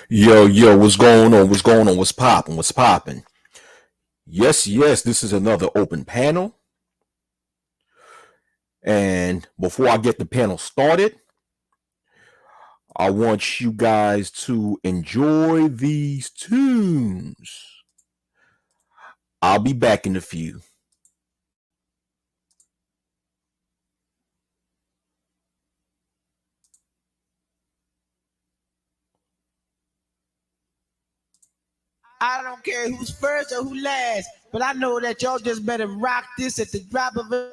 Yo, yo, what's going on? What's going on? What's popping? What's popping? Yes, yes, this is another open panel. And before I get the panel started, I want you guys to enjoy these tunes. I'll be back in a few. I don't care who's first or who last, but I know that y'all just better rock this at the drop of a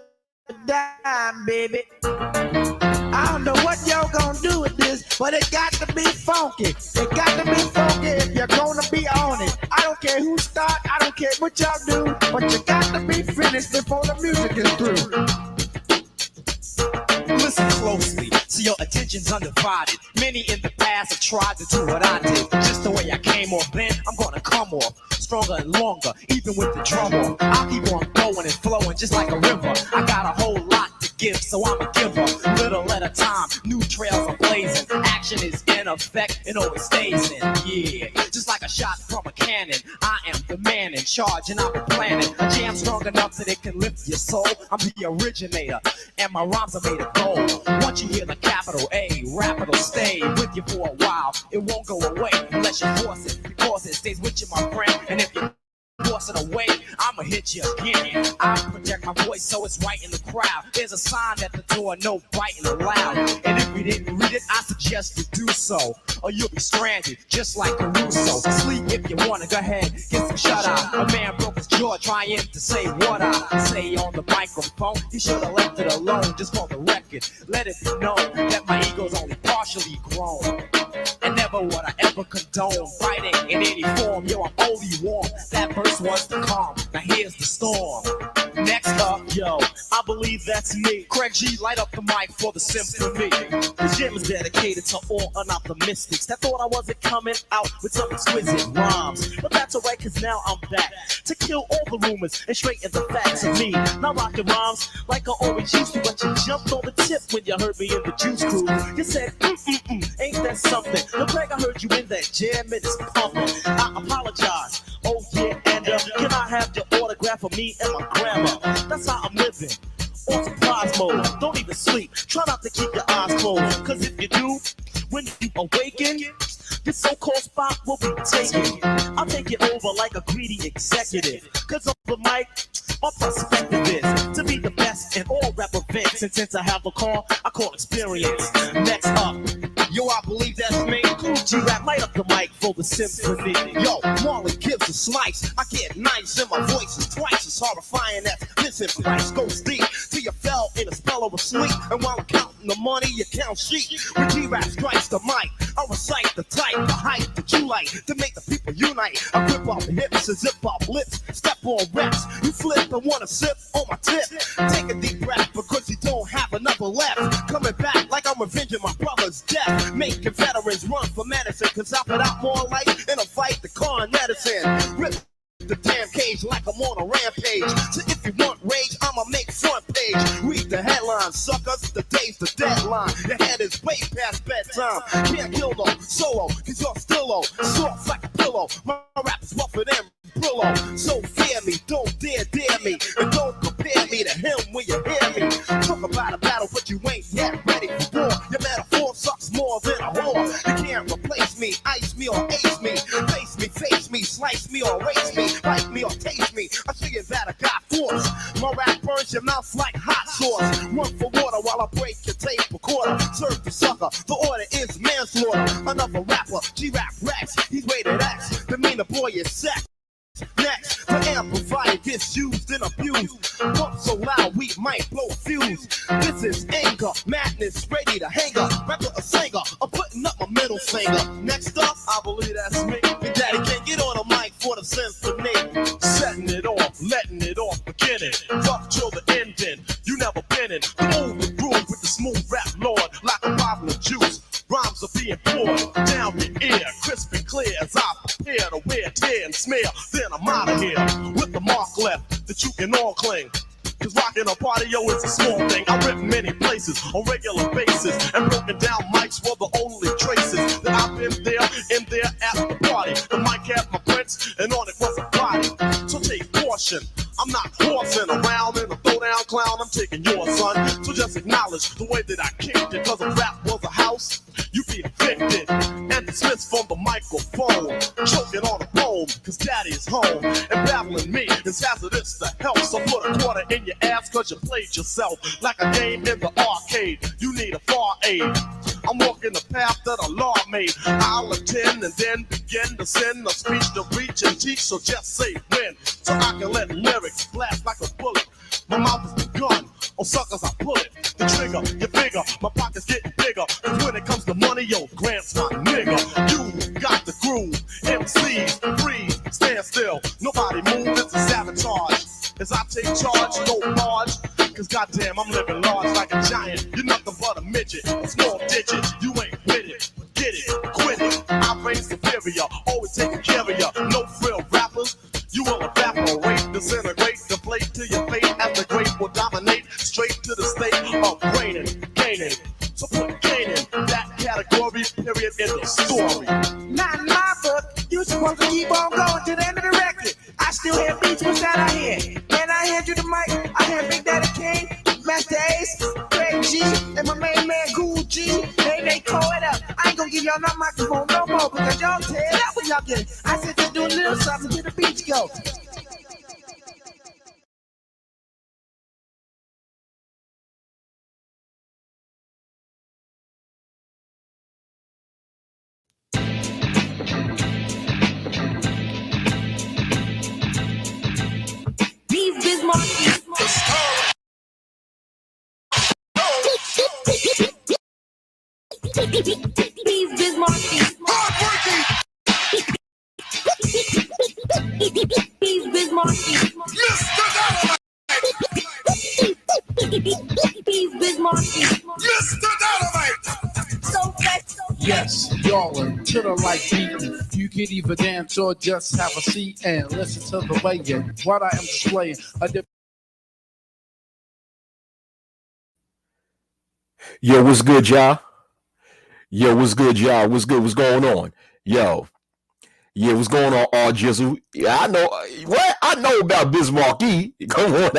dime, baby. I don't know what y'all gonna do with this, but it got to be funky. It got to be funky if you're gonna be on it. I don't care who start, I don't care what y'all do, but you got to be finished before the music is through. Listen closely, so your attention's undivided. Many in the past have tried to do what I did. Just the way I came off then, I'm gonna come off stronger and longer, even with the drum off. I'll keep on going and flowing just like a river. I got a whole lot to give, so I'm a giver. Little at a time, new trails are blazing. Action is in effect and always stays in. Yeah, just like a shot from a cannon. I am the man in charge and I'm the planet. A jam strong enough that it can lift your soul. I'm the originator and my rhymes are made of gold. Once you hear the capital A, rap it'll stay with you for a while. It won't go away unless you force it, because it stays with you, my friend. And if you force it away, I'ma hit you again. I project my voice so it's right in the crowd. There's a sign at the door, no biting allowed. And if you didn't read it, I suggest you do so, or you'll be stranded, just like Caruso. Sleep if you wanna, go ahead, get some shut eye. A man broke his jaw trying to say what I say on the microphone. He should've left it alone, just for the record. Let it be known that my ego's only partially grown. And never would I ever condone fighting in any form. Yo, I'm only warm. That verse was the calm. Now here's the storm. Next up, yo, I believe that's me. Craig G, light up the mic for the symphony. This jam is dedicated to all unoptimistics that thought I wasn't coming out with some exquisite rhymes. But that's alright, cause now I'm back to kill all the rumors and straighten the facts of me. Now rockin' rhymes like I always used to, but you jumped on the tip when you heard me in the Juice Crew. You said, ain't that something? No, Craig, I heard you in that jam and it's pumping. I apologize. Oh yeah, and can I have your autograph of me and my grandma? That's how I'm living. On surprise mode, don't even sleep. Try not to keep your eyes closed, cause if you do, when you awaken, this so-called spot will be taken. I'll take it over like a greedy executive, cause on the mic, my perspective is to be the best in all rap events. And since I have a call, I call experience. Next up, yo, I believe that's me. Cool G-Rap, light up the mic for the symphony. Yo, Marley gives a slice. I get nice and my voice is twice as horrifying as Vincent Price goes deep till you fell in a spell of a sleep. And while I'm counting the money, you count sheep. When G-Rap strikes the mic, I recite the type, the height that you like to make the people unite. I rip off the hips and zip off lips, step on reps. You flip and wanna sip on my tip. Take a deep breath because you don't have another left. Coming back like I'm revenging my brother's death. Making veterans run for medicine, cause I put out more life in a fight than car and medicine. Rip the damn cage like I'm on a rampage. So if you want rage, I'ma make front page. Read the headlines, suckers, the day's the deadline. Your head is way past bedtime. Can't kill no solo, cause you're still low. Soft like a pillow, my rap is rougher than Brillo. So fear me, don't dare me. And don't compare me to him when you hear me. Talk about a battle, but you ain't yet ready for war. Your metaphor sucks more than a whore. You can't replace me, ice me or ace me. Face me, slice me or race me. Bite me or taste me. I figured that I got force. My rap burns your mouth like hot sauce. Run for water while I break your tape recorder. Serve the sucker, the order is manslaughter. Another rapper, G-Rap Rex. He's rated X. The meaner boy is sex. Next, the amplifier gets used and abused. Pump so loud we might blow a fuse. This is anger, madness, ready to hang up. Rapper a singer, I'm putting up my middle finger. Next up, I believe that's me. Big Daddy can't get on a mic for the symphony. Setting it off, letting it off, beginning. Rough till the ending. You never been in. The moving groove with the smooth rap lord, like a bottle of juice. Rhymes are being poured down your ear, crisp and clear as I prepare to wear, tear and smear. Then I'm out of here with the mark left that you can all cling. Cause rocking a party, yo, it's a small thing. I rip many places on regular basis, and broken down mics were the only traces that I've been there, in there, and on it was a body. So take caution. I'm not horsing around in a throwdown clown. I'm taking yours, son. So just acknowledge the way that I kicked it. Cause if rap was a house, you'd be evicted and dismissed from the microphone. Choking on a poem, cause daddy is home. And babbling me is hazardous to health. So put a quarter in your ass cause you played yourself. Like a game in the arcade, you need a far aid. I'm walking the path that a law made. I'll attend and then begin to send a speech to reach and teach. So just say when, so I can let lyrics blast like a bullet. My mouth is the gun, on suckers I pull it. The trigger, you figure, my pocket's getting bigger. Cause when it comes to money, yo, Grant's my nigga. You got the groove, MCs, freeze, stand still. Nobody move, it's a sabotage. As I take charge, no large. Cause goddamn, I'm living large like a giant. You're nothing but a midget, a small digit. You ain't with it, get it, quit it. I reign superior, always taking care of ya. No frill rappers, you will evaporate, disintegrate, deflate to your fate. As the great will dominate, straight to the state of reigning, gaining. So put gaining, that category, period, in the story. Not in my book, you supposed to keep on going to the end of the record. I still hear beats, what's that I hear? And I hand you the mic, I hear Big Daddy King, Master Ace, Greg G, and my main man Cool G. They call it up. I ain't gonna give y'all no microphone no more because y'all tear it up when y'all get it. I said just do a little something to the beats go. Yes, y'all are chiller like beaten. You can either dance or just have a seat and listen to the way and what I am displaying. Yo, what's good, y'all? Yo, what's good, y'all? What's good? What's going on? Yo, yeah, what's going on, R Jizzle? Yeah, I know what I know about Bismarck E. Come on,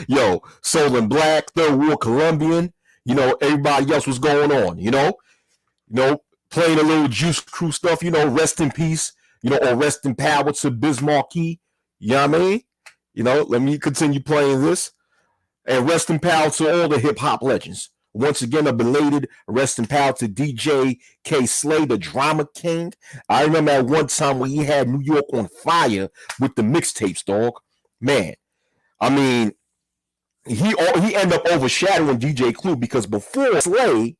yo, Soul and Black, Third War Colombian. You know, everybody else was going on. You know, playing a little Juice Crew stuff. You know, rest in peace. You know, or rest in power to Bismarck E. You know what I mean? You know, let me continue playing this. And rest in power to all the hip hop legends. Once again, a belated rest in power to DJ K. Slay, the Drama King. I remember at one time when he had New York on fire with the mixtapes, dog. Man, I mean, he ended up overshadowing DJ Clue because before Slay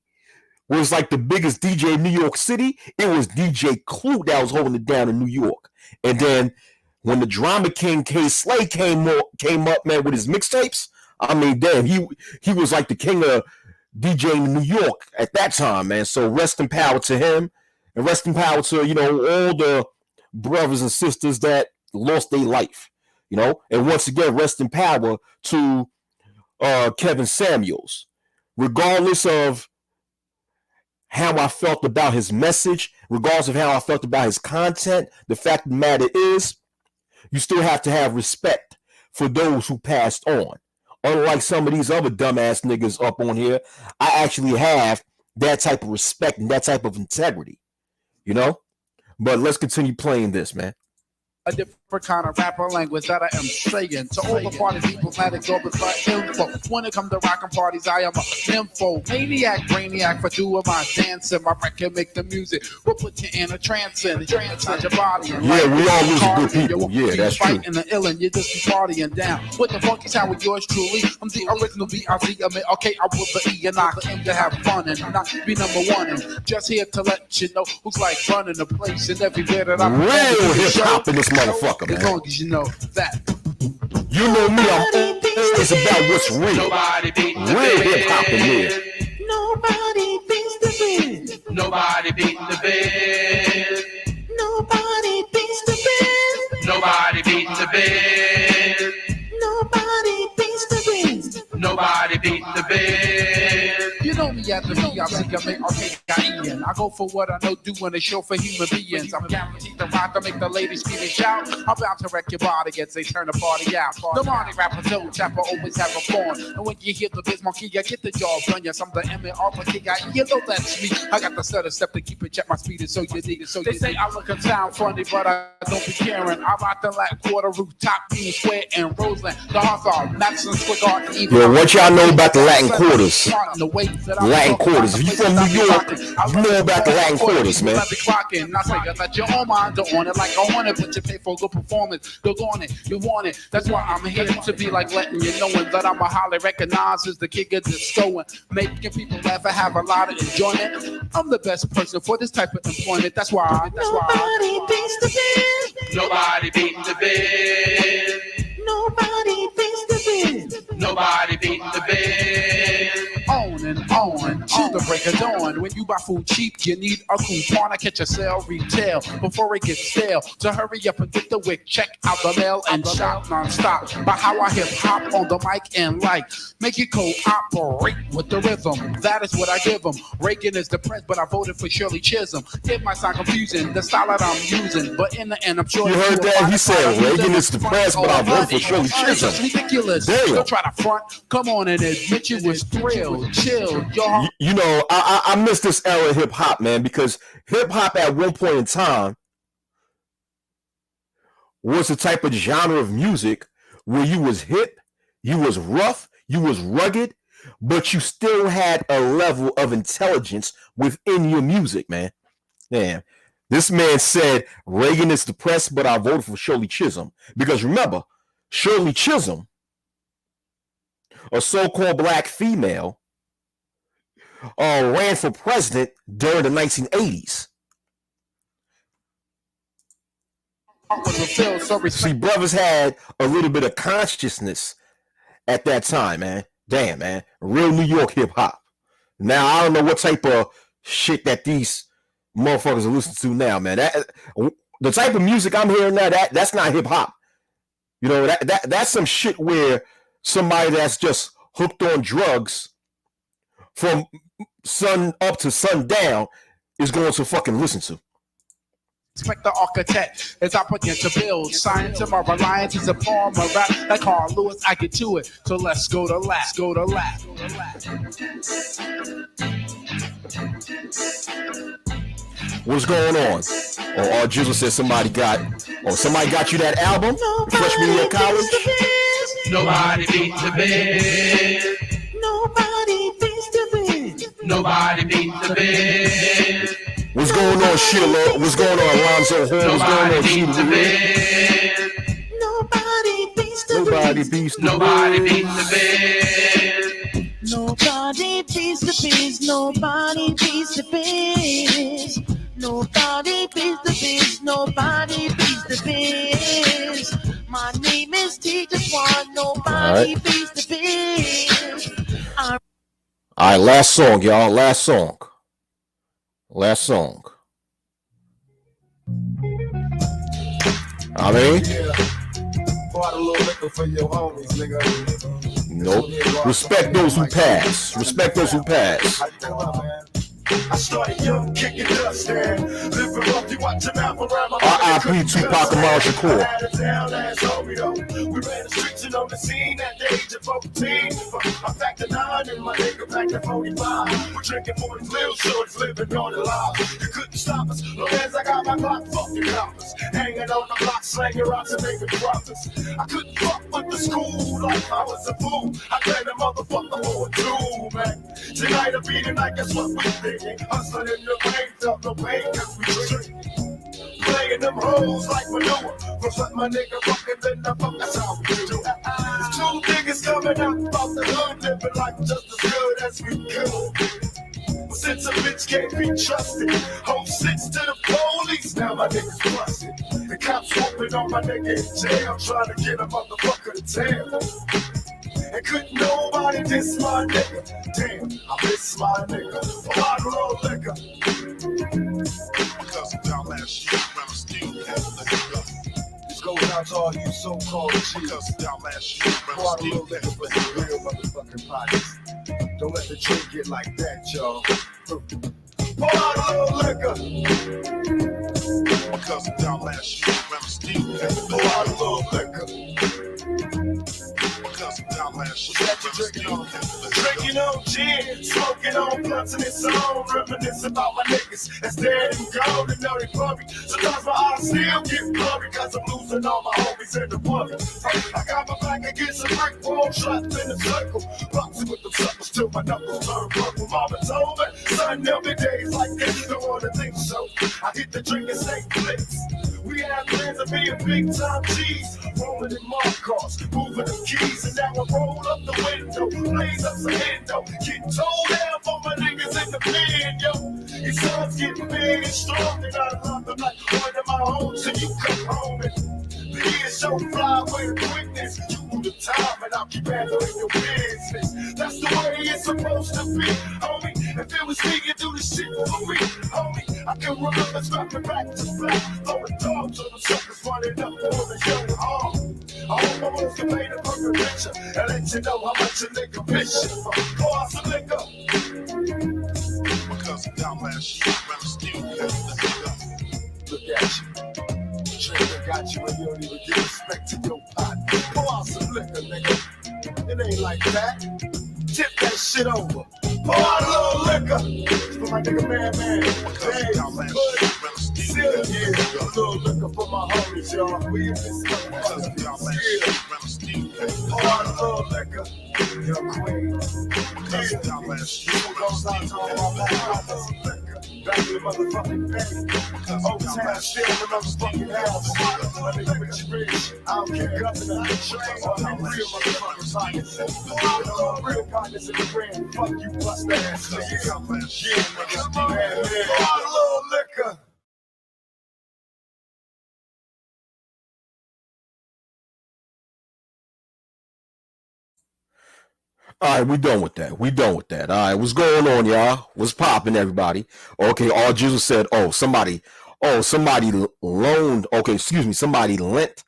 was like the biggest DJ in New York City, it was DJ Clue that was holding it down in New York. And then when the Drama King K. Slay came up, man, with his mixtapes, I mean, damn, he was like the king of DJing in New York at that time, man. So rest in power to him, and rest in power to, you know, all the brothers and sisters that lost their life, you know. And once again, rest in power to Kevin Samuels. Regardless of how I felt about his message, regardless of how I felt about his content, the fact of the matter is, you still have to have respect for those who passed on. Unlike some of these other dumbass niggas up on here, I actually have that type of respect and that type of integrity, you know? But let's continue playing this, man. A different kind of rapper language that I am saying to all the party people that go beside info. When it comes to rockin' parties, I am a nympho maniac, brainiac for doing my dancing. My record make the music will put you in a trance and transcend your body. And yeah, we all lose good people. Yeah, that's true. In the illin', you just be partying down with the funky sound with yours truly. I'm the original B.I.Z. I mean, okay, I will the E and I aim to have fun and not be number one. And just here to let you know who's like running the place and everywhere that I'm real hip hop in this motherfucker, man. As long as you know that. You know me, I'm always about what's real. Nobody beat the real hip hop in here. Nobody beats the band. Nobody beat the band. Nobody beats the band. Nobody beat the band. Nobody beats the band. Nobody beat the band. You know me at the VIC, I make arcade Ian. I go for what I know, do when they show for human beings. I'm guaranteed to rock to make the ladies scream and shout. I'm about to wreck your body as they turn the party out. The Marty rapper, Joe Tapper, always have a form. And when you hear the biz monkey, I get the job done. Yes, I'm the M&R guy. You know that's me. I got the stutter step to keep it, check my speed is so you need it. So they say I look and sound funny, but I don't be caring. I rock the Latin Quarter, rooftop, Union Square, and Roseland. The Hawthorne, Madison Square Garden. Yo, what y'all know about the Latin Quarters? Latin Quarters. If you from New York, you know about the Latin Quarters, man. I say that your own mind don't want it like I want it, but you pay for a good performance. You're on it, you want it. That's why I'm here to be like letting you know that I'm a highly recognized as the king of disco, making people laugh and have a lot of enjoyment. I'm the best person for this type of employment. That's why. Nobody beats the biz. Nobody beats the biz. Nobody beats the biz. Nobody beats the biz. On and on to the break of dawn. When you buy food cheap, you need a coupon. I catch a sale retail before it gets stale. So hurry up and get the wick. Check out the mail and shop non-stop. By how I hip hop on the mic and like make it cooperate with the rhythm. That is what I give them. Reagan is depressed, but I voted for Shirley Chisholm. It might sound confusing, the style that I'm using, but in the end, I'm sure you heard that. He said Reagan is depressed, but I voted for Shirley Chisholm. It's ridiculous. Damn. Don't try to front. Come on and admit you was thrilled. Chill. You know, I miss this era of hip hop, man, because hip hop at one point in time was the type of genre of music where you was hip, you was rough, you was rugged, but you still had a level of intelligence within your music, man. Damn. This man said Reagan is depressed, but I voted for Shirley Chisholm. Because remember, Shirley Chisholm, a so-called black female, ran for president during the 1980s. See, brothers had a little bit of consciousness at that time, man. Damn, man. Real New York hip-hop. Now, I don't know what type of shit that these motherfuckers are listening to now, man. The type of music I'm hearing now, that's not hip-hop. You know, that's some shit where somebody that's just hooked on drugs from sun up to sundown is going to fucking listen to. Expect the architect as I begin to build. Science of my reliance is a form of rap. Like Carl Lewis, I get to it. So let's go to lap. What's going on? Or Jizzle said somebody got you that album? Freshman year of college? Nobody beats the biz. Nobody beats the biz. Nobody beats the biz. What's going on, Sheila? What's going on, Alonzo Hall? What's going on, Sheila? Nobody beats the biz. Nobody beats the biz. Nobody beats the biz. Nobody beats the biz. Nobody beats the biz. Nobody beats the biz. Nobody beats the biz. My name is Teacher Swan. Nobody beats the biz. All right, last song, y'all. Last song. I mean, bought a little liquor for your homies, nigga. nope. Respect those who pass. Come on, man. I started young, kicking dust and living rough. You watch your mouth around my R.I.P. Tupac Amaru Shakur. We ran the streets and on the scene at the age of 14. I packed a 9 and my nigga packed a 45. We're drinking 40 little shorts, living on the line. You couldn't stop us, long as I got my Glock, fuck your coppers. Hanging on the block, slanging rocks and making profits. I couldn't fuck with the school like I was a fool. I played a motherfucker for a tool, man. Tonight will be the night, that's what we think. Hustling in the rain, felt no pain, cause we drink. Playing them hoes like manure. First let my nigga fuck and then I fuck, that's how we do. There's 2 niggas coming out about the hood, living life just as good as we could. But since a bitch can't be trusted, home sits to the police, now my niggas busted. The cops whooping on my nigga in jail, trying to get a motherfucker to tail. And couldn't nobody diss my nigga. Damn, I miss my nigga. A bottle of liquor. Because of y'all last year, when I'm still having the hiccup. This goes out to all you so-called G's. Because of y'all last year, when I'm Bottle still of liquor for the real motherfucking pockets. Don't let the drink get like that, y'all. Pour a little liquor. My cousin down last year, ran a steam. Pour out a little liquor. My cousin down last year, What you drinking on? Drinking on gin, smoking on blunts and it's on. Reminiscing about my niggas that's dead and gone and know they bummy. Sometimes my eyes still get blurry cause I'm losing all my homies in the bummy. I got my back against a brick wall, trapped in a circle. Boxing with the suckers till my knuckles turn purple. Mama told me, son, every day's like this. Don't wanna think so. I hit the drink and say blitz. We had plans of being big time G's, rolling in my cars, moving the keys, and now I roll up the window, blaze up some endo, get told down for my niggas in the pen, yo. These songs getting big and strong, they gotta love them like one of my own, so you come home and the years so fly away the quickness. You do the time and I'll keep handling your business. That's the way it's supposed to be, homie. If it was me, you do the shit for me, homie. I can remember snapping back to back, throwing dogs on the suckers running up on the young arm. I hope my words can paint a perfect picture and let you know how much a nigga picture. Pour out some liquor. My cousin down last year, ran a steam. Look at you. Trigger got you and you don't even give respect to your pot. Pour out some liquor, nigga. It ain't like that. Tip that shit over. Pour out a little liquor. It's for my nigga Man. Hey, good. Still here. A little liquor for my homies, y'all. We in this pour out a little liquor. Yo, Queen. Who goes out to all my brothers? Back to the motherfucking bay. Old town, still in the motherfucking house. My nigga rich, I don't care, governor. All my real motherfuckers honest. All my real partners in the brand. Fuck you, bust ass niggas. Yeah, niggas. Come on, man. Pour out a little liquor. All right, we done with that. All right, what's going on, y'all? What's popping, everybody? Okay, all Jesus said, somebody loaned, somebody lent,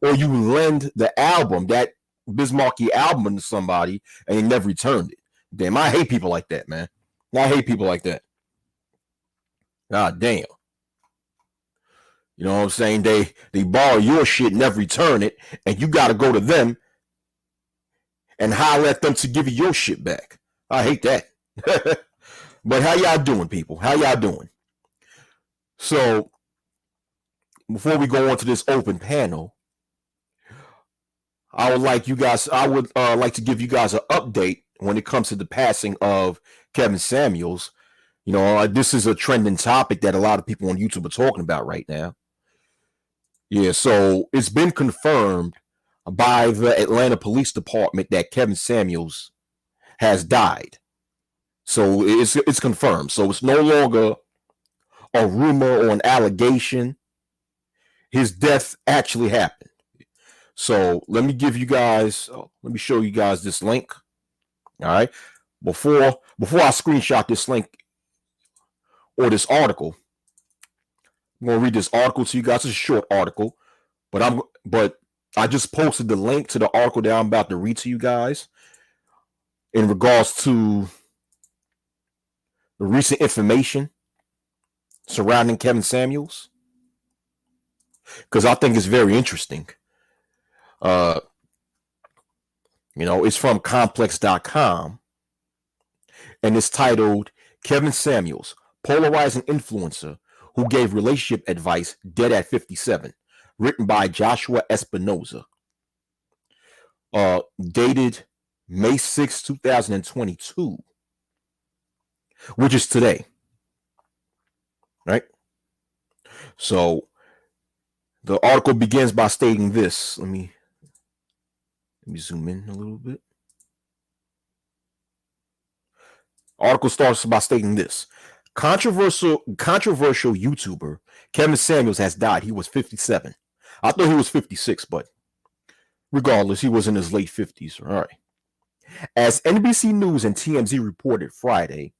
or you lend the album, that Bismarcky album to somebody, and they never returned it. Damn, I hate people like that, man. I hate people like that. God damn. You know what I'm saying? They borrow your shit, never return it, and you got to go to them and holler at them to give you your shit back. I hate that. But how y'all doing, people? How y'all doing? So, before we go on to this open panel, I would like to give you guys an update when it comes to the passing of Kevin Samuels. You know, this is a trending topic that a lot of people on YouTube are talking about right now. Yeah, so it's been confirmed by the Atlanta Police Department that Kevin Samuels has died. So it's confirmed. So it's no longer a rumor or an allegation. His death actually happened. So let me show you guys this link. All right. Before I screenshot this link or this article, I'm gonna read this article to you guys. It's a short article, but I just posted the link to the article that I'm about to read to you guys in regards to the recent information surrounding Kevin Samuels, because I think it's very interesting. It's from complex.com and it's titled Kevin Samuels, polarizing influencer who gave relationship advice, dead at 57, written by Joshua Espinoza, dated May 6, 2022, which is today, right? So the article begins by stating this. Let me zoom in a little bit. Article starts by stating this. Controversial YouTuber Kevin Samuels has died. He was 57. I thought he was 56, but regardless, he was in his late 50s. All right. As NBC News and TMZ reported Friday,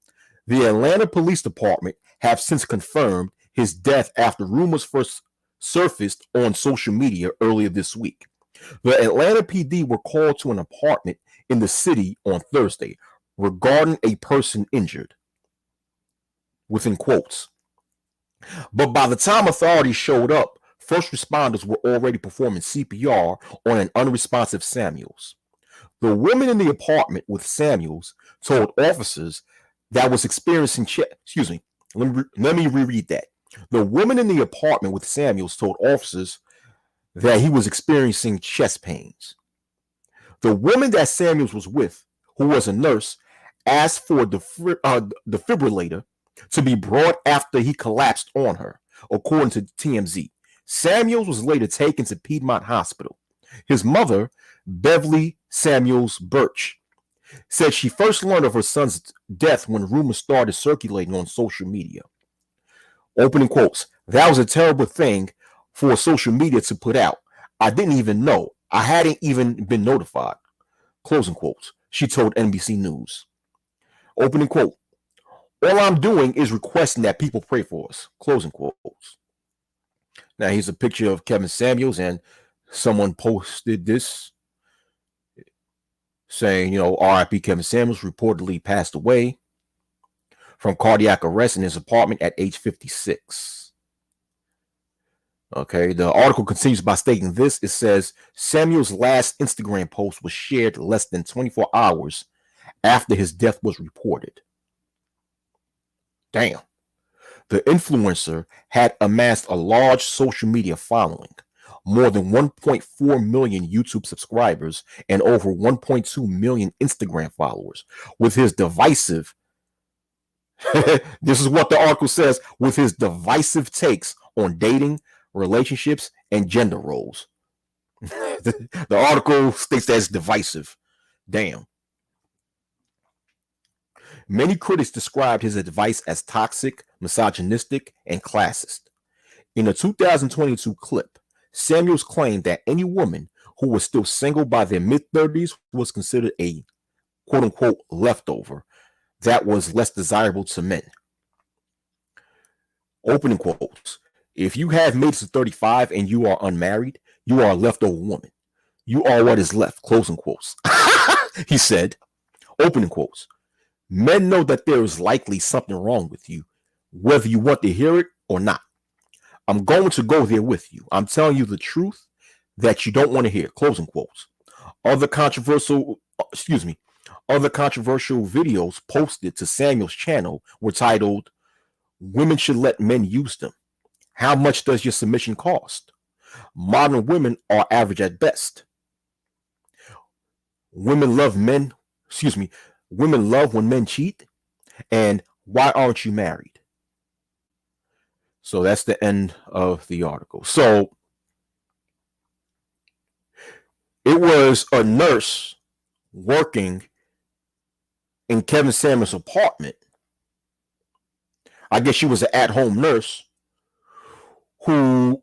the Atlanta Police Department have since confirmed his death after rumors first surfaced on social media earlier this week. The Atlanta PD were called to an apartment in the city on Thursday regarding a person injured. within quotes. But by the time authorities showed up, first responders were already performing CPR on an unresponsive Samuels. The woman in the apartment with Samuels told officers that was experiencing excuse me, let me reread that. The woman in the apartment with Samuels told officers that he was experiencing chest pains. The woman that Samuels was with, who was a nurse, asked for a defibrillator to be brought after he collapsed on her, according to TMZ. Samuels was later taken to Piedmont Hospital. His mother, Beverly Samuels Birch, said she first learned of her son's death when rumors started circulating on social media. Opening quotes, that was a terrible thing for social media to put out. I didn't even know. I hadn't even been notified. Closing quotes, she told NBC News. Opening quote, all I'm doing is requesting that people pray for us. Closing quotes. Now here's a picture of Kevin Samuels, and someone posted this saying, RIP Kevin Samuels reportedly passed away from cardiac arrest in his apartment at age 56. Okay, the article continues by stating this. It says Samuel's last Instagram post was shared less than 24 hours after his death was reported. Damn. The influencer had amassed a large social media following, more than 1.4 million YouTube subscribers and over 1.2 million Instagram followers. With his divisive, this is what the article says, with his divisive takes on dating, relationships, and gender roles. The article states that it's divisive. Damn. Many critics described his advice as toxic, misogynistic, and classist. In a 2022 clip, Samuels claimed that any woman who was still single by their mid-30s was considered a quote-unquote leftover that was less desirable to men. Opening quotes. If you have made it to 35 and you are unmarried, you are a leftover woman. You are what is left. Closing quotes. He said. Opening quotes. Men know that there is likely something wrong with you, whether you want to hear it or not. I'm going to go there with you. I'm telling you the truth that you don't want to hear. Closing quotes. Other controversial videos posted to Samuel's channel were titled, Women Should Let Men Use Them. How much does your submission cost? Modern women are average at best. Women love when men cheat. And why aren't you married? So that's the end of the article. So it was a nurse working in Kevin Samuels' apartment. I guess she was an at-home nurse who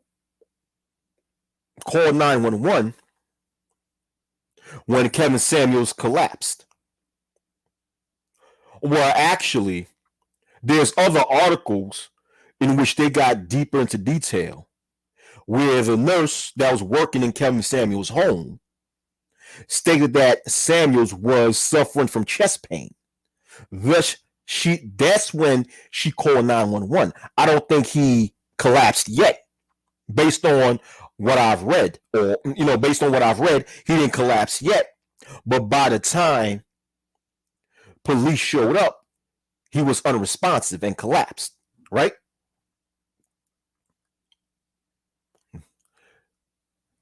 called 911 when Kevin Samuels collapsed. Well, actually, there's other articles in which they got deeper into detail, where the nurse that was working in Kevin Samuels' home stated that Samuels was suffering from chest pain. That's when she called 911. I don't think he collapsed yet. Based on what I've read, he didn't collapse yet. But by the time police showed up, he was unresponsive and collapsed, right?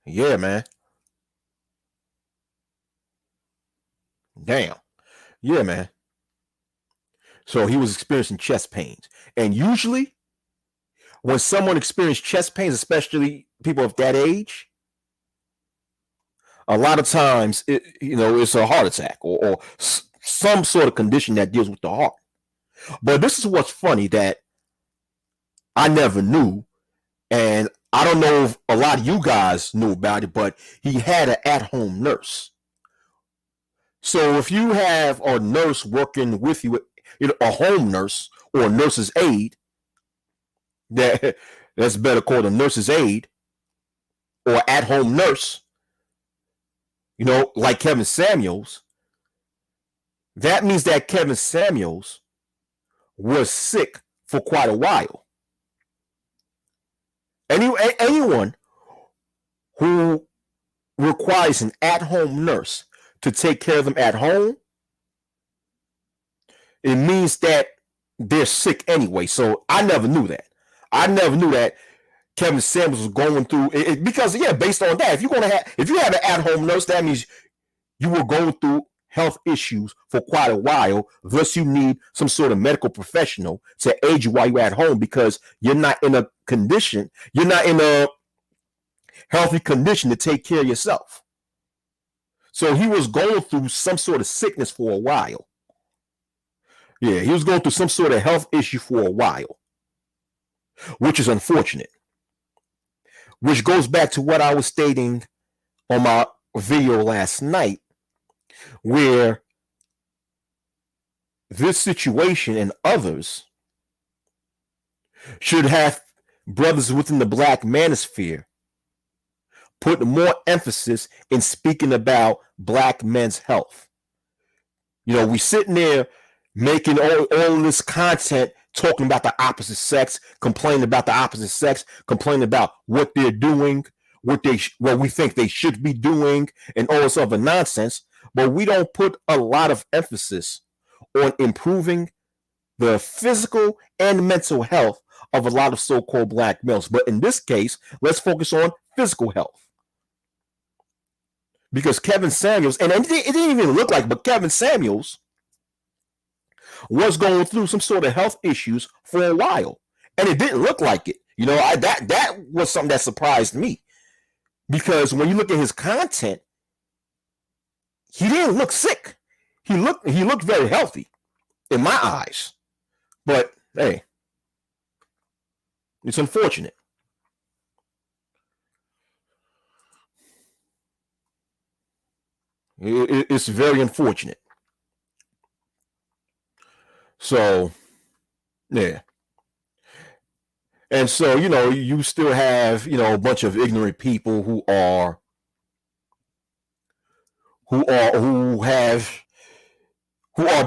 Yeah, man. Damn. Yeah, man. So he was experiencing chest pains. And usually, when someone experiences chest pains, especially people of that age, a lot of times, it's a heart attack or some sort of condition that deals with the heart. But this is what's funny that I never knew, and I don't know if a lot of you guys knew about it, but he had an at-home nurse. So if you have a nurse working with you, a home nurse or a nurse's aide, that's better called a nurse's aide or at-home nurse, like Kevin Samuels, that means that Kevin Samuels was sick for quite a while. Anyone who requires an at-home nurse to take care of them at home, it means that they're sick anyway. So I never knew that. I never knew that Kevin Samuels was going through it because, yeah, based on that, if you have an at-home nurse, that means you were going through health issues for quite a while. Thus, you need some sort of medical professional to aid you while you're at home because you're not in a healthy condition to take care of yourself. So he was going through some sort of sickness for a while. Yeah, he was going through some sort of health issue for a while, which is unfortunate. Which goes back to what I was stating on my video last night, where this situation and others should have brothers within the black manosphere put more emphasis in speaking about black men's health. You know, we sitting there making all this content talking about the opposite sex, complaining about the opposite sex, complaining about what they're doing, what we think they should be doing, and all this other nonsense. But we don't put a lot of emphasis on improving the physical and mental health of a lot of so-called black males. But in this case, let's focus on physical health. Because Kevin Samuels, and it didn't even look like, but Kevin Samuels was going through some sort of health issues for a while, and it didn't look like it. You know, that was something that surprised me, because when you look at his content, he didn't look sick. He looked very healthy in my eyes. But hey, it's unfortunate. It's very unfortunate. So, yeah. And so, you know, you still have, you know, a bunch of ignorant people who are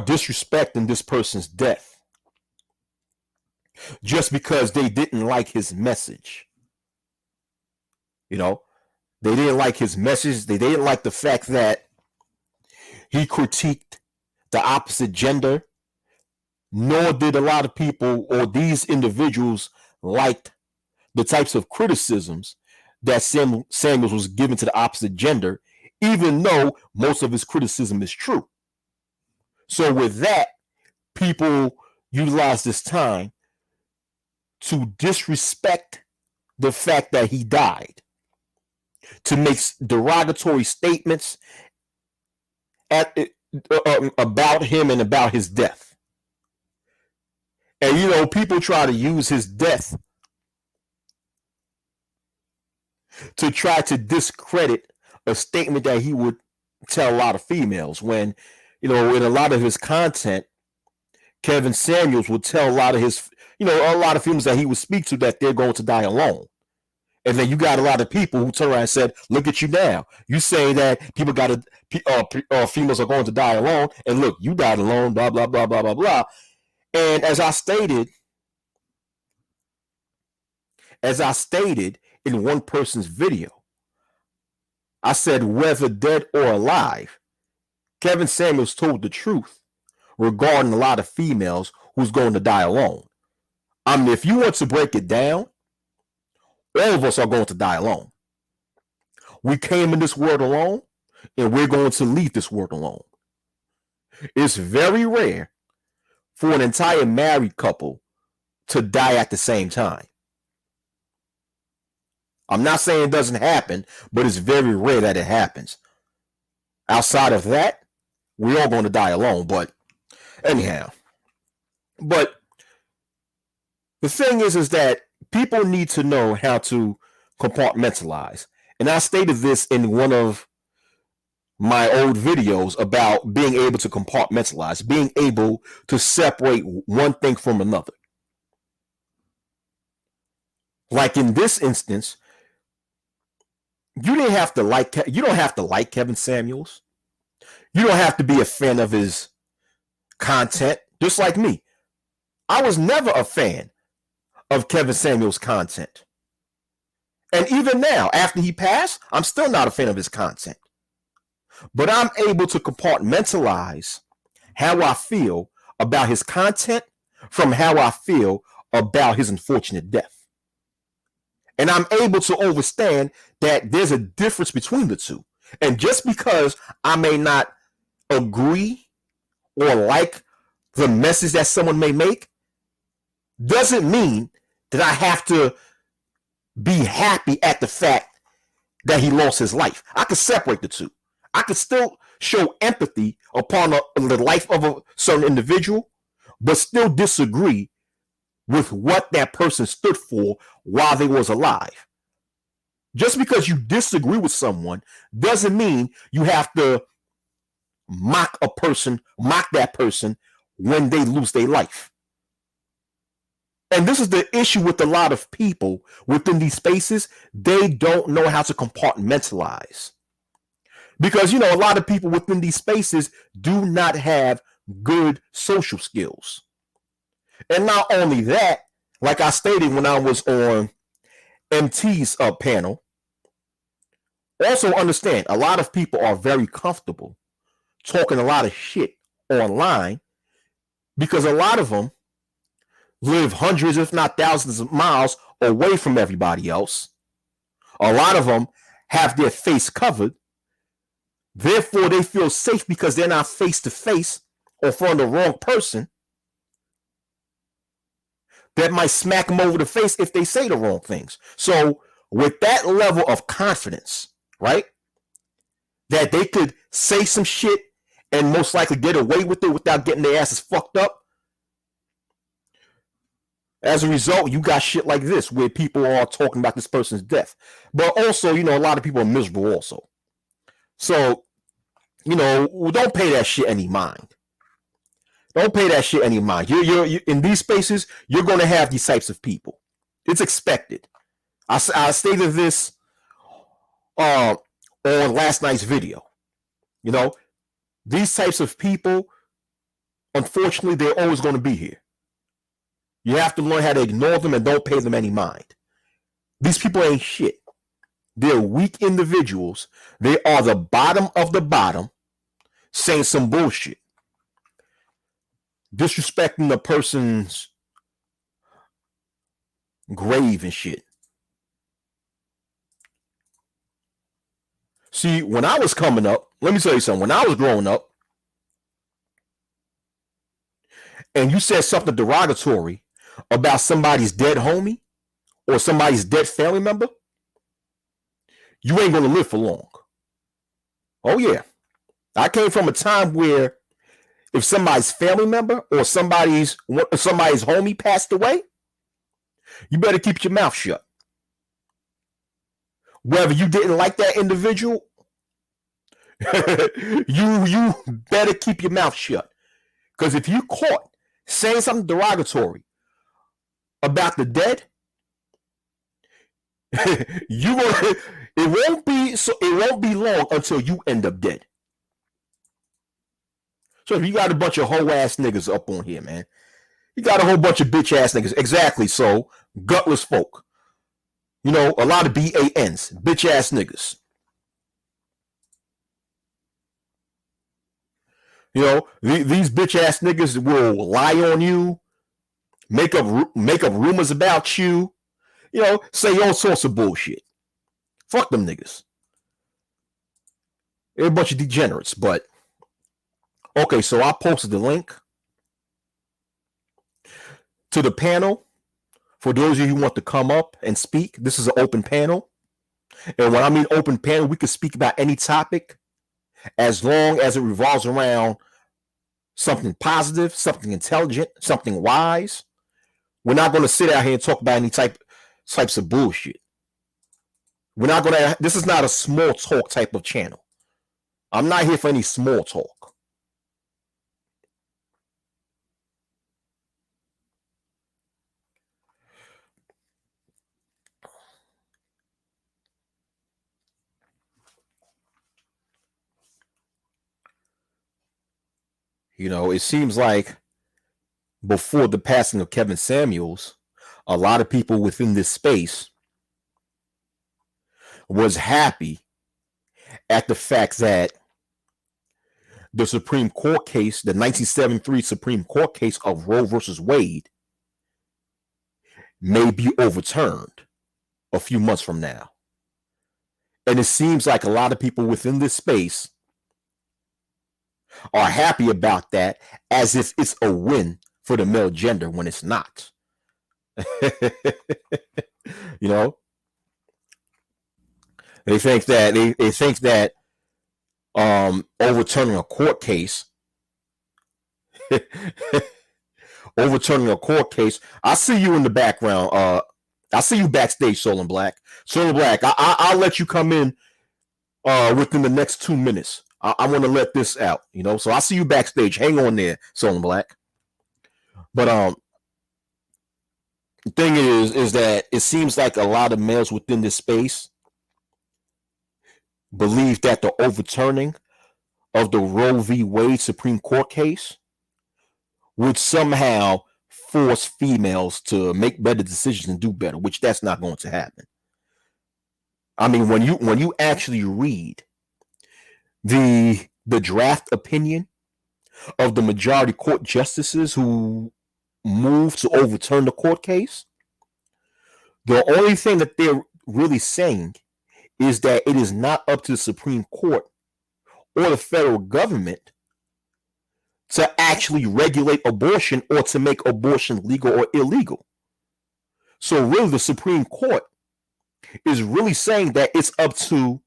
disrespecting this person's death just because they didn't like his message. You know, they didn't like his message. They didn't like the fact that he critiqued the opposite gender, nor did a lot of people or these individuals like the types of criticisms that Samuels was giving to the opposite gender, even though most of his criticism is true. So with that, people utilize this time to disrespect the fact that he died, to make derogatory statements about him and about his death. And, you know, people try to use his death to try to discredit a statement that he would tell a lot of females, when, you know, in a lot of his content, Kevin Samuels would tell a lot of females that he would speak to that they're going to die alone. And then you got a lot of people who turn around and said, look at you now. You say that females are going to die alone. And look, you died alone, blah, blah, blah, blah, blah, blah. And as I stated in one person's video, I said, whether dead or alive, Kevin Samuels told the truth regarding a lot of females who's going to die alone. I mean, if you want to break it down, all of us are going to die alone. We came in this world alone, and we're going to leave this world alone. It's very rare for an entire married couple to die at the same time. I'm not saying it doesn't happen, but it's very rare that it happens. Outside of that, we're all going to die alone. But anyhow, but the thing is that people need to know how to compartmentalize. And I stated this in one of my old videos about being able to compartmentalize, being able to separate one thing from another. Like in this instance, you don't have to like Kevin Samuels. You don't have to be a fan of his content, just like me. I was never a fan of Kevin Samuels' content. And even now, after he passed, I'm still not a fan of his content. But I'm able to compartmentalize how I feel about his content from how I feel about his unfortunate death. And I'm able to understand that there's a difference between the two. And just because I may not agree or like the message that someone may make doesn't mean that I have to be happy at the fact that he lost his life. I could separate the two. I could still show empathy upon the life of a certain individual, but still disagree with what that person stood for while they was alive. Just because you disagree with someone doesn't mean you have to mock that person when they lose their life. And this is the issue with a lot of people within these spaces. They don't know how to compartmentalize. Because, a lot of people within these spaces do not have good social skills. And not only that, like I stated when I was on MT's panel, also understand a lot of people are very comfortable talking a lot of shit online because a lot of them live hundreds, if not thousands of miles away from everybody else. A lot of them have their face covered. Therefore, they feel safe because they're not face to face or from the wrong person that might smack them over the face if they say the wrong things. So with that level of confidence, right, that they could say some shit and most likely get away with it without getting their asses fucked up, as a result, you got shit like this where people are talking about this person's death. But also, a lot of people are miserable also. So, don't pay that shit any mind. Don't pay that shit any mind. You're in these spaces, you're going to have these types of people. It's expected. I stated this on last night's video. These types of people, unfortunately, they're always going to be here. You have to learn how to ignore them and don't pay them any mind. These people ain't shit. They're weak individuals. They are the bottom of the bottom saying some bullshit. Disrespecting the person's grave and shit. See, when I was coming up, let me tell you something. When I was growing up, and you said something derogatory about somebody's dead homie or somebody's dead family member, you ain't going to live for long. Oh, yeah. I came from a time where if somebody's family member or somebody's homie passed away, you better keep your mouth shut. Whether you didn't like that individual, you better keep your mouth shut. Because if you caught saying something derogatory about the dead, it won't be long until you end up dead. So if you got a bunch of hoe ass niggas up on here, man, you got a whole bunch of bitch ass niggas. Exactly. So gutless folk. A lot of BANs, bitch ass niggas. These bitch ass niggas will lie on you, make up rumors about you, say all sorts of bullshit. Fuck them niggas. They're a bunch of degenerates, but okay, so I posted the link to the panel for those of you who want to come up and speak. This is an open panel. And when I mean open panel, we can speak about any topic as long as it revolves around something positive, something intelligent, something wise. We're not going to sit out here and talk about any types of bullshit. We're not going to. This is not a small talk type of channel. I'm not here for any small talk. It seems like before the passing of Kevin Samuels, a lot of people within this space was happy at the fact that the Supreme Court case, the 1973 Supreme Court case of Roe versus Wade, may be overturned a few months from now. And it seems like a lot of people within this space are happy about that, as if it's a win for the male gender when it's not. You know, they think that overturning a court case overturning a court case. I see you in the background. I see you backstage, Soul Black. Soul Black, I'll let you come in within the next 2 minutes. I want to let this out, you know. So I see you backstage. Hang on there, Soul Black. But the thing is that it seems like a lot of males within this space believe that the overturning of the Roe v. Wade Supreme Court case would somehow force females to make better decisions and do better, which that's not going to happen. I mean, when you actually read the draft opinion of the majority court justices who moved to overturn the court case, the only thing that they're really saying is that it is not up to the Supreme Court or the federal government to actually regulate abortion or to make abortion legal or illegal. So really the Supreme Court is really saying that it's up to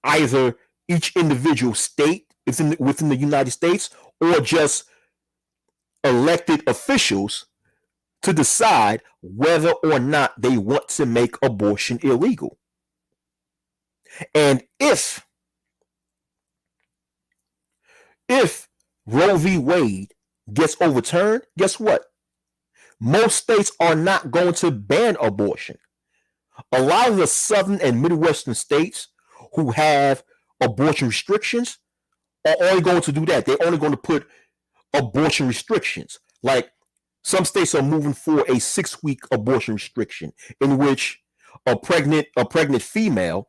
either each individual state within the United States or just elected officials to decide whether or not they want to make abortion illegal. And if Roe v. Wade gets overturned, guess what? Most states are not going to ban abortion. A lot of the southern and midwestern states who have abortion restrictions are only going to do that. They're only going to put abortion restrictions. Like some states are moving for a 6-week abortion restriction in which a pregnant female,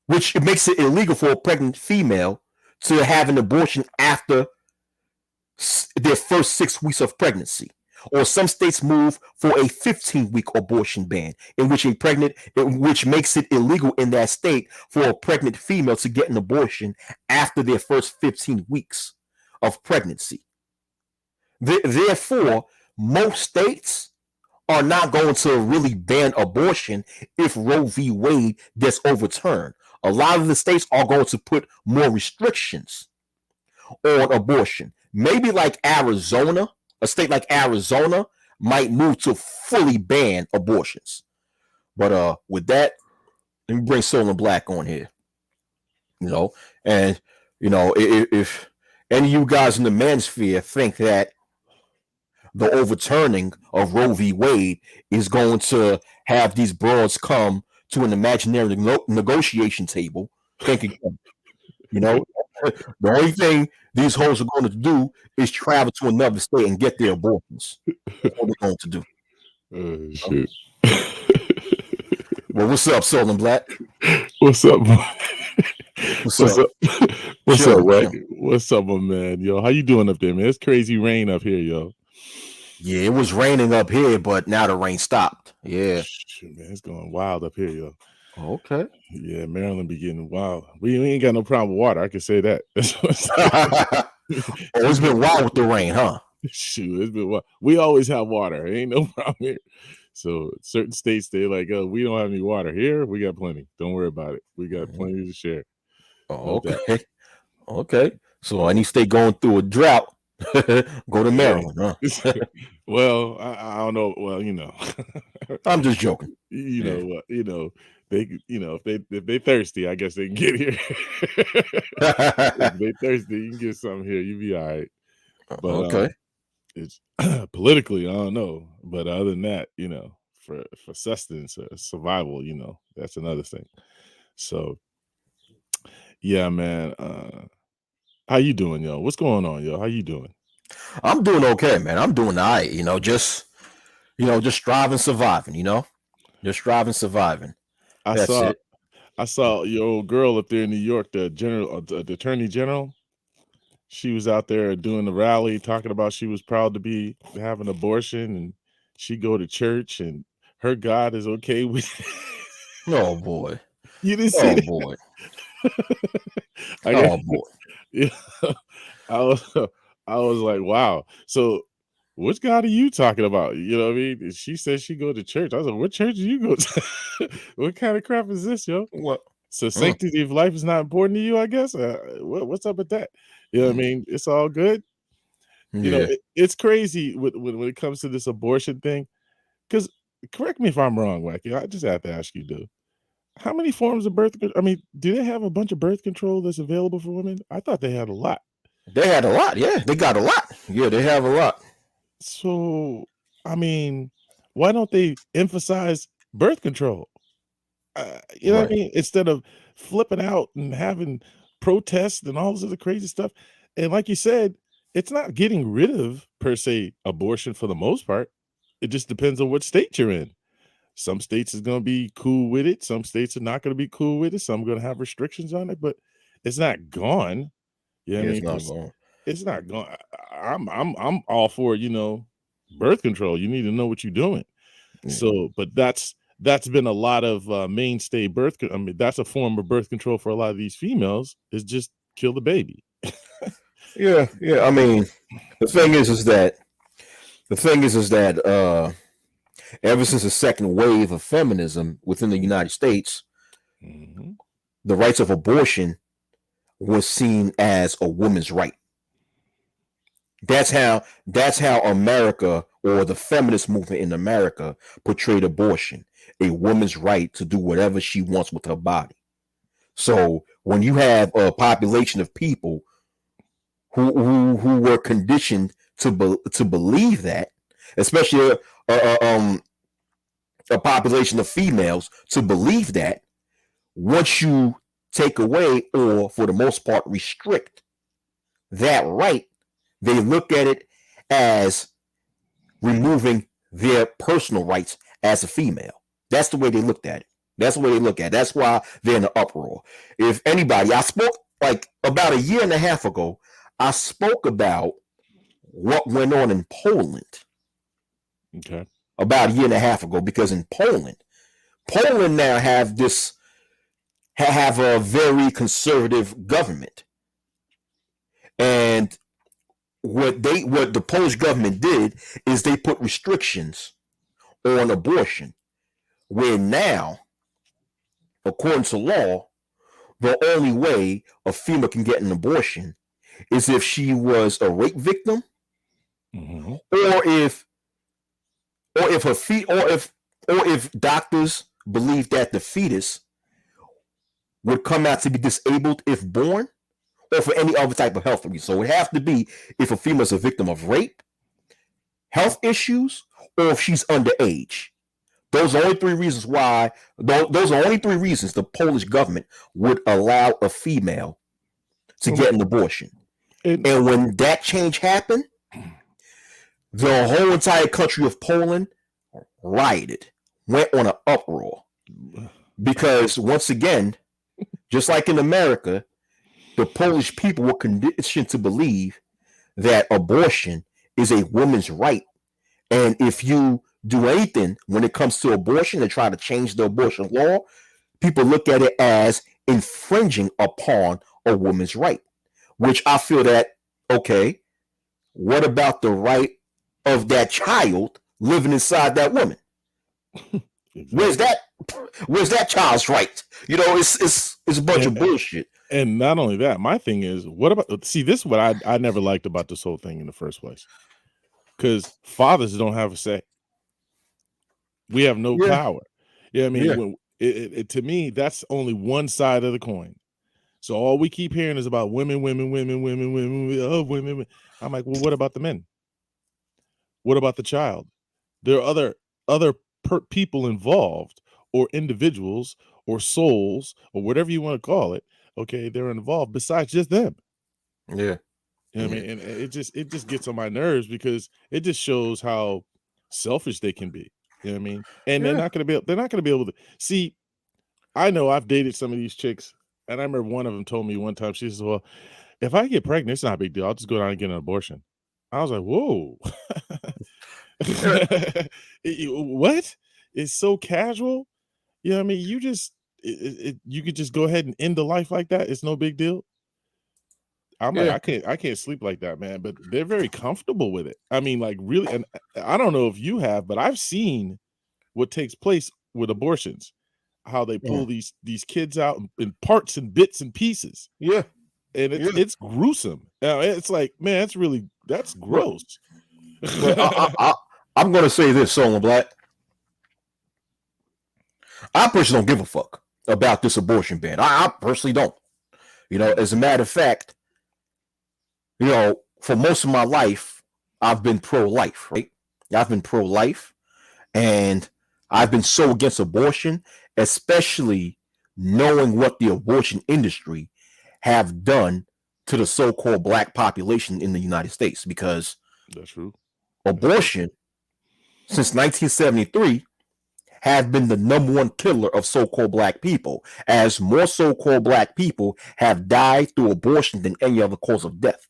which it makes it illegal for a pregnant female to have an abortion after their first 6 weeks of pregnancy. Or some states move for a 15-week abortion ban in which makes it illegal in that state for a pregnant female to get an abortion after their first 15 weeks of pregnancy. Therefore, most states are not going to really ban abortion if Roe v. Wade gets overturned. A lot of the states are going to put more restrictions on abortion. Maybe like Arizona, a state like Arizona might move to fully ban abortions. But with that, let me bring Soul and Black on here. You know, and you know, if any of you guys in the manosphere think that the overturning of Roe v. Wade is going to have these broads come to an imaginary negotiation table, thinking, you know, the only thing these hoes are going to do is travel to another state and get their abortions. That's what they're going to do. Oh, shit. Well, what's up, Soul and Black? What's up, boy? What's up? What's Chill, up, Wacky? What's up, my man? Yo, how you doing up there, man? It's crazy rain up here, yo. Yeah, it was raining up here, but now the rain stopped. Yeah. Shit, man, it's going wild up here, yo. Okay. Yeah, Maryland be getting wild. We ain't got no problem with water. I can say that. Oh, it's been wild with the rain, huh? Shoot, it's been wild. We always have water. Ain't no problem here. So certain states, they like, oh, we don't have any water here. We got plenty. Don't worry about it. We got plenty to share. Oh, okay. Okay. So any state going through a drought, go to Maryland, huh? Well, I don't know. Well, you know, I'm just joking. You know what? You know, they, you know, if they thirsty, I guess they can get here. If they thirsty, you can get something here. You be all right. But okay. It's politically, I don't know. But other than that, you know, for sustenance, survival, you know, that's another thing. So, yeah, man. How you doing, yo? What's going on, yo? How you doing? I'm doing okay, man. I'm doing all right. Just striving, surviving. Just striving, surviving. I That's saw it. I saw your old girl up there in New York, the attorney general. She was out there doing the rally, talking about she was proud to be having an abortion, and she go to church, and her God is okay with. Oh boy. You didn't see Oh that? boy. I guess. Oh boy. Yeah. I was I was like, wow. So which God are you talking about? You know what I mean? And she said she go to church. I was like, what church do you go to? What kind of crap is this, yo? What? So sanctity of life is not important to you, I guess. What's up with that? You know what I mean? It's all good. Yeah. It's crazy when it comes to this abortion thing. Because correct me if I'm wrong, Wacky. I just have to ask you, dude. How many forms of birth? I mean, do they have a bunch of birth control that's available for women? I thought they had a lot. They had a lot. Yeah, they got a lot. Yeah, they have a lot. So, I mean, why don't they emphasize birth control? You know what I Right. mean? Instead of flipping out and having protests and all this other crazy stuff. And like you said, it's not getting rid of per se abortion for the most part. It just depends on what state you're in. Some states is going to be cool with it. Some states are not going to be cool with it. Some are going to have restrictions on it, but it's not gone. You know what I Yeah, it's mean? not going. It's not gone. I'm all for, birth control. You need to know what you're doing. Yeah. So, but that's been a lot of mainstay I mean, that's a form of birth control for a lot of these females, is just kill the baby. Yeah, yeah. I mean, the thing is that ever since the second wave of feminism within the United States, Mhm. the rights of abortion was seen as a woman's right. That's how America, or the feminist movement in America, portrayed abortion, a woman's right to do whatever she wants with her body. So when you have a population of people who were conditioned to believe that, especially a population of females to believe that, once you take away, or for the most part restrict, that right, they look at it as removing their personal rights as a female. That's the way they looked at it. That's the way they look at it. That's why they're in an uproar. If anybody, I spoke like about a year and a half ago, I spoke about what went on in Poland Okay. about a year and a half ago, because in Poland now have a very conservative government. And what the Polish government did is they put restrictions on abortion, where now, according to law, the only way a female can get an abortion is if she was a rape victim, Mhm. or if doctors believe that the fetus would come out to be disabled if born, or for any other type of health reason. So it has to be if a female is a victim of rape, health issues, or if she's underage. Those are only three reasons why. Those are only three reasons the Polish government would allow a female to get an abortion. And when that change happened, the whole entire country of Poland rioted, went on an uproar, because once again, just like in America, the Polish people were conditioned to believe that abortion is a woman's right. And if you do anything when it comes to abortion and try to change the abortion law, people look at it as infringing upon a woman's right, which I feel that, okay, what about the right of that child living inside that woman? Exactly. Where's that child's right? It's a bunch of bullshit. And not only that, my thing is, what about, see, this is what I never liked about this whole thing in the first place. Because fathers don't have a say. We have no Yeah. power. Yeah, I mean, Yeah. when, to me, that's only one side of the coin. So all we keep hearing is about women, women, women, women, women, oh, women. I'm like, well, what about the men? What about the child? There are other people involved, or individuals, or souls, or whatever you want to call it. Okay, they're involved besides just them. Yeah. You know what I mean? And it just gets on my nerves because it just shows how selfish they can be. You know what I mean? And they're not gonna be able to see. I know I've dated some of these chicks, and I remember one of them told me one time, she says, well, if I get pregnant, it's not a big deal. I'll just go down and get an abortion. I was like, whoa. What? It's so casual. You know what I mean? You just you could just go ahead and end the life like that. It's no big deal. I'm like, I can't sleep like that, man. But they're very comfortable with it. I mean, like really, and I don't know if you have, but I've seen what takes place with abortions, how they pull these kids out in parts and bits and pieces. Yeah. And it's gruesome. It's like, man, that's gross. I'm gonna say this, Solar Black. I personally don't give a fuck about this abortion ban. I personally don't. You know, as a matter of fact, you know, for most of my life, I've been pro-life, right? I've been pro-life, and I've been so against abortion, especially knowing what the abortion industry have done to the so-called black population in the United States. Because that's true. Abortion, since 1973, has been the number one killer of so-called black people, as more so-called black people have died through abortion than any other cause of death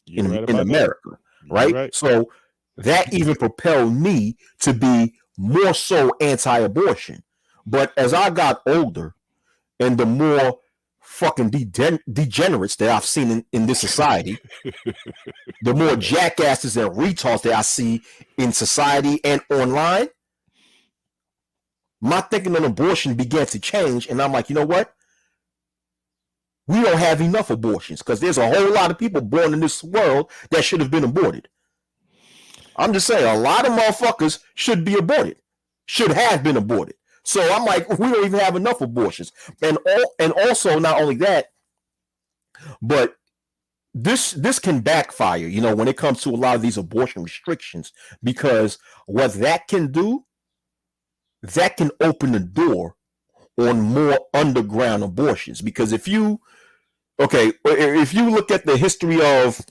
in America, right? So that even propelled me to be more so anti-abortion. But as I got older, and the more fucking degenerates that I've seen in this society, the more jackasses and retards that I see in society and online, my thinking on abortion began to change. And I'm like, you know what? We don't have enough abortions because there's a whole lot of people born in this world that should have been aborted. I'm just saying, a lot of motherfuckers should be aborted, should have been aborted. So I'm like, we don't even have enough abortions. And also, not only that, but this can backfire, you know, when it comes to a lot of these abortion restrictions, because what that can do, that can open the door on more underground abortions. Because if you look at the history of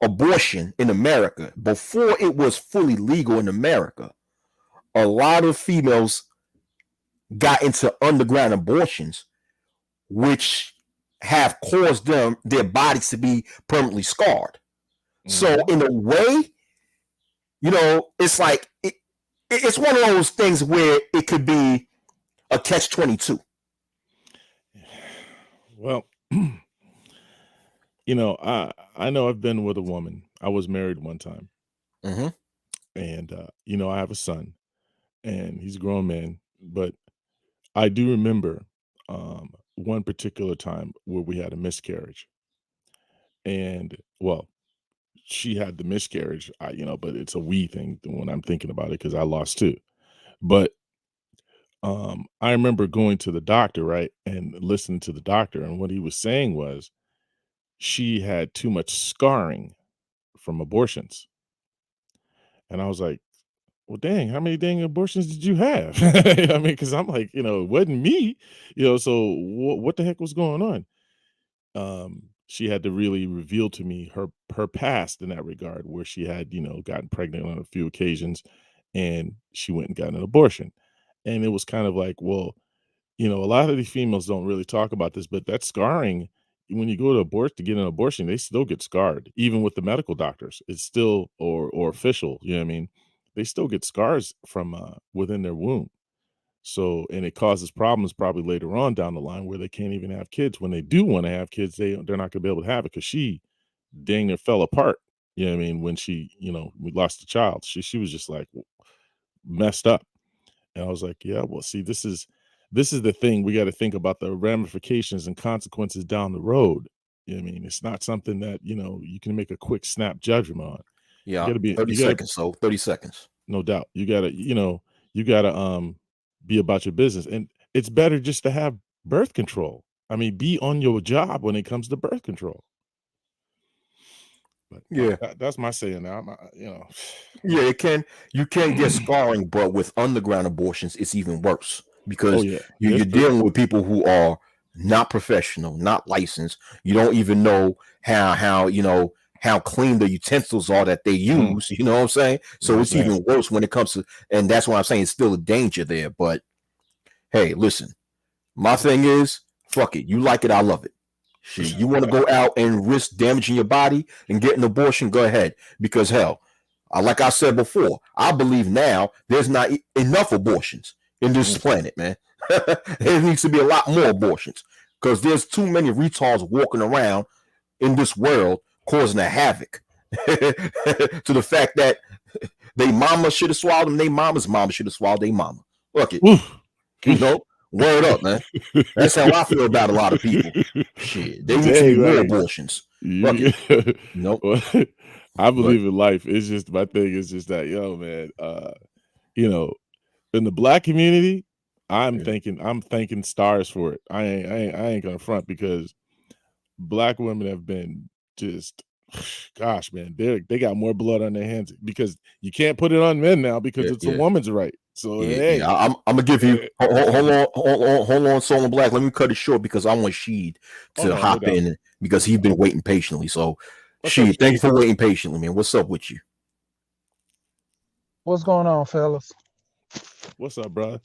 abortion in America, before it was fully legal in America, a lot of females got into underground abortions, which have caused their bodies to be permanently scarred. So in a way, you know, it's like it's one of those things where it could be a catch-22. Well, you know, I know I've been with a woman. I was married one time. Mm-hmm. And you know, I have a son, and he's a grown man. But I do remember one particular time where we had a miscarriage. And well, she had the miscarriage, you know, but it's a we thing when I'm thinking about it because I lost two. But I remember going to the doctor, right, and listening to the doctor, and what he was saying was she had too much scarring from abortions. And I was like, well, dang, how many dang abortions did you have? I mean, because I'm like, you know, it wasn't me, you know, so what the heck was going on? She had to really reveal to me her past in that regard, where she had, you know, gotten pregnant on a few occasions, and she went and got an abortion. And it was kind of like, well, you know, a lot of these females don't really talk about this, but that scarring, when you go to get an abortion, they still get scarred, even with the medical doctors. It's still or official, you know what I mean? They still get scars from within their womb. So, and it causes problems probably later on down the line where they can't even have kids. When they do want to have kids, they're not gonna be able to have it because she dang near fell apart. You know what I mean? When she, you know, we lost a child, she was just like messed up. And I was like, yeah, well, see, this is the thing. We got to think about the ramifications and consequences down the road. You know what I mean? It's not something that, you know, you can make a quick snap judgment on. Yeah, you gotta be 30 seconds. So 30 seconds. No doubt. You gotta be about your business. And it's better just to have birth control. I mean, be on your job when it comes to birth control. But yeah, that's my saying now. You know, yeah, you can get scarring, but with underground abortions, it's even worse because you're dealing with people who are not professional, not licensed. You don't even know how clean the utensils are that they use. You know what I'm saying? So it's even worse when it comes to, and that's why I'm saying it's still a danger there. But hey, listen, my thing is, fuck it. You like it, I love it. Shit, you want to go out and risk damaging your body and get an abortion? Go ahead, because hell, like I said before, I believe now there's not enough abortions in this planet, man. There needs to be a lot more abortions because there's too many retards walking around in this world causing a havoc to the fact that they mama should have swallowed them, they mama's mama should have swallowed they mama. Fuck it. You know, word up, man. That's how I feel about a lot of people. Shit, they need to be more abortions. Fuck it. Nope. I believe in life. It's just my thing is just that, yo, man, you know, in the black community, I'm thanking stars for it. I ain't gonna front, because black women have been just, gosh, man, they got more blood on their hands, because you can't put it on men now because it's a woman's right. So hey, I'm gonna give you hold on, Soul Black. Let me cut it short because I want Sheed to hop in because he's been waiting patiently. So Sheed, thank you for waiting patiently, man. What's up with you? What's going on, fellas? What's up, bro?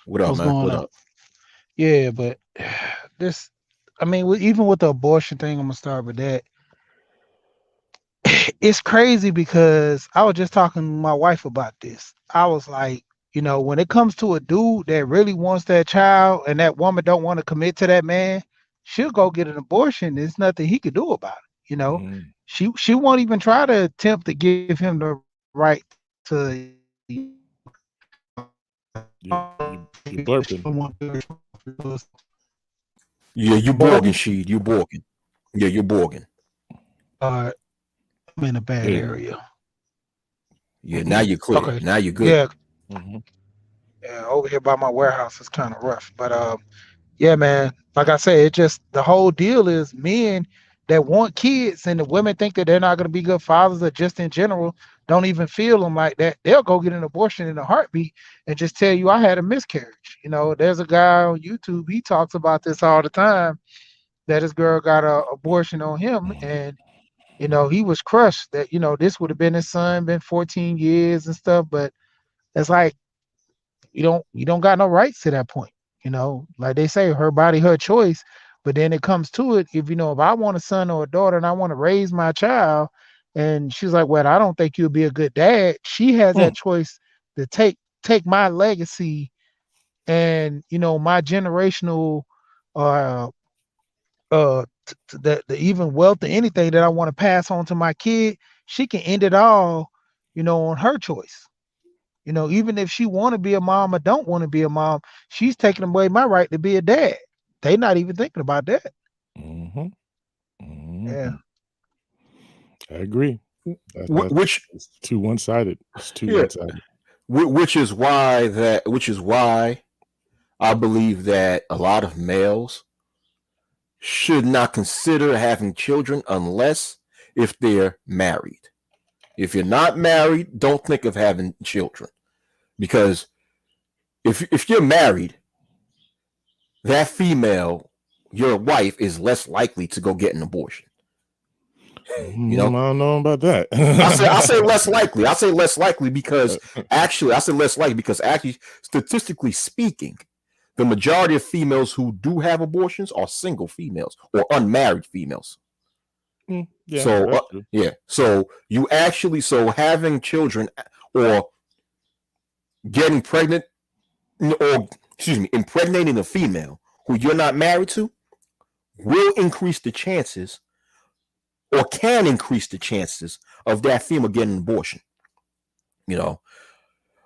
What up, man? What up? Yeah, but this, I mean, even with the abortion thing, I'm gonna start with that. It's crazy because I was just talking to my wife about this. I was like, you know, when it comes to a dude that really wants that child and that woman don't want to commit to that man, she'll go get an abortion. There's nothing he could do about it. You know, she won't even try to attempt to give him the right to. You're burping. Yeah, you borging, Sheed. You borging. Yeah, you're borging. I'm in a bad area. Yeah, now you're clear. Okay. Now you're good. Yeah. Yeah, over here by my warehouse is kind of rough. But yeah, man, like I say, it just, the whole deal is men that want kids and the women think that they're not going to be good fathers, or just in general don't even feel them like that. They'll go get an abortion in a heartbeat and just tell you, I had a miscarriage. You know, there's a guy on YouTube, he talks about this all the time, that his girl got an abortion on him, and you know, he was crushed that, you know, this would have been his son, been 14 years and stuff. But it's like, you don't got no rights to that point. You know, like they say, her body, her choice. But then it comes to it, if I want a son or a daughter and I want to raise my child, and she's like, well, I don't think you'll be a good dad. She has that choice to take my legacy and, you know, my generational the even wealth or anything that I want to pass on to my kid. She can end it all, you know, on her choice. You know, even if she want to be a mom or don't want to be a mom, she's taking away my right to be a dad. They not even thinking about that. Yeah, I agree. Which it's too one-sided. It's too one-sided. Which is why I believe that a lot of males should not consider having children unless if they're married. If you're not married, don't think of having children, because if you're married, that female, your wife, is less likely to go get an abortion. You know, I don't know about that. I say less likely. I say less likely because actually, statistically speaking, the majority of females who do have abortions are single females or unmarried females. So you actually, having children or getting pregnant, or impregnating a female who you're not married to will increase the chances, or can increase the chances, of that female getting an abortion. You know,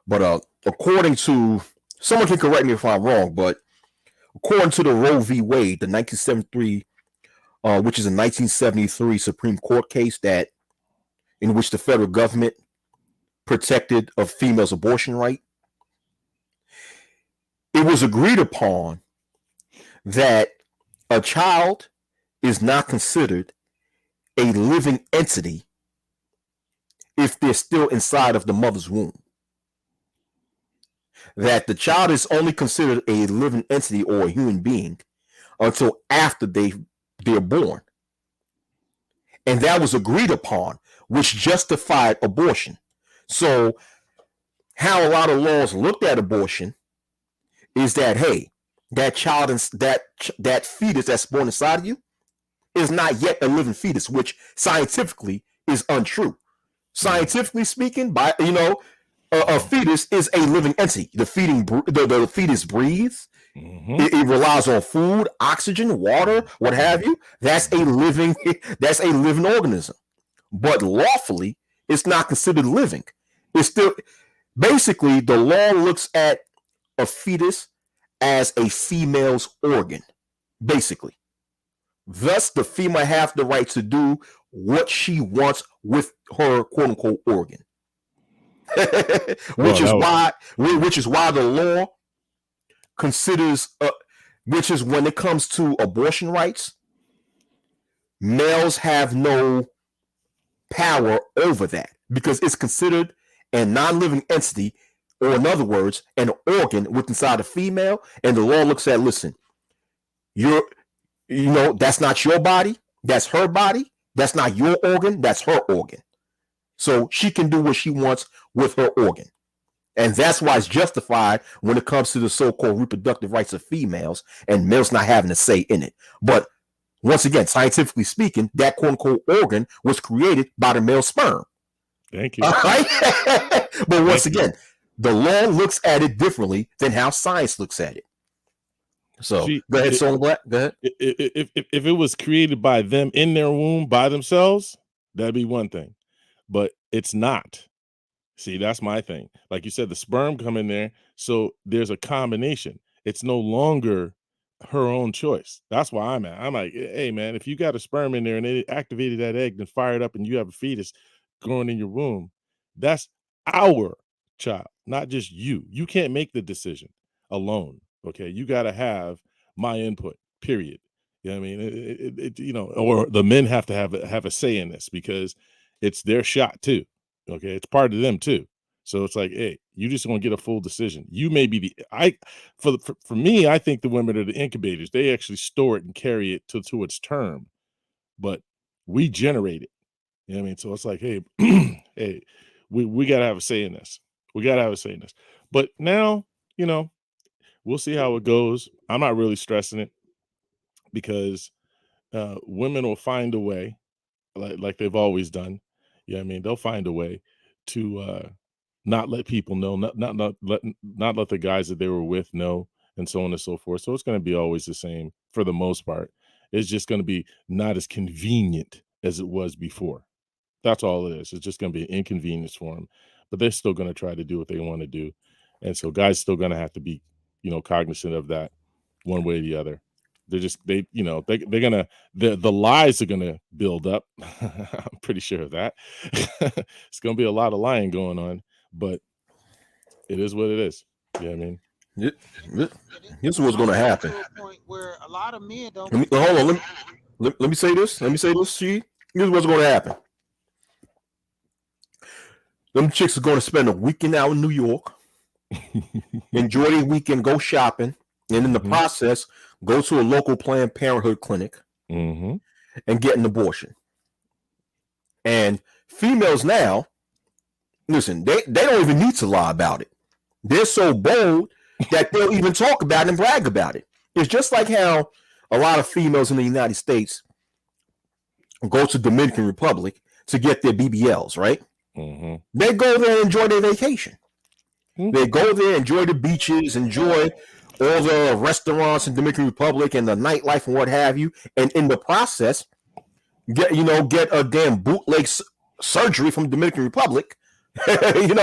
but according to, someone can correct me if I'm wrong, but according to the Roe v. Wade, the 1973, which is a 1973 Supreme Court case in which the federal government protected a female's abortion right, it was agreed upon that a child is not considered a living entity if they're still inside of the mother's womb. That the child is only considered a living entity or a human being until after they're born. And that was agreed upon, which justified abortion. So how a lot of laws looked at abortion is that, hey, that child and that fetus that's born inside of you is not yet a living fetus, which scientifically is untrue. Scientifically speaking, a fetus is a living entity. The fetus breathes. It relies on food, oxygen, water, what have you. That's a living organism. But lawfully, it's not considered living. It's still basically the law looks at a fetus as a female's organ, basically. Thus, the female has the right to do what she wants with her quote unquote organ. which is why the law considers, which is when it comes to abortion rights, males have no power over that because it's considered a non-living entity, or in other words, an organ within inside a female, and the law looks at, listen, that's not your body, that's her body, that's not your organ, that's her organ. So she can do what she wants with her organ. And that's why it's justified when it comes to the so-called reproductive rights of females and males not having a say in it. But once again, scientifically speaking, that quote-unquote organ was created by the male sperm. Thank you. All right? But once again, the law looks at it differently than how science looks at it. So go ahead, Soul Black. Go ahead. If it was created by them in their womb by themselves, that'd be one thing. But it's not. See, that's my thing. Like you said, the sperm come in there, so there's a combination. It's no longer her own choice. That's why I'm at. I'm like, hey, man, if you got a sperm in there and it activated that egg and fired up and you have a fetus growing in your womb, that's our child, not just you. You can't make the decision alone. Okay, you got to have my input, period. You know what I mean? Or the men have to have a say in this because it's their shot too. Okay, it's part of them too. So it's like, hey, you just gonna get a full decision. You may be for me, I think the women are the incubators. They actually store it and carry it to its term, but we generate it. You know what I mean? So it's like, hey, hey, we gotta have a say in this. We gotta have a say in this. But now, we'll see how it goes. I'm not really stressing it because women will find a way, like they've always done. Yeah, I mean, they'll find a way to not let people know, not let the guys that they were with know, and so on and so forth. So it's going to be always the same for the most part. It's just going to be not as convenient as it was before. That's all it is. It's just going to be an inconvenience for them, but they're still going to try to do what they want to do, and so guys still going to have to be, cognizant of that, one way or the other. They're gonna the lies are gonna build up. I'm pretty sure of that. It's gonna be a lot of lying going on, but it is what it is. You know what I mean? Here's what's gonna happen. To a point where a lot of men don't. Hold on. Let me say this. See, here's what's gonna happen. Them chicks are gonna spend a weekend out in New York, enjoy their weekend, go shopping, and in the process, go to a local Planned Parenthood clinic and get an abortion. And females now, listen, they don't even need to lie about it. They're so bold that they'll even talk about it and brag about it. It's just like how a lot of females in the United States go to Dominican Republic to get their BBLs, right? They go there and enjoy their vacation. They go there, enjoy the beaches, enjoy all the restaurants in Dominican Republic and the nightlife and what have you, and in the process, get a damn bootleg surgery from Dominican Republic, and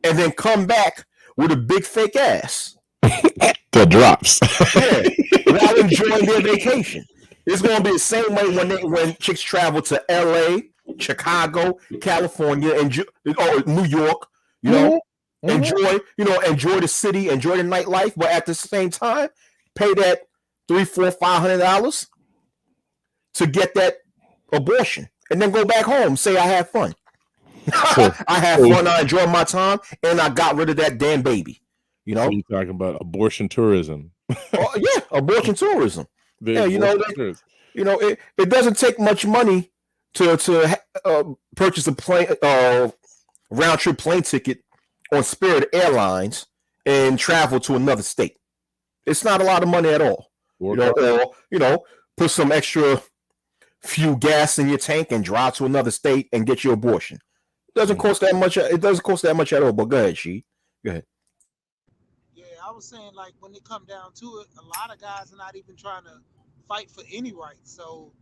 then come back with a big fake ass that drops. While enjoying their vacation. It's going to be the same way when chicks travel to LA, Chicago, California, and New York, enjoy the city, enjoy the nightlife, but at the same time, pay that $300-$500 to get that abortion, and then go back home, say I had fun. I had fun, I enjoyed my time, and I got rid of that damn baby. So you're talking about abortion tourism. Oh, yeah, abortion tourism. The Yeah, abortion tourists. it doesn't take much money to purchase a plane round trip plane ticket on Spirit Airlines and travel to another state. It's not a lot of money at all. Or Put some extra fuel gas in your tank and drive to another state and get your abortion. It doesn't cost that much. It doesn't cost that much at all. But go ahead, She. Go ahead. Yeah, I was saying like when it come down to it, a lot of guys are not even trying to fight for any rights. So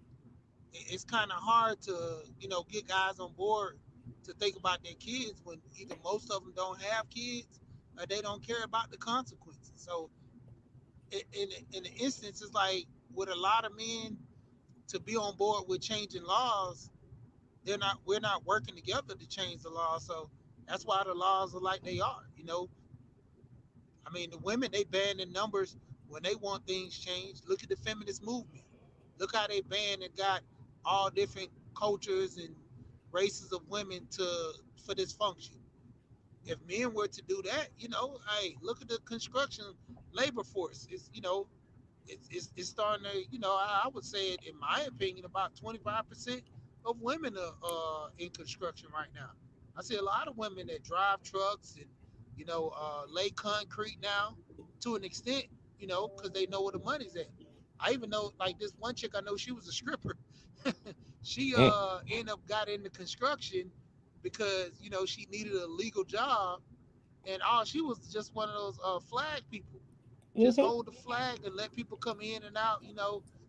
it's kind of hard to get guys on board to think about their kids when either most of them don't have kids or they don't care about the consequences. So in the instance, it's like with a lot of men to be on board with changing laws, we're not working together to change the law. So that's why the laws are like they are. I mean, the women, they ban in numbers when they want things changed. Look at the feminist movement. Look how they banned and got all different cultures and races of women for this function. If men were to do that, hey, look at the construction labor force. It's starting to, I would say, in my opinion, about 25% of women are in construction right now. I see a lot of women that drive trucks and, lay concrete now to an extent, because they know where the money's at. I even know, like this one chick I know, she was a stripper. She ended up got into construction because, she needed a legal job, and she was just one of those flag people. Just hold the flag and let people come in and out,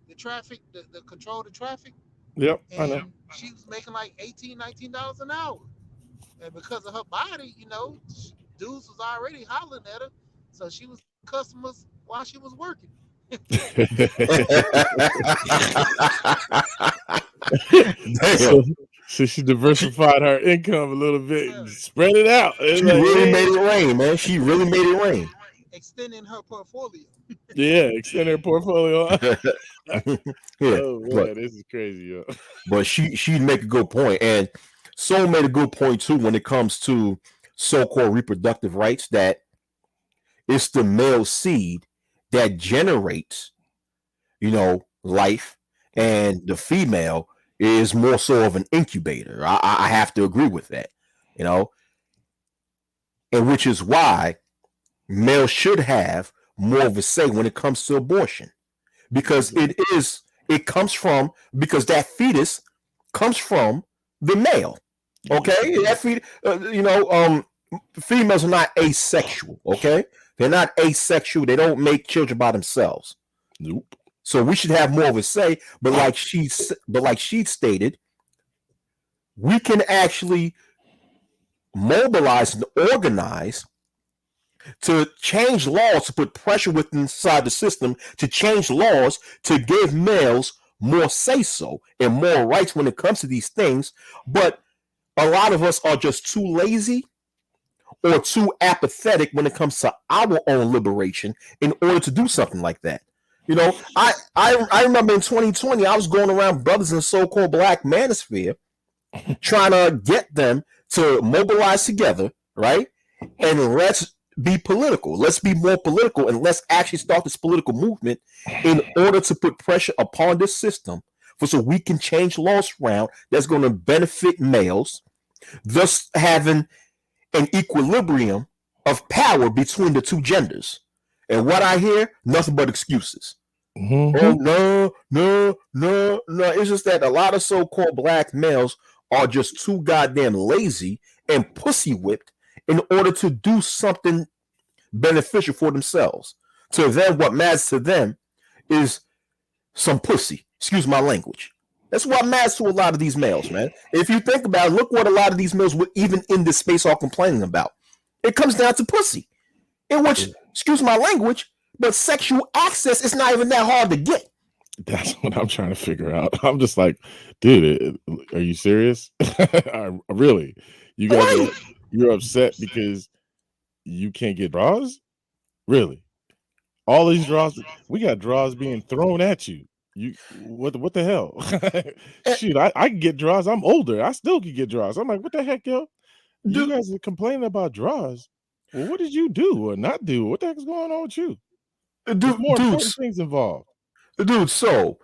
the traffic, the control the traffic. Yep, I know. And she was making like $18, $19 an hour. And because of her body, dudes was already hollering at her. So she was getting customers while she was working. so, so she diversified her income a little bit and spread it out. She really made it rain, man. She really made it rain. Extending her portfolio. Yeah, extend her portfolio. Yeah, oh man, this is crazy, yo. But she'd make a good point, and Soul made a good point too when it comes to so-called reproductive rights, that it's the male seed that generates, life, and the female is more so of an incubator. I have to agree with that, and which is why males should have more of a say when it comes to abortion, because it comes from, because that fetus comes from the male. Okay, that fetus, females are not asexual. Okay, they're not asexual. They don't make children by themselves. Nope. So we should have more of a say. But like she stated, we can actually mobilize and organize to change laws, to put pressure within inside the system, to change laws, to give males more say so and more rights when it comes to these things. But a lot of us are just too lazy or too apathetic when it comes to our own liberation in order to do something like that. I remember in 2020, I was going around brothers in the so-called black manosphere trying to get them to mobilize together, right? And let's be political. Let's be more political, and let's actually start this political movement in order to put pressure upon this system so we can change laws around that's going to benefit males, thus having an equilibrium of power between the two genders. And what I hear, nothing but excuses. Mm-hmm. Oh, no. It's just that a lot of so-called black males are just too goddamn lazy and pussy whipped in order to do something beneficial for themselves. To them, what matters to them is some pussy. Excuse my language. That's what matters to a lot of these males, man. If you think about it, look what a lot of these males, even in this space, are complaining about. It comes down to pussy. In which, excuse my language, but sexual access is not even that hard to get. That's what I'm trying to figure out. I'm just like, dude, are you serious? Really? You guys, you're upset because you can't get draws? Really? All these draws, we got draws being thrown at you. What the hell? Shoot, I can get draws. I'm older. I still can get draws. I'm like, what the heck, yo? You guys are complaining about draws. Well, what did you do or not do? What the heck is going on with you? There's more important Dudes, things involved. dude. So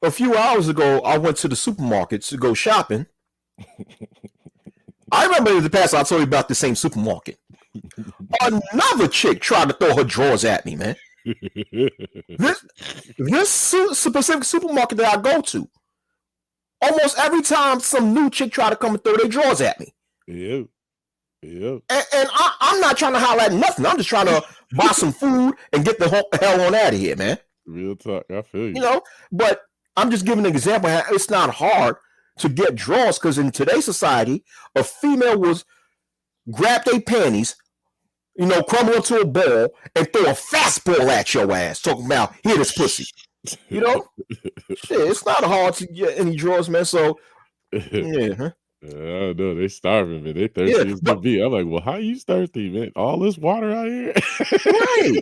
a few hours ago, I went to the supermarket to go shopping. I remember in the past I told you about the same supermarket. Another chick tried to throw her drawers at me, man. This specific supermarket that I go to, almost every time some new chick try to come and throw their drawers at me. Yep. Yep. And I'm not trying to holler at nothing. I'm just trying to buy some food and get the hell on out of here, man. Real talk. I feel You you. know, but I'm just giving an example. It's not hard to get drawers because in today's society, a female was grab their panties, crumble into a ball and throw a fastball at your ass, talking about here this pussy. You know, shit, it's not hard to get any drawers, man. So yeah, huh? I don't know. They starving, man. They thirsty Yeah, as can be. I'm like, well, how you thirsty, man? All this water out here. right,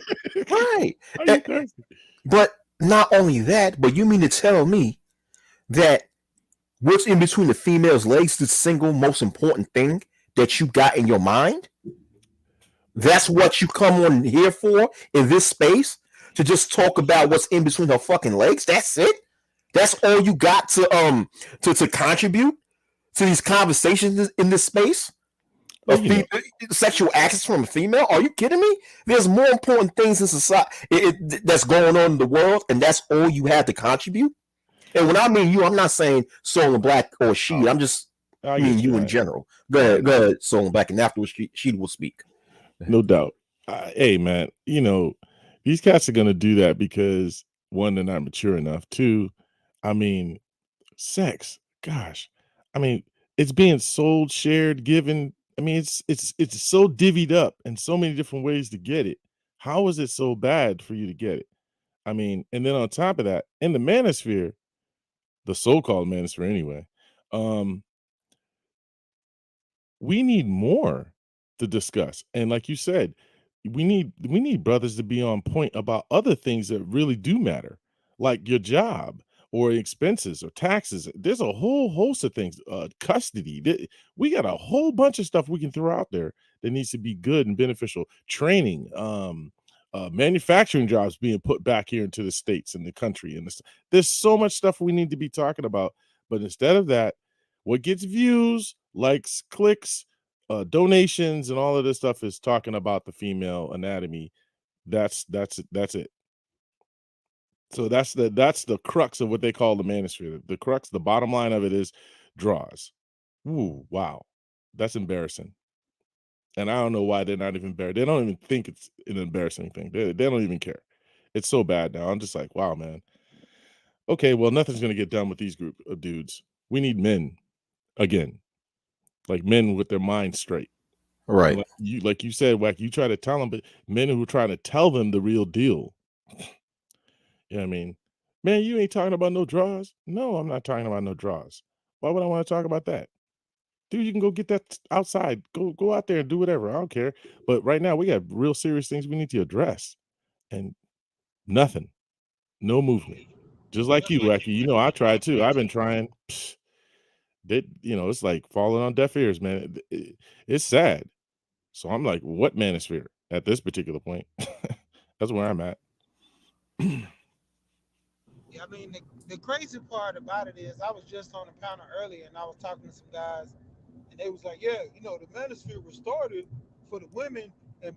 right. How you thirsty? But not only that, but you mean to tell me that what's in between the female's legs is the single most important thing that you got in your mind? That's what you come on here for in this space to just talk about what's in between her fucking legs. That's it. That's all you got to contribute to these conversations in this space. Well, Sexual access from a female? Are you kidding me? There's more important things in society that's going on in the world, and that's all you have to contribute. And when I mean you, I'm not saying Soul and Black or she. I'm just mean you in general. Go ahead, Soul and Black, and afterwards she will speak. No doubt. Hey, man, these cats are going to do that because, one, they're not mature enough. Two, I mean, sex, gosh. I mean, it's being sold, shared, given. I mean, it's so divvied up in so many different ways to get it. How is it so bad for you to get it? I mean, and then on top of that, in the manosphere, the so-called manosphere anyway, we need more to discuss. And like you said, we need brothers to be on point about other things that really do matter, like your job or expenses or taxes. There's a whole host of things, custody. We got a whole bunch of stuff we can throw out there that needs to be good and beneficial. Training, manufacturing jobs being put back here into the states and the country. And there's so much stuff we need to be talking about. But instead of that, what gets views, likes, clicks, donations, and all of this stuff is talking about the female anatomy. That's it. So that's the crux of what they call the manosphere. The crux, the bottom line of it is draws. Ooh, wow, that's embarrassing. And I don't know why they're not even embarrassed. They don't even think it's an embarrassing thing. They don't even care. It's so bad now. I'm just like, wow, man. Okay, well, nothing's gonna get done with these group of dudes. We need men again, like men with their minds straight. Right. Like you said, Wack, you try to tell them, but men who are trying to tell them the real deal. You know what I mean? Man, you ain't talking about no draws. No, I'm not talking about no draws. Why would I want to talk about that? Dude, you can go get that outside. Go out there and do whatever. I don't care. But right now, we got real serious things we need to address. And nothing. No movement. Just like you, Wacky. I tried too. I've been trying. It's like falling on deaf ears, man. It's sad. So I'm like, what manosphere at this particular point? That's where I'm at. Yeah, I mean, the crazy part about it is I was just on a panel earlier and I was talking to some guys and they was like, yeah, the manosphere was started for the women and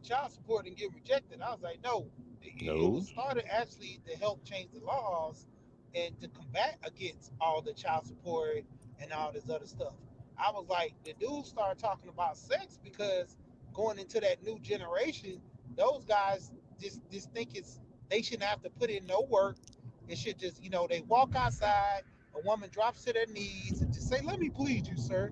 child support and get rejected. I was like, no, it No. was started actually to help change the laws and to combat against all the child support and all this other stuff. I was like, the dudes started talking about sex because going into that new generation, those guys just think they shouldn't have to put in no work. It should just, they walk outside, a woman drops to their knees and just say, "Let me please you, sir."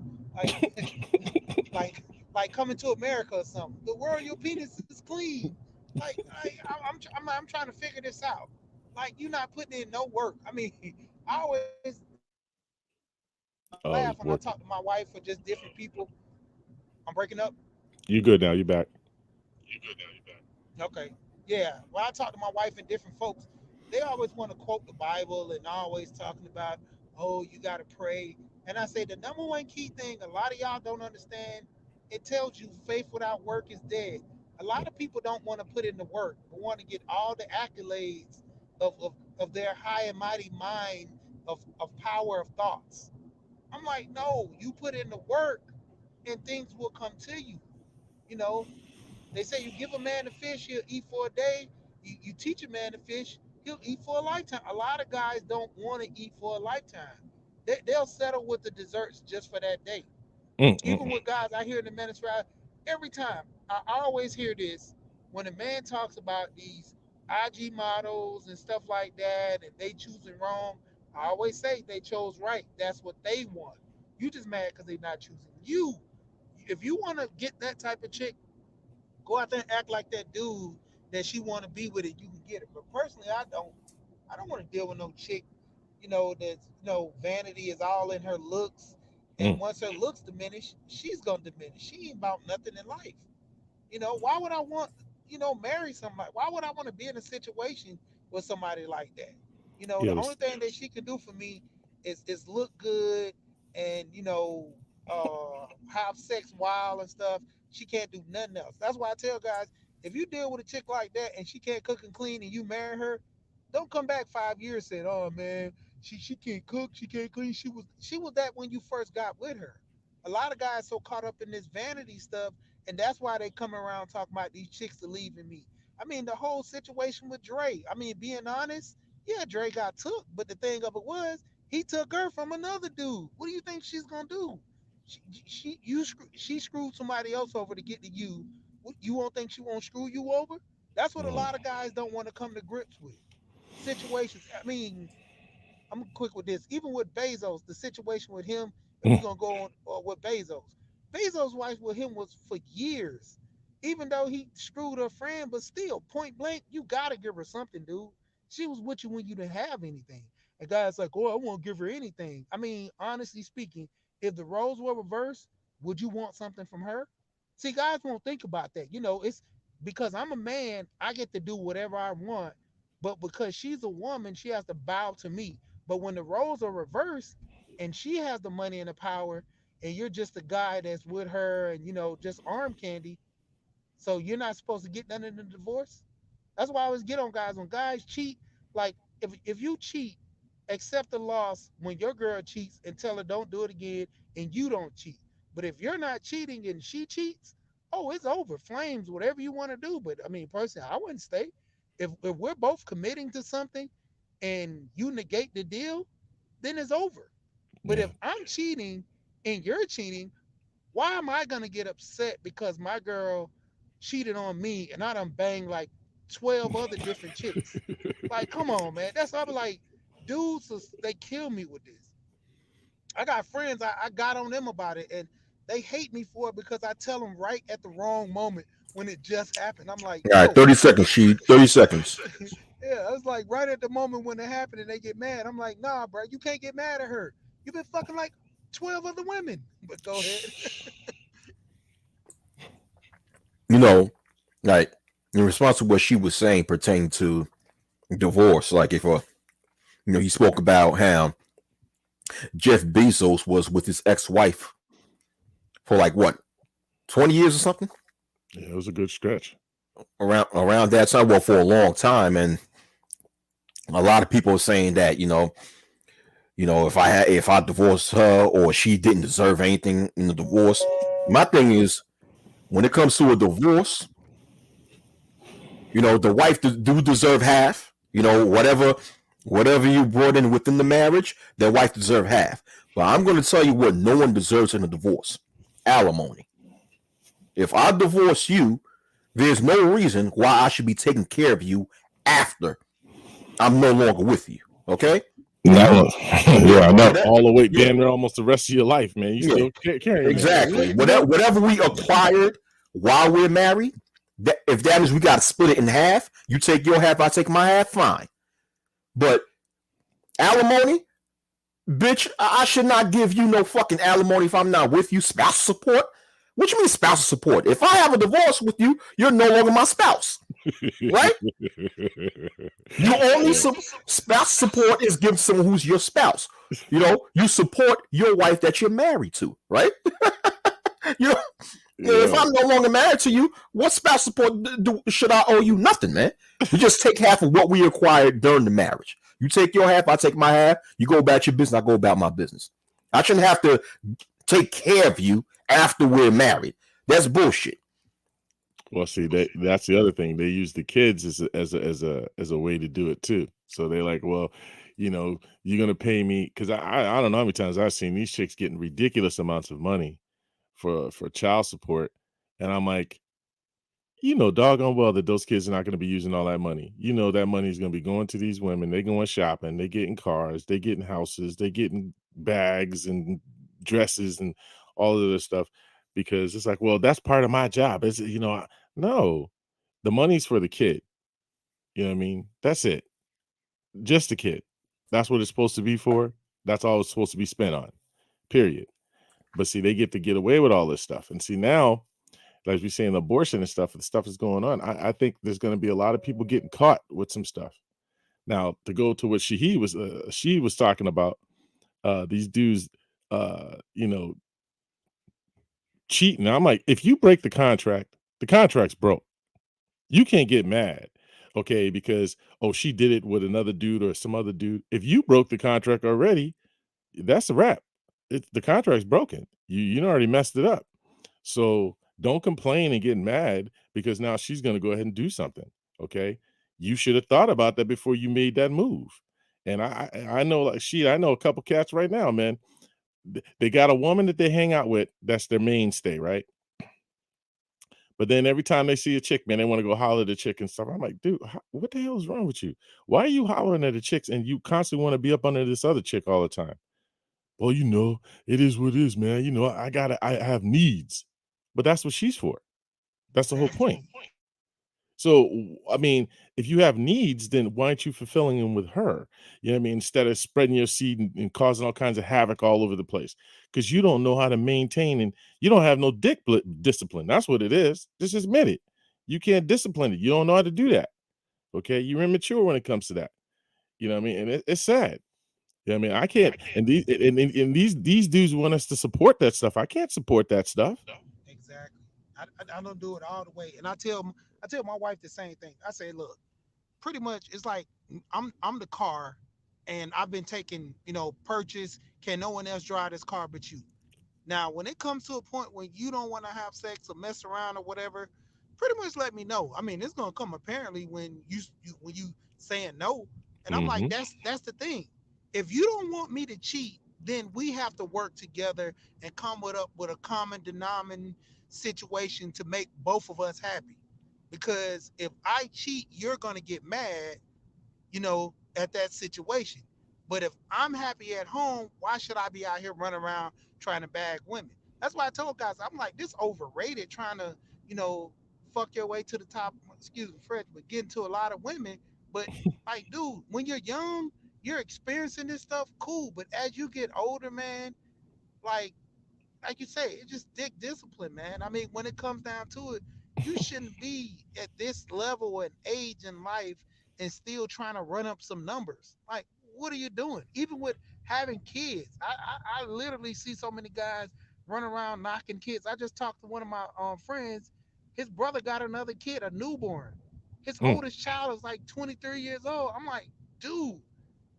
Like, like coming to America or something. The world, your penis is clean. I'm trying to figure this out. Like, you're not putting in no work. I mean, I always Oh, laugh it's when I working. talk to my wife or just different people. I'm breaking up. You good now? You back? Okay. Yeah. When I talk to my wife and different folks, they always want to quote the Bible and always talking about, oh, you got to pray. And I say the number one key thing a lot of y'all don't understand, it tells you faith without work is dead. A lot of people don't want to put in the work, but want to get all the accolades of their high and mighty mind of power of thoughts. I'm like, no, you put in the work and things will come to you. You know, they say you give a man a fish, he'll eat for a day. You teach a man to fish, he'll eat for a lifetime. A lot of guys don't want to eat for a lifetime. They'll settle with the desserts just for that day. Even with guys I hear in the ministry, every time I always hear this when a man talks about these IG models and stuff like that, and they choosing wrong. I always say they chose right. That's what they want. You just mad because they're not choosing you. If you want to get that type of chick, go out there and act like that dude that she want to be with it. You can get it. But personally, I don't. I don't want to deal with no chick, that's vanity is all in her looks, and once her looks diminish, she's gonna diminish. She ain't about nothing in life. Why would I want, marry somebody? Why would I want to be in a situation with somebody like that? The only Yes. thing that she can do for me is look good and have sex wild and stuff. She can't do nothing else. That's why I tell guys, if you deal with a chick like that and she can't cook and clean and you marry her, don't come back 5 years saying, "Oh man, she can't cook, she can't clean." She was that when you first got with her. A lot of guys so caught up in this vanity stuff, and that's why they come around talking about these chicks are leaving me. I mean, the whole situation with Dre. I mean, being honest, yeah, Dre got took, but the thing of it was, he took her from another dude. What do you think she's gonna do? She screwed somebody else over to get to you. You won't think she won't screw you over? That's what a lot of guys don't want to come to grips with. Situations. I mean, I'm quick with this. Even with Bezos, the situation with him, if we're gonna go on with Bezos, Bezos' wife with him was for years. Even though he screwed her friend, but still, point blank, you gotta give her something, dude. She was with you when you didn't have anything. And guys like, oh, I won't give her anything. I mean, honestly speaking, if the roles were reversed, would you want something from her? See, guys won't think about that. It's because I'm a man, I get to do whatever I want, but because she's a woman, she has to bow to me. But when the roles are reversed and she has the money and the power, and you're just a guy that's with her and just arm candy, so you're not supposed to get none in the divorce. That's why I always get on guys when guys cheat. Like if you cheat, accept the loss when your girl cheats and tell her don't do it again, and you don't cheat. But if you're not cheating and she cheats, oh, it's over. Flames, whatever you want to do. But I mean, personally, I wouldn't stay. If we're both committing to something and you negate the deal, then it's over. But Yeah. if I'm cheating and you're cheating, why am I gonna get upset because my girl cheated on me and I done banged like 12 other different chicks? Like, come on, man. That's why I'm like, dudes, they kill me with this. I got friends, I got on them about it, and they hate me for it because I tell them right at the wrong moment when it just happened. I'm like, All right, yo, 30 seconds, she 30 seconds. yeah, it's like right at the moment when it happened and they get mad. I'm like, nah, bro, you can't get mad at her. You've been fucking like 12 other women. But go ahead. You know, like in response to what she was saying pertaining to divorce, like if he spoke about how Jeff Bezos was with his ex-wife for like what 20 years or something Yeah, it was a good stretch. around that time, well, for a long time. And a lot of people are saying that if I divorced her or she didn't deserve anything in the divorce. My thing is, when it comes to a divorce, the wife do deserve half. Whatever you brought in within the marriage, the wife deserve half. But I'm going to tell you what no one deserves in a divorce: alimony. If I divorce you, there's no reason why I should be taking care of you after I'm no longer with you. Okay? No, yeah, I know. That- All the way, yeah. damn near almost the rest of your life, man. You Yeah. still carrying Exactly. that. Whatever we acquired while we're married, if that means we got to split it in half, you take your half, I take my half, fine. But alimony, bitch, I should not give you no fucking alimony if I'm not with you. Spousal support? What you mean spousal support? If I have a divorce with you, you're no longer my spouse, right? You only spouse support is give someone who's your spouse. You support your wife that you're married to, right? If I'm no longer married to you, what spouse support should I owe you? Nothing, man. We just take half of what we acquired during the marriage. You take your half, I take my half. You go about your business, I go about my business. I shouldn't have to take care of you after we're married. That's bullshit. Well, see, that's the other thing. They use the kids as a way to do it too. So they're like, well, you're gonna pay me, because I don't know how many times I've seen these chicks getting ridiculous amounts of money for child support, and I'm like, doggone well that those kids are not going to be using all that money. That money is going to be going to these women. They're going shopping. They're getting cars. They're getting houses. They're getting bags and dresses and all of this stuff, because it's like, well, that's part of my job. It's, no, the money's for the kid. You know what I mean? That's it. Just the kid. That's what it's supposed to be for. That's all it's supposed to be spent on, period. But see, they get to get away with all this stuff. And see, now, like we saying, abortion and stuff is going on. I think there's going to be a lot of people getting caught with some stuff. Now, to go to what she was talking about, these dudes, cheating. I'm like, if you break the contract's broke. You can't get mad, okay, because she did it with another dude or some other dude. If you broke the contract already, that's a wrap. The contract's broken. You already messed it up. So don't complain and get mad because now she's going to go ahead and do something. Okay. You should have thought about that before you made that move. And I know, I know a couple cats right now, man. They got a woman that they hang out with. That's their mainstay. Right. But then every time they see a chick, man, they want to go holler at the chick and stuff. I'm like, dude, what the hell is wrong with you? Why are you hollering at the chicks and you constantly want to be up under this other chick all the time? Well, it is what it is, man. I have needs. But that's what she's for. That's the whole point. So, I mean, if you have needs, then why aren't you fulfilling them with her? You know what I mean? Instead of spreading your seed and causing all kinds of havoc all over the place. Because you don't know how to maintain and you don't have no discipline. That's what it is. Just admit it. You can't discipline it. You don't know how to do that. Okay? You're immature when it comes to that. You know what I mean? And it's sad. You know what I mean? I can't. And these dudes want us to support that stuff. I can't support that stuff. Exactly. I don't do it all the way. And I tell my wife the same thing. I say, look, pretty much it's like I'm the car and I've been taking, purchase. Can no one else drive this car but you? Now, when it comes to a point when you don't want to have sex or mess around or whatever, pretty much let me know. I mean, it's gonna come apparently when you saying no. And I'm like, that's the thing. If you don't want me to cheat, then we have to work together and come up with a common denominator situation to make both of us happy. Because if I cheat, you're gonna get mad, at that situation. But if I'm happy at home, why should I be out here running around trying to bag women? That's why I told guys, I'm like, this overrated trying to, fuck your way to the top, excuse me, Fred, but getting to a lot of women. But like, dude, when you're young, you're experiencing this stuff, cool. But as you get older, man, like you say, it's just dick discipline, man. I mean, when it comes down to it, you shouldn't be at this level and age in life and still trying to run up some numbers. Like, what are you doing? Even with having kids, I literally see so many guys run around knocking kids. I just talked to one of my friends. His brother got another kid, a newborn. His oldest child is like 23 years old. I'm like, dude,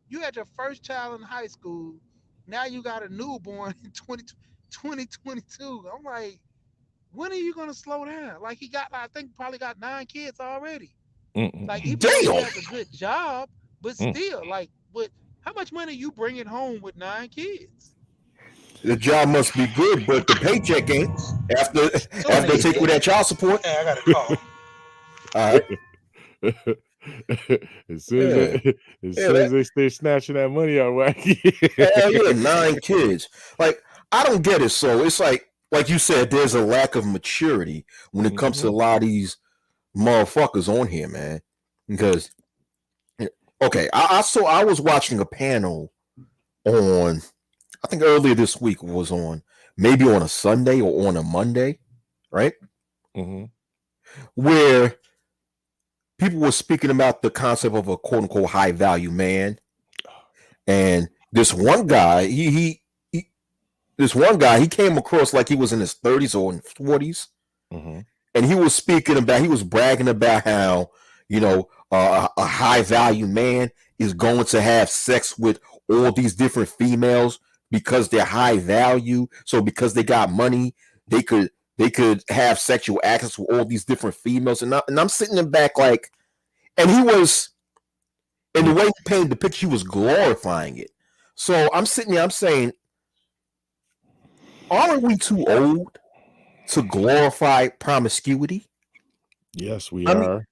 you had your first child in high school. Now you got a newborn in 2022. I'm like, when are you gonna slow down? Like he got, I think, probably got 9 kids already. Like even though he has a good job, but still, like, what? How much money you bringing home with 9 kids? The job must be good, but the paycheck ain't. After they take with that child support. Hey, I got a call. All right. as soon as they stay snatching that money out, Wacky. Hell yeah, 9 kids. Like, I don't get it. So it's like you said, there's a lack of maturity when it comes to a lot of these motherfuckers on here, man. Because, okay, I was watching a panel on, I think earlier this week was on, maybe on a Sunday or on a Monday, right? Where people were speaking about the concept of a quote unquote high value man. And this one guy, he this one guy, he came across like he was in his 30s or in 40s, Mm-hmm. and he was he was bragging about how, a high value man is going to have sex with all these different females because they're high value. So because they got money, they could have sexual access with all these different females. And I'm sitting in back like, and he was, in the way he painted the picture, he was glorifying it. So I'm sitting there, I'm saying, aren't we too old to glorify promiscuity? Yes, we I mean, are.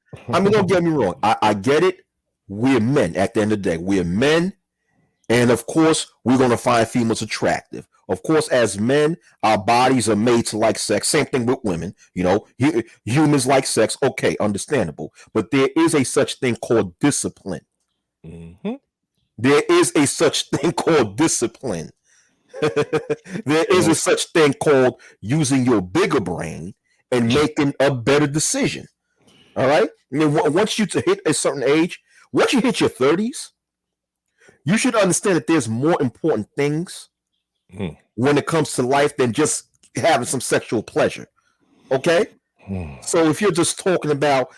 don't get me wrong. I get it. We're men at the end of the day. We're men. And of course, we're going to find females attractive. Of course, as men, our bodies are made to like sex. Same thing with women. Humans like sex. Okay, understandable. But there is a such thing called discipline. Mm-hmm. There is a such thing called discipline. There is a such thing called using your bigger brain and making a better decision. All right. And then once you hit a certain age, once you hit your 30s, you should understand that there's more important things when it comes to life than just having some sexual pleasure. Okay. So if you're just talking about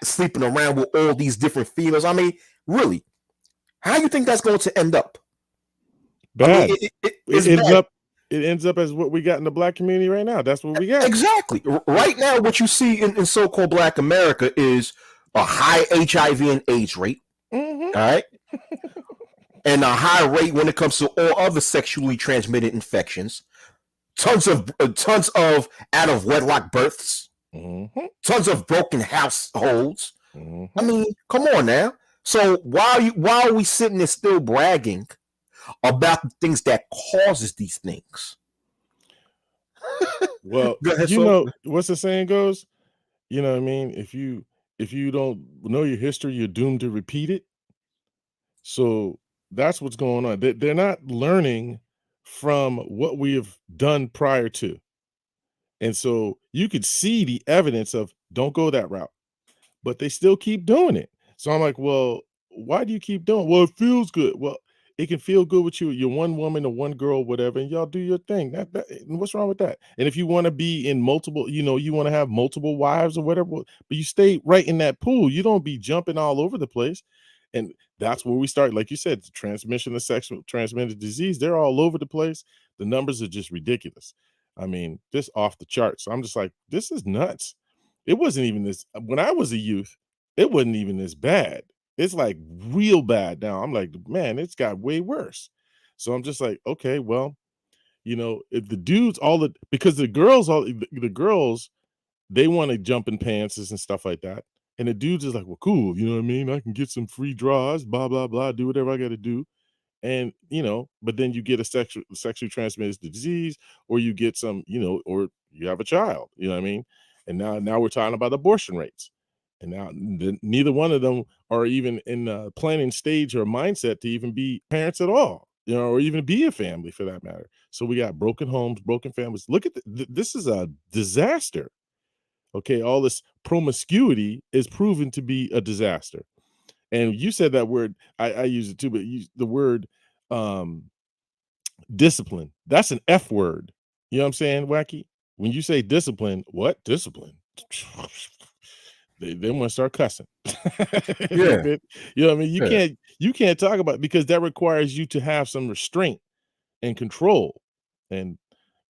sleeping around with all these different females, I mean, really, how do you think that's going to end up? Bad. I mean, it's bad. bad. It ends up as what we got in the black community right now. That's what we got. Exactly. Right now, what you see in so-called Black America is a high HIV and AIDS rate. Mm-hmm. All right. And a high rate when it comes to all other sexually transmitted infections. Tons of out of wedlock births. Mm-hmm. Tons of broken households. Mm-hmm. I mean, come on now. So why are we sitting there still bragging about the things that causes these things? Well, what's the saying goes? You know what I mean? If you don't know your history, you're doomed to repeat it. So that's what's going on. They're not learning from what we have done prior to. And so you could see the evidence of don't go that route, but they still keep doing it. So I'm like, well, why do you keep doing it? Well, it feels good. Well, it can feel good with you. You're one woman or one girl, whatever, and y'all do your thing. What's wrong with that? And if you want to be in multiple, you want to have multiple wives or whatever, but you stay right in that pool. You don't be jumping all over the place. And that's where we start. Like you said, the transmission of sexual transmitted disease, they're all over the place. The numbers are just ridiculous. I mean, just off the charts. So I'm just like, this is nuts. It wasn't even this when I was a youth, it wasn't even this bad. It's like real bad now. I'm like, man, it's got way worse. So I'm just like, okay, well, if the dudes because the girls, they want to jump in pants and stuff like that. And the dudes is like, well, cool, you know what I mean? I can get some free draws, blah, blah, blah, do whatever I got to do. And, but then you get a sexually transmitted disease, or you get some, or you have a child, you know what I mean? And now we're talking about abortion rates. And now neither one of them are even in the planning stage or mindset to even be parents at all, or even be a family for that matter. So we got broken homes, broken families. Look at this is a disaster. Okay, all this promiscuity is proven to be a disaster. And you said that word, I use it too, but the word discipline. That's an F word. You know what I'm saying, Wacky? When you say discipline, what discipline? They want to start cussing. Yeah. You know what I mean? You can't talk about it because that requires you to have some restraint and control. And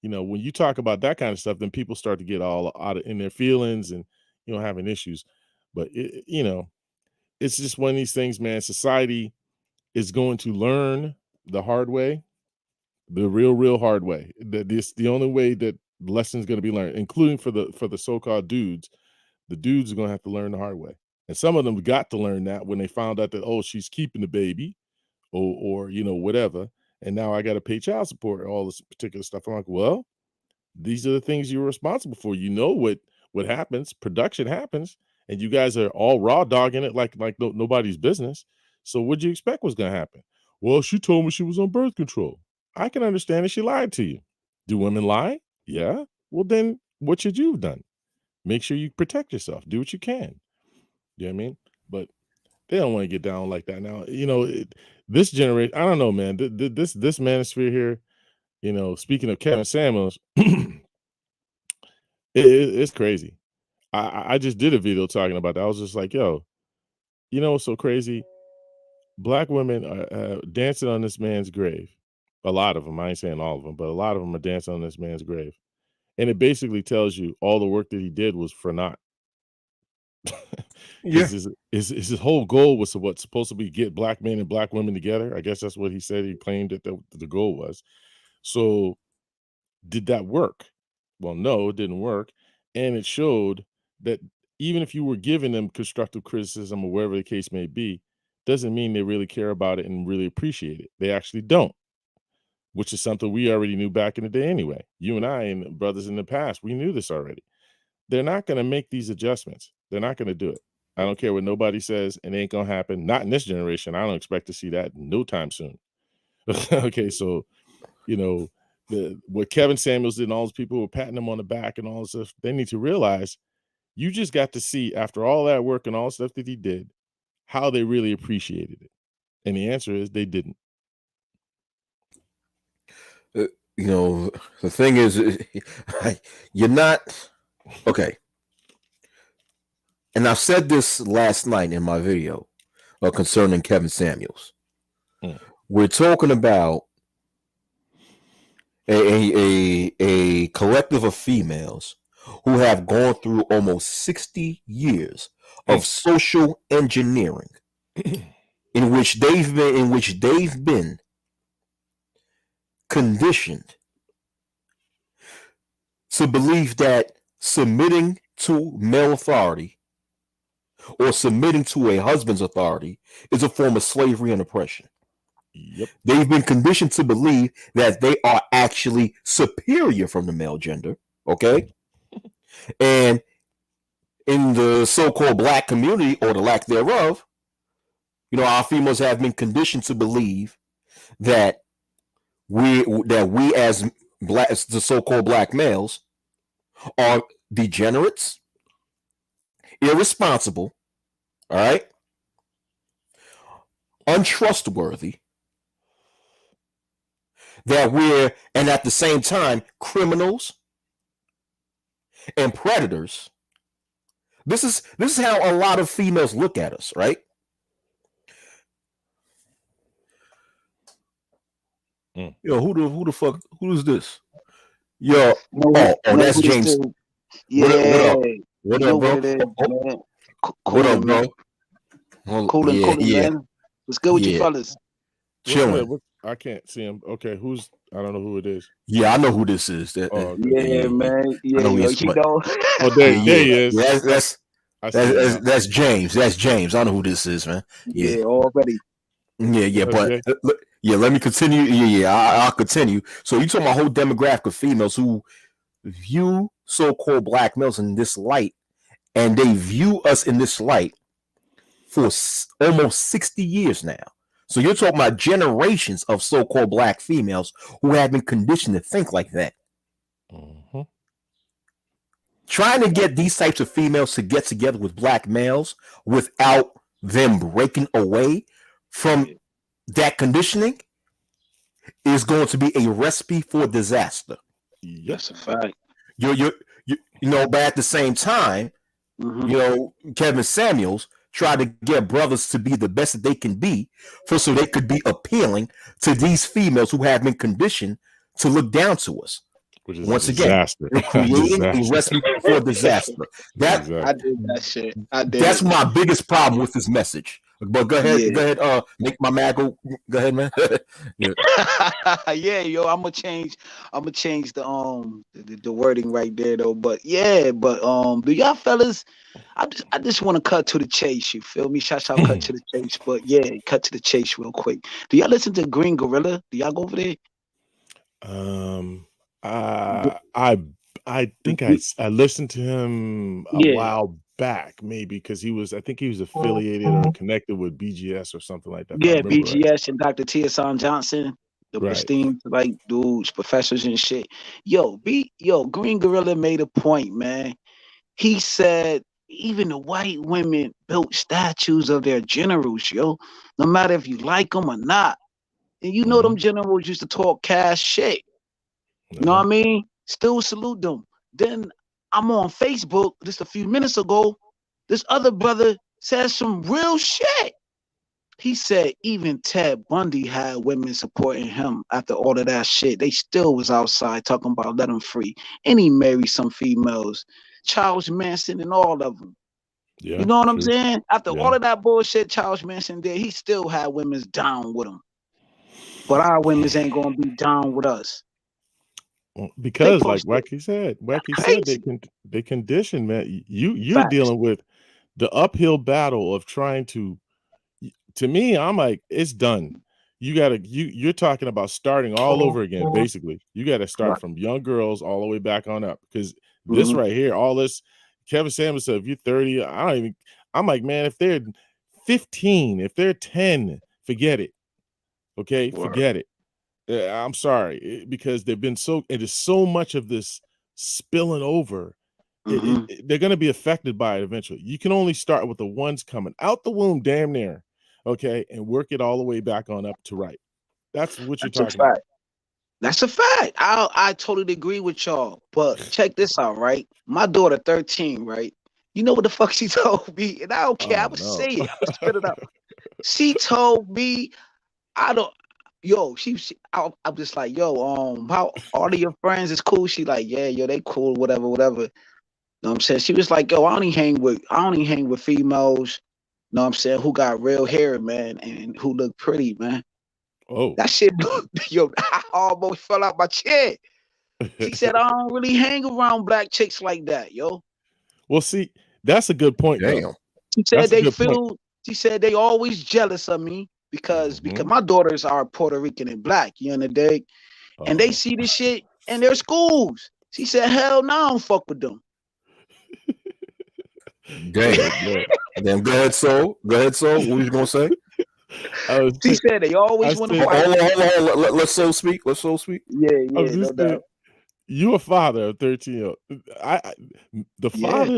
when you talk about that kind of stuff, then people start to get all out in their feelings and having issues. But it's just one of these things, man. Society is going to learn the hard way, the real hard way. The only way that lessons going to be learned, including for the so-called dudes. The dudes are going to have to learn the hard way. And some of them got to learn that when they found out that, oh, she's keeping the baby or whatever. And now I got to pay child support or all this particular stuff. I'm like, well, these are the things you're responsible for. What happens, production happens, and you guys are all raw dogging it like nobody's business. So what'd you expect was going to happen? Well, she told me she was on birth control. I can understand that she lied to you. Do women lie? Yeah. Well, then what should you have done? Make sure you protect yourself. Do what you can. You know what I mean? But they don't want to get down like that now. This generation, I don't know, man. This manosphere here, You know, speaking of Kevin Samuels, it's crazy. I just did a video talking about that. I was just like, yo, you know what's so crazy? Black women are dancing on this man's grave. A lot of them. I ain't saying all of them, but a lot of them are dancing on this man's grave. And it basically tells you all the work that he did was for naught. Yeah. His whole goal was to what's supposed to be get black men and black women together. I guess that's what he said. He claimed that the goal was. So did that work? Well, no, it didn't work. And it showed that even if you were giving them constructive criticism or whatever the case may be, doesn't mean they really care about it and really appreciate it. They actually don't, which is something we already knew back in the day anyway. You and I and brothers in the past, we knew this already. They're not going to make these adjustments. They're not going to do it. I don't care what nobody says, and it ain't going to happen. Not in this generation. I don't expect to see that no time soon. Okay, so, you know, what Kevin Samuels did and all those people who were patting him on the back and all this stuff, they need to realize you just got to see, after all that work and all the stuff that he did, how they really appreciated it. And the answer is they didn't. You know, the thing is, you're not okay. And I said this last night in my video concerning Kevin Samuels. We're talking about a collective of females who have gone through almost 60 years of social engineering in which they've been conditioned to believe that submitting to male authority or submitting to a husband's authority is a form of slavery and oppression. Yep. They've been conditioned to believe that they are actually superior from the male gender, okay? And in the so-called black community, or the lack thereof, you know, our females have been conditioned to believe that we as black, the so-called black males, are degenerates, irresponsible, all right, untrustworthy, that we're, and at the same time, criminals and predators. This is how a lot of females look at us, right? Yo, who the fuck, who is this? Yo, that's James. Yeah. What up, bro? What up, bro? Coolin', man. What's good with you fellas? Chilling. I can't see him. Okay, I don't know who it is. Yeah, I know who this is. Man. Yeah, you know. Oh, there he is. That's James. That's James. I know who this is, man. Yeah, already. Yeah, but let me continue. I'll continue. So you talking about a whole demographic of females who view so-called black males in this light, and they view us in this light for almost 60 years now. So you're talking about generations of so-called black females who have been conditioned to think like that. Mm-hmm. Trying to get these types of females to get together with black males without them breaking away from that conditioning is going to be a recipe for disaster. That's a fact. You know, but at the same time, you know, Kevin Samuels tried to get brothers to be the best that they can be, so they could be appealing to these females who have been conditioned to look down to us. Which is once again, creating a recipe for disaster. I did that shit. That's my biggest problem with this message. But go ahead, make my man go ahead, man. Yeah, yo, I'm gonna change the wording right there though. But do y'all fellas, I just want to cut to the chase, you feel me? Shout cut to the chase. But yeah, cut to the chase real quick. Do y'all listen to Green Gorilla? Do y'all go over there? I think I listened to him a while back, maybe because I think he was affiliated or connected with BGS or something like that. Yeah, BGS and Dr. T.S.on Johnson, the esteemed like dudes, professors and shit. Yo, Green Gorilla made a point, man. He said even the white women built statues of their generals, yo, no matter if you like them or not. And you know them generals used to talk cash shit. You know what I mean? Still salute them. Then I'm on Facebook just a few minutes ago. This other brother said some real shit. He said even Ted Bundy had women supporting him after all of that shit. They still was outside talking about let him free. And he married some females. Charles Manson and all of them. Yeah, You know what I'm true. saying? After Yeah. all of that bullshit Charles Manson did, he still had women's down with him. But our women's ain't gonna be down with us. They Because like posted Wacky said, crazy. they condition, man. You're Facts. dealing with the uphill battle of trying to me, I'm like, it's done. You're talking about starting all over again, basically. You got to start Right. from young girls all the way back on up. Because this Mhm. right here, all this, Kevin Samuels said, if you're 30, I'm like, man, if they're 15, if they're 10, forget it. Okay, Word. forget it. I'm sorry, because it is so much of this spilling over. Mhm. They're going to be affected by it eventually. You can only start with the ones coming out the womb, damn near, okay, and work it all the way back on up to right. That's what you're That's a talking about. fact. That's a fact. I totally agree with y'all. But check this out, right? My daughter, 13, right? You know what the fuck she told me? And I don't care. I Oh would no. say it. I would spit it out. She told me, I don't. Yo, I'm just like, yo, how all of your friends is cool? She like, yeah, yo, they cool, whatever, whatever. Know what I'm saying? She was like, yo, I only hang with females, know what I'm saying, who got real hair, man, and who look pretty, man. Oh. That shit, yo, I almost fell out my chair. She said, I don't really hang around black chicks like that, yo. Well, see, that's a good point, though. Damn. She said That's a they good point. feel, she said they always jealous of me because Mhm. my daughters are Puerto Rican and black, you know dig? And they Uh-oh. see this shit in their schools. She said, hell no, I don't fuck with them. Damn. Look, Then go ahead, so. Go ahead, so. What was you gonna say? I was She saying, said they always want to saying, fight. Hold on. Let's so speak. Let's so speak. Yeah, I was yeah, no just saying, doubt. you a father of 13-year-old. I the Yeah,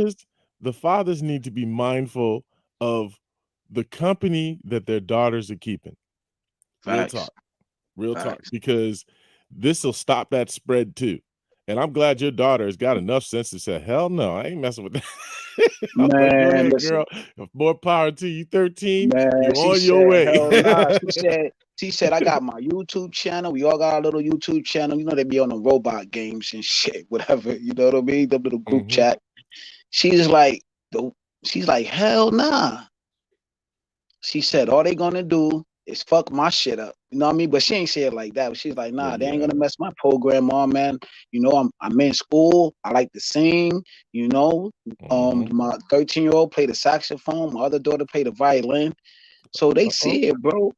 fathers need to be mindful of the company that their daughters are keeping. Real facts, talk. Real talk. facts. Because this will stop that spread too. And I'm glad your daughter has got enough sense to say, hell no, I ain't messing with that. I'm like, go Man, ahead, listen, girl. More power to you. 13, man. you She on your said, way. hell nah. She said, I got my YouTube channel. We all got our little YouTube channel. You know, they be on the robot games and shit, whatever. You know what I mean? The little group Mhm. chat. She's like, she's like, hell nah. She said, all they gonna do is fuck my shit up. You know what I mean? But she ain't say it like that. But she's like, Well, nah, they ain't yeah. gonna mess my program on, man. You know, I'm in school. I like to sing. You know, Mhm. my 13-year-old played the saxophone. My other daughter played the violin. So they Uh-oh. see it, bro.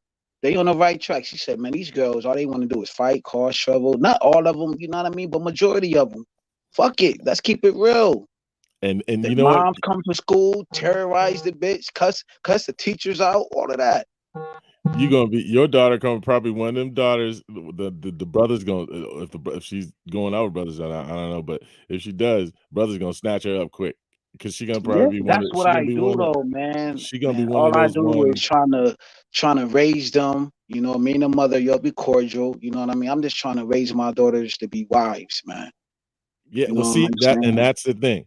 They on the right track. She said, man, these girls, all they want to do is fight, cause trouble. Not all of them, you know what I mean? But majority of them. Fuck it. Let's keep it real. And The you know what? moms come to school, terrorize the bitch, cuss the teachers out, all of that. You gonna be your daughter coming probably one of them daughters. The brother's gonna if she's going out with brothers, I don't know, but if she does, brother's gonna snatch her up quick because she gonna Yeah, probably be one that's of what I do though, man. she gonna be Man, one of all I those do is ones. trying to raise them. You know, me and the mother, you'll be cordial. You know what I mean? I'm just trying to raise my daughters to be wives, man. Yeah, You well, know what see I'm that, and saying? that's the thing.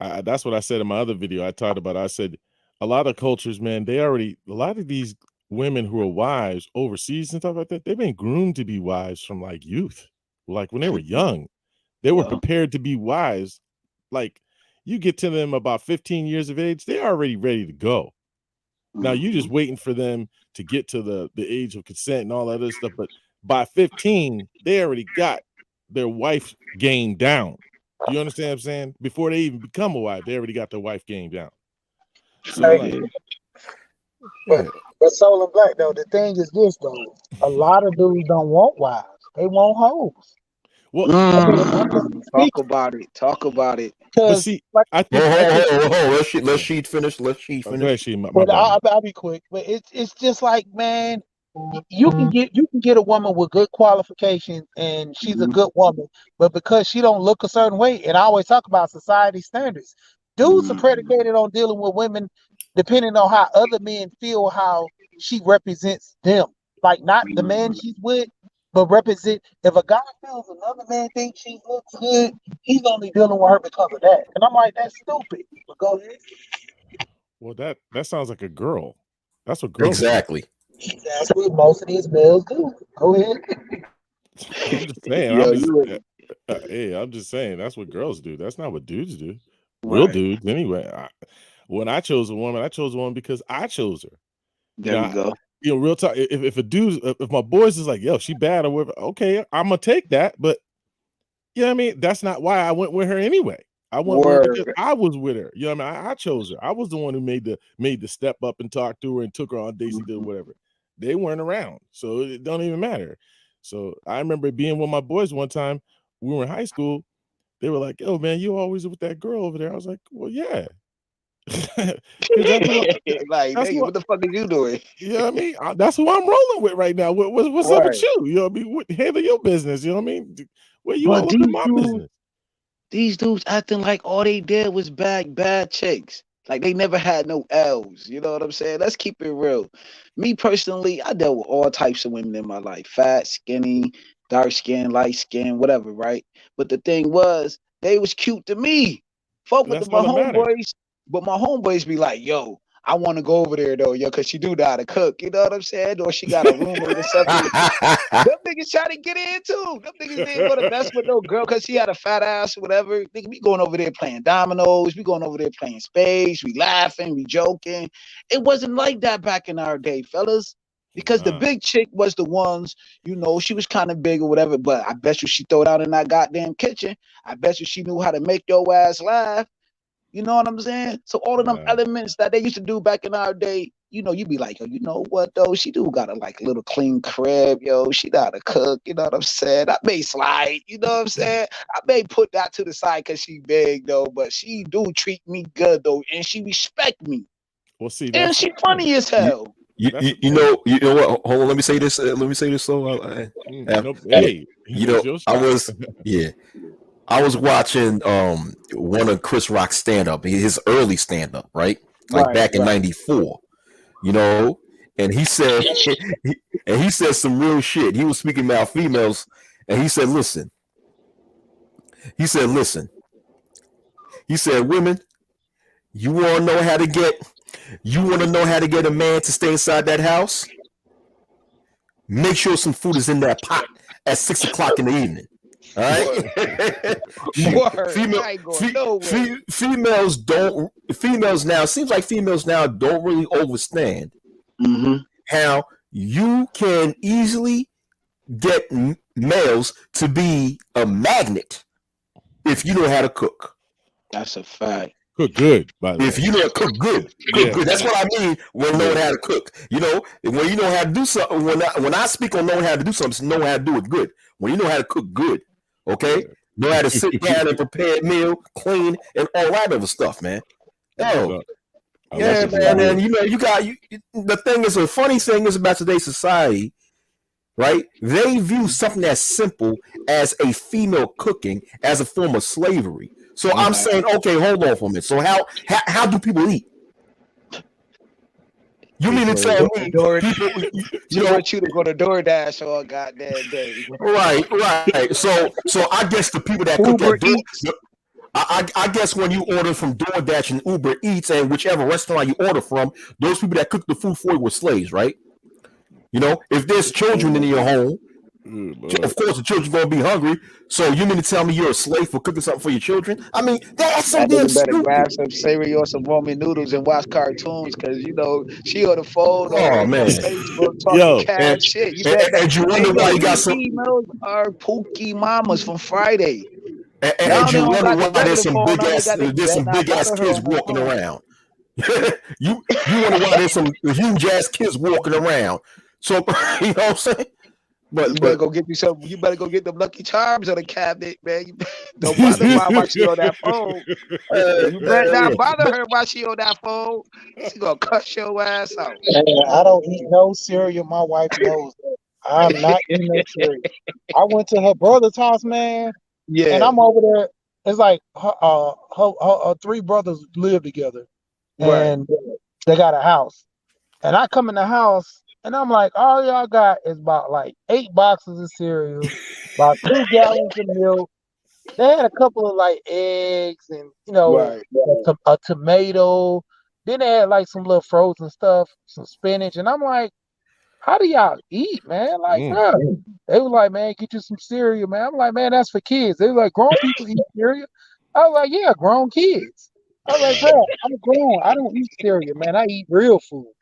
That's what I said in my other video. I talked about. I said a lot of cultures, man, a lot of these women who are wives overseas and stuff like that. They've been groomed to be wives from like youth, like when they were young. They were Well, prepared to be wives. Like you get to them about 15 years of age, they're already ready to go. Now you just mhm. waiting for them to get to the age of consent and all that other stuff. But by 15, they already got their wife game down. Do you understand what I'm saying? Before they even become a wife, they already got their wife game down. So I'm Hey, like, Yeah. but yeah. but Soul and Black though, the thing is this though. A lot of dudes don't want wives. They want hoes. Well, I mean, I'm just Talk speaking about it. Talk about it. but because see, like, I Hold, think hold, hold, hold, hold. Let yeah. Sheet finish. Let Sheet Oh, go finish. ahead, Sheen. My but bad, man. I'll be quick. But it's just like, man, you can get a woman with good qualifications and she's a Mhm, good woman, but because she don't look a certain way, and I always talk about society standards, dudes are mhm. predicated on dealing with women depending on how other men feel how she represents them. Like not the man she's with, But represent if a guy feels another man thinks she looks good, he's only dealing with her because of that. And I'm like, that's stupid. But go ahead. Well, that sounds like a girl. That's what girls do. Exactly. That's what most of these males do. Go ahead. I'm just saying. Yo, you Hey, I'm just saying that's what girls do. That's not what dudes do. Real right. dudes, anyway. When I chose a woman because I chose her. There we go. Real talk. If a dude, if my boys is like, yo, she bad or whatever, okay, I'm gonna take that. But you know what I mean? That's not why I went with her anyway. I went with her because Word. I was with her. You know what I mean? I chose her. I was the one who made the step up and talk to her and took her on dates and did whatever. They weren't around, so it don't even matter. So I remember being with my boys one time. We were in high school. They were like, "Yo, man, you always with that girl over there." I was like, "Well, yeah." Like, nigga, what the fuck are you doing? You know what I mean? That's who I'm rolling with right now. What's up with you? You know what I mean? Handle your business. You know what I mean? Where you all up in my business? These dudes acting like all they did was bag bad chicks. Like they never had no L's. You know what I'm saying? Let's keep it real. Me personally, I dealt with all types of women in my life. Fat, skinny, dark skin, light skin, whatever, right? But the thing was, they was cute to me. Fuck with my homeboys. But my homeboys be like, yo, I want to go over there though, yo, because she do know how to cook. You know what I'm saying? Or she got a roommate or something. Them niggas try to get in too. Them niggas didn't go to mess with no girl because she had a fat ass or whatever. Nigga, we going over there playing dominoes. We going over there playing spades. We laughing. We joking. It wasn't like that back in our day, fellas. Because the big chick was the ones, she was kind of big or whatever, but I bet you she throw it out in that goddamn kitchen. I bet you she knew how to make your ass laugh. You know what I'm saying? So all of them elements that they used to do back in our day, you be like, yo, you know what though? She do got a like little clean crib, yo. She got to cook, you know what I'm saying? I may slide, you know what I'm saying? I may put that to the side because she big though, but she do treat me good though, and she respect me. Well, see, and she funny as hell. You know what? Hold on. Let me say this. So, hey, I was watching one of Chris Rock's stand up, his early stand up, right? Like back in '94, and he said some real shit. He was speaking about females, and he said, listen. He said, women, you want to know how to get a man to stay inside that house? Make sure some food is in that pot at 6 o'clock in the evening. All right. Females now, seems like females now don't really understand how you can easily get males to be a magnet if you know how to cook. That's a fact. Cook good, by the way. If you know cook good, good. That's what I mean when knowing how to cook. When you know how to do something. When I speak on knowing how to do something, know how to do it good. When you know how to cook good, okay, know how to sit down and prepare a meal, clean, and all that other stuff, man. Oh, yeah, man. And the thing is, a funny thing is about today's society, right? They view something as simple as a female cooking as a form of slavery. So I'm saying, okay, hold on for a minute. So how do people eat? You mean to tell me people? You want you to go to DoorDash all goddamn day? Right. So I guess the people that cook at I guess when you order from DoorDash and Uber Eats and whichever restaurant you order from, those people that cook the food for you were slaves, right? If there's children in your home, of course the children are gonna be hungry. So you mean to tell me you're a slave for cooking something for your children? I mean, that's so damn stupid. Better grab some cereal, some ramen noodles, and watch cartoons because she on the phone or man. Facebook talking cash shit. You and you wonder why you got some females are pookie mamas from Friday. And you wonder why there's some big ass kids walking around. you wonder why there's some huge ass kids walking around. So you know what I'm saying? But you better go get you some. You better go get them Lucky Charms on the cabinet, man. Don't bother her while she on that phone. You better not bother her while she on that phone. She gonna cuss your ass out. I don't eat no cereal. My wife knows. I'm not eating no cereal. I went to her brother's house, man. Yeah. And I'm over there. It's like her three brothers live together, and they got a house. And I come in the house, And I'm like, all y'all got is about like 8 boxes of cereal, about 2 gallons of milk. They had a couple of like eggs and Right. a tomato. Then they had like some little frozen stuff, some spinach, and I'm like, how do y'all eat, man? Like, Mm. bro. They was like, man, get you some cereal, man. I'm like, man, that's for kids. They were like, grown people eat cereal. I was like, yeah, grown kids. I was like, bro, I'm grown. I don't eat cereal, man. I eat real food.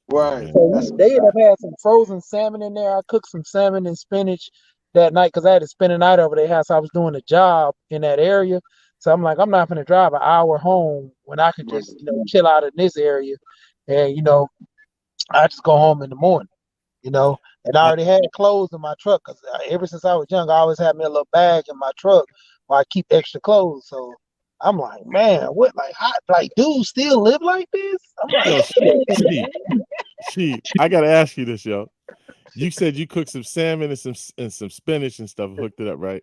Right. So That's a they ended up fact. had some frozen salmon in there. I cooked some salmon and spinach that night because I had to spend a night over their house. I was doing a job in that area. So I'm like, I'm not gonna drive an hour home when I could Right. just, chill out in this area. And I just go home in the morning, And I I, already had clothes in my truck because ever since I was young, I always had me a little bag in my truck where I keep extra clothes. So I'm like, man, what like dudes still live like this? I'm like, yo, she, I gotta ask you this, yo. You said you cooked some salmon and some spinach and stuff, hooked it up, right?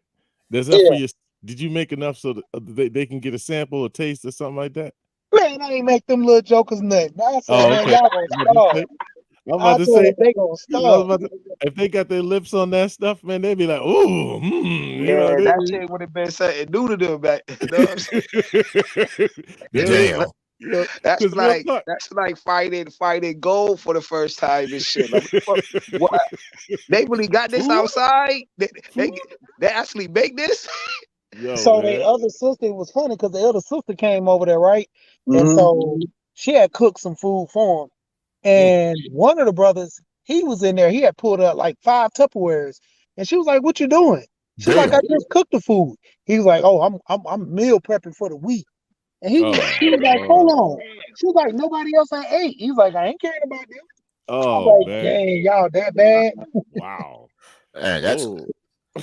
There's that for yeah, your. Did you make enough so that they can get a sample or taste or something like that? man, I ain't make them little jokers nothing. I said, Oh, man, okay. y'all gonna starve. I'm about I to told say, them they gonna you know, I was starve. about to, if they got their lips on that stuff, man, they'd be like, "Ooh, Yeah, they that be, shit would have been something new to them back. You know what I'm saying? Damn. That's because real like talk. that's like fighting gold for the first time and shit. Like what? They really got this Food, outside? They food, they, they actually make this? yo, So the man. other sister, it was funny because the other sister came over there, right? And Mm-hmm. so she had cooked some food for him. Mm, And one of the brothers, he was in there. He had pulled up like 5 Tupperwares, and she was like, "What you doing?" She was like, "I Damn. just cooked the food." He was like, "Oh, I'm meal prepping for the week." And she was like, "Hold oh, on." She was like, "Nobody else ain't ate." He was like, "I ain't caring about them." I oh, was like, man. "Dang, y'all that bad?" Wow. Man, Oh,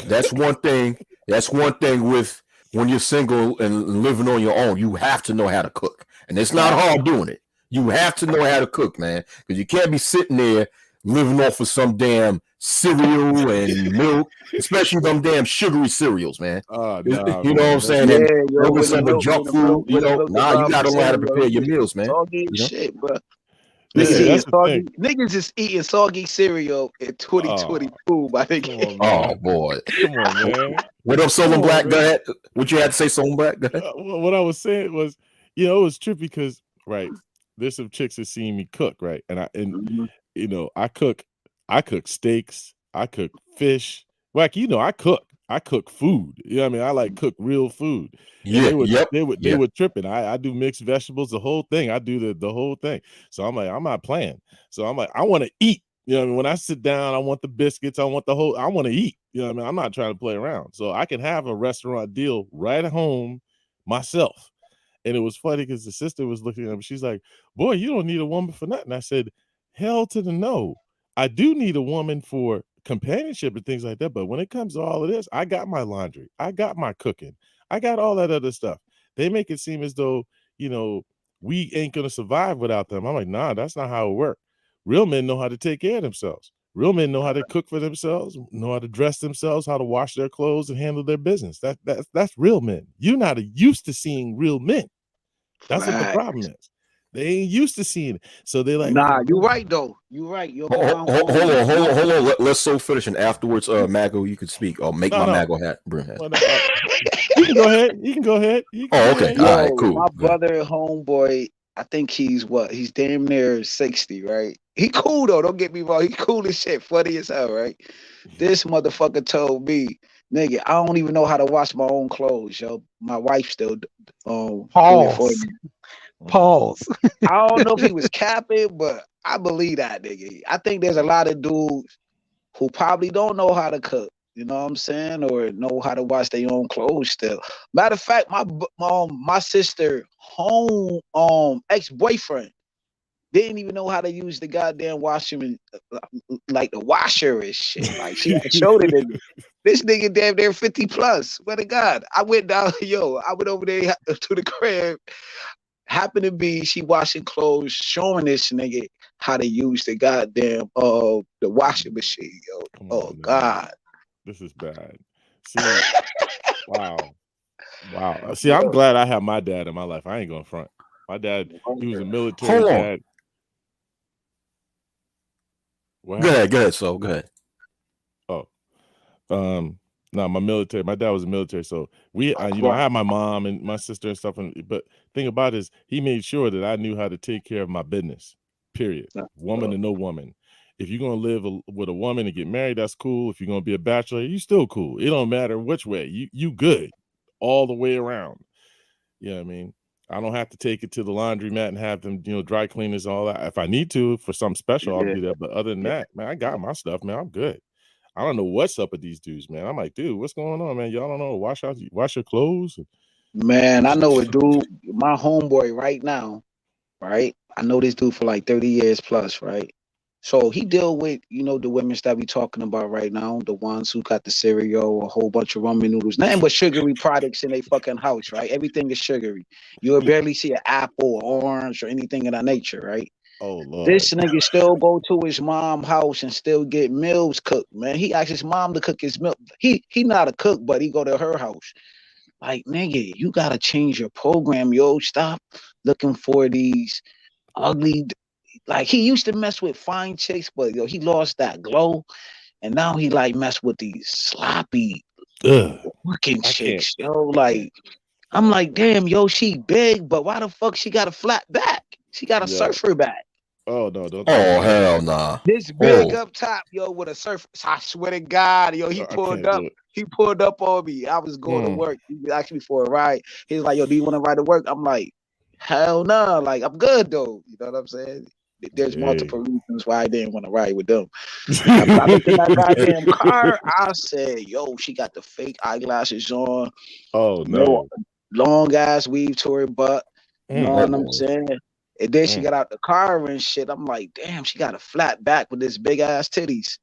that's one thing. That's one thing with when you're single and living on your own. You have to know how to cook, and it's not Right. hard doing it. You have to know how to cook, man, because you can't be sitting there living off of some damn cereal and milk, especially them damn sugary cereals, man. oh, nah, You know what I'm man. saying? Yeah, And yo, maybe with the some of the milk, junk food. Nah, you got to learn how to prepare cereal, your meals, man. soggy You as know? shit, bro. Niggas See, Yeah. eating that's the soggy. thing. Niggas is eating soggy cereal in Oh, 2022, my nigga. come on, Oh man. boy. Come on, man. What up, Come Solon on, Black? Go man. ahead. What you had to say, Solon Black? Go ahead. What I was saying was, it was trippy because, right, there's some chicks that seen me cook, right, Mhm. I cook steaks, I cook fish. Wacky, I cook food. You know what I mean? I like cook real food. And Yeah. Yep. they Yeah. were tripping. I do mixed vegetables, the whole thing. I do the whole thing. So I'm like, I'm not playing. So I'm like, I want to eat. You know what I mean? When I sit down, I want the biscuits, I want I want to eat. You know what I mean? I'm not trying to play around. So I can have a restaurant deal right at home myself. And it was funny because the sister was looking at me. She's like, "Boy, you don't need a woman for nothing." I said, "Hell to the no. I do need a woman for companionship and things like that. But when it comes to all of this, I got my laundry, I got my cooking, I got all that other stuff. They make it seem as though, we ain't gonna survive without them." I'm like, nah, that's not how it works. Real men know how to take care of themselves. Real men know how to cook for themselves, know how to dress themselves, how to wash their clothes and handle their business. That's real men. You're not used to seeing real men. That's what the Fact. problem is. They ain't used to seeing it. So they're like, Nah, oh you man. right though. You right. Your Hold mom on, phone. hold on. Let's so finish, and afterwards, Mago, you could speak or make No, my no. Mago hat brim hat. Well, no, you can go ahead. You can go ahead. You can Oh, go okay. ahead. All Yeah. right, Yo, cool. my Good. brother, homeboy, I think he's what? He's damn near 60, right? He cool though. Don't get me wrong. He cool as shit, funny as hell, right? This motherfucker told me, nigga, I don't even know how to wash my own clothes, yo. My wife still do it for Pause. me. Pause. I don't know if he was capping, but I believe that nigga. I think there's a lot of dudes who probably don't know how to cook. You know what I'm saying, or know how to wash their own clothes. Still, matter of fact, my sister home ex boyfriend didn't even know how to use the goddamn washer, like the washer and shit. Like she had showed it in me. This nigga damn near 50 plus. Swear to God, I went down. Yo, I went over there to the crib. Happened to be she washing clothes, showing this nigga how to use the goddamn the washing machine, yo. Come Oh on, man. God. This is bad. See, wow. Wow. See, I'm glad I have my dad in my life. I ain't gonna front. My dad, he was a military Hold on. dad. What Go happened? ahead. So go ahead. Oh, no, my military. My dad was in the military, so I had my mom and my sister and stuff. But thing about it is, he made sure that I knew how to take care of my business. Period. Woman or no woman. If you're gonna live with a woman and get married, that's cool. If you're gonna be a bachelor, you still cool. It don't matter which way. You good all the way around. You know what I mean? I don't have to take it to the laundromat and have them, dry cleaners and all that. If I need to for something special, I'll do that. But other than that, man, I got my stuff, man. I'm good. I don't know what's up with these dudes, man. I'm like, dude, what's going on, man? Y'all don't know. Wash your clothes. Man, I know a dude, my homeboy right now, right? I know this dude for like 30 years plus, right? So he deal with, the women that we talking about right now, the ones who got the cereal, a whole bunch of ramen noodles, nothing but sugary products in their fucking house, right? Everything is sugary. You will barely see an apple or orange or anything of that nature, right? Oh Lord. This nigga still go to his mom's house and still get meals cooked, man. He asked his mom to cook his meal. He not a cook, but he go to her house. Like, nigga, you gotta change your program, yo. Stop looking for these ugly. Like, he used to mess with fine chicks, but yo, he lost that glow, and now he like mess with these sloppy looking chicks, yo. Like, I'm like, damn, yo, she big, but why the fuck she got a flat back? She got a surfer back. Oh no, don't. Oh hell nah. This big up top, yo, with a surf. I swear to God, yo, he pulled up. He pulled up on me. I was going to work. He asked me for a ride. He was like, yo, do you want to ride to work? I'm like, hell no. Nah. Like, I'm good though. You know what I'm saying? There's multiple reasons why I didn't want to ride with them. I looked at that goddamn car. I said, yo, she got the fake eyelashes on. Oh no. Long ass weave to her butt. You know what I'm saying? And then she got out the car and shit. I'm like, damn, she got a flat back with this big ass titties.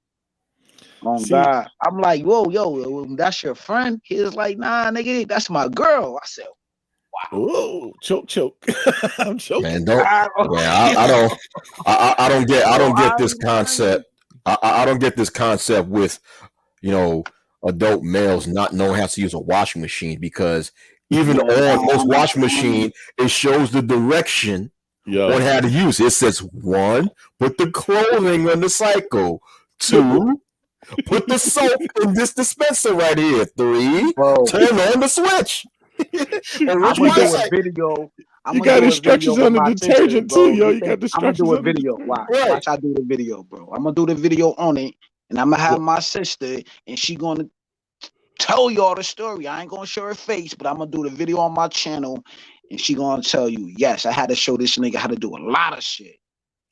Oh God. I'm like, whoa, yo, that's your friend? He was like, nah, nigga, that's my girl. I said, wow. Whoa, choke. I'm choking. Man, I don't get this concept. I don't get this concept with, adult males not knowing how to use a washing machine, because even on most washing machine, it shows the direction on how to use it. It says 1, put the clothing on the cycle. 2, put the soap in this dispenser right here. 3, turn on the switch. I'm gonna do a video. You got instructions on the detergent too, yo. You got instructions. I'm gonna do a video. Watch I do the video, bro. I'm gonna do the video on it, and I'm gonna have my sister, and she gonna tell y'all the story. I ain't gonna show her face, but I'm gonna do the video on my channel, and she gonna tell you, yes, I had to show this nigga how to do a lot of shit.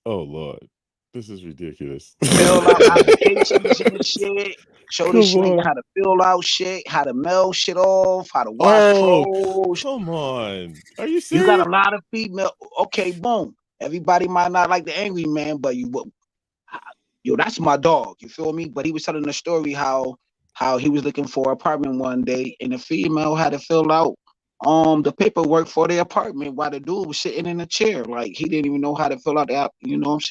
Oh Lord, this is ridiculous. Fill out applications and shit. Show this nigga how to fill out shit, how to mail shit off, how to wash clothes. Come on, are you serious? You got a lot of female. Okay, boom. Everybody might not like the angry man, but yo, that's my dog. You feel me? But he was telling the story how he was looking for an apartment one day, and the female had to fill out the paperwork for the apartment while the dude was sitting in a chair. Like, he didn't even know how to fill out the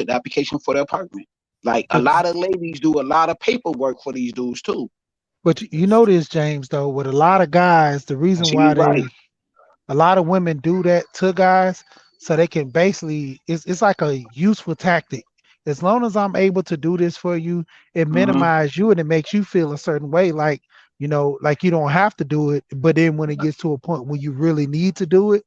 application for the apartment. Like, a lot of ladies do a lot of paperwork for these dudes too. But you know this, James, though, with a lot of guys, the reason why a lot of women do that to guys, so they can basically, it's like a useful tactic. As long as I'm able to do this for you, it minimizes you and it makes you feel a certain way, like you don't have to do it. But then when it gets to a point where you really need to do it,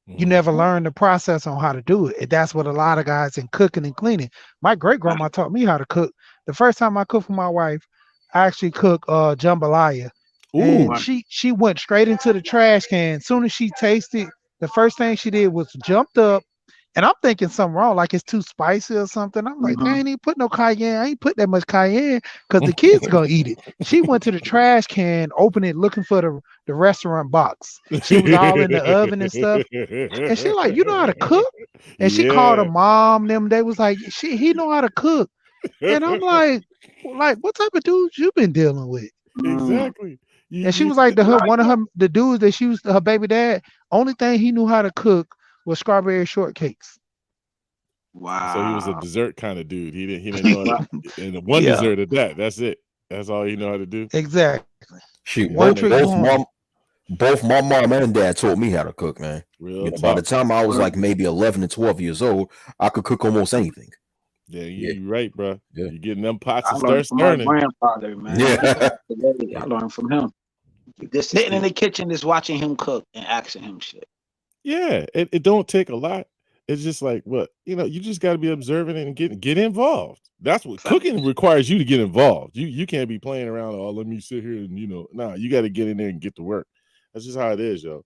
you never learn the process on how to do it. And that's what a lot of guys in cooking and cleaning. My great grandma taught me how to cook. The first time I cooked for my wife, I actually cooked jambalaya. And she went straight into the trash can. As soon as she tasted, the first thing she did was jumped up. And I'm thinking something wrong, like it's too spicy or something. I'm like, I ain't even put no cayenne. I ain't put that much cayenne because the kids gonna eat it. She went to the trash can, opened it, looking for the restaurant box. She was all in the oven and stuff. And she like, you know how to cook? And she called her mom. Them, they was like, he know how to cook. And I'm like, what type of dudes you been dealing with? Exactly. And she was like, one of the dudes that she was her baby dad. Only thing he knew how to cook was strawberry shortcakes. Wow. So he was a dessert kind of dude. He didn't know and one dessert at that. That's it. That's all he know how to do. Exactly. Both my mom and dad taught me how to cook, man. By the time I was like maybe 11 and 12 years old, I could cook almost anything. Yeah, Yeah. you right, bro. Yeah. You're getting them pots I and learned start from my turning. grandfather, man. He Yeah. passed away. I Yeah. learned from him. Just sitting in See, the kitchen, just watching him cook and asking him shit. yeah, it don't take a lot. It's just like, what, you just got to be observant and get involved. That's what Fact. cooking requires, you to get involved. You can't be playing around. Oh, let me sit here and nah. You got to get in there and get to work. That's just how it is, yo.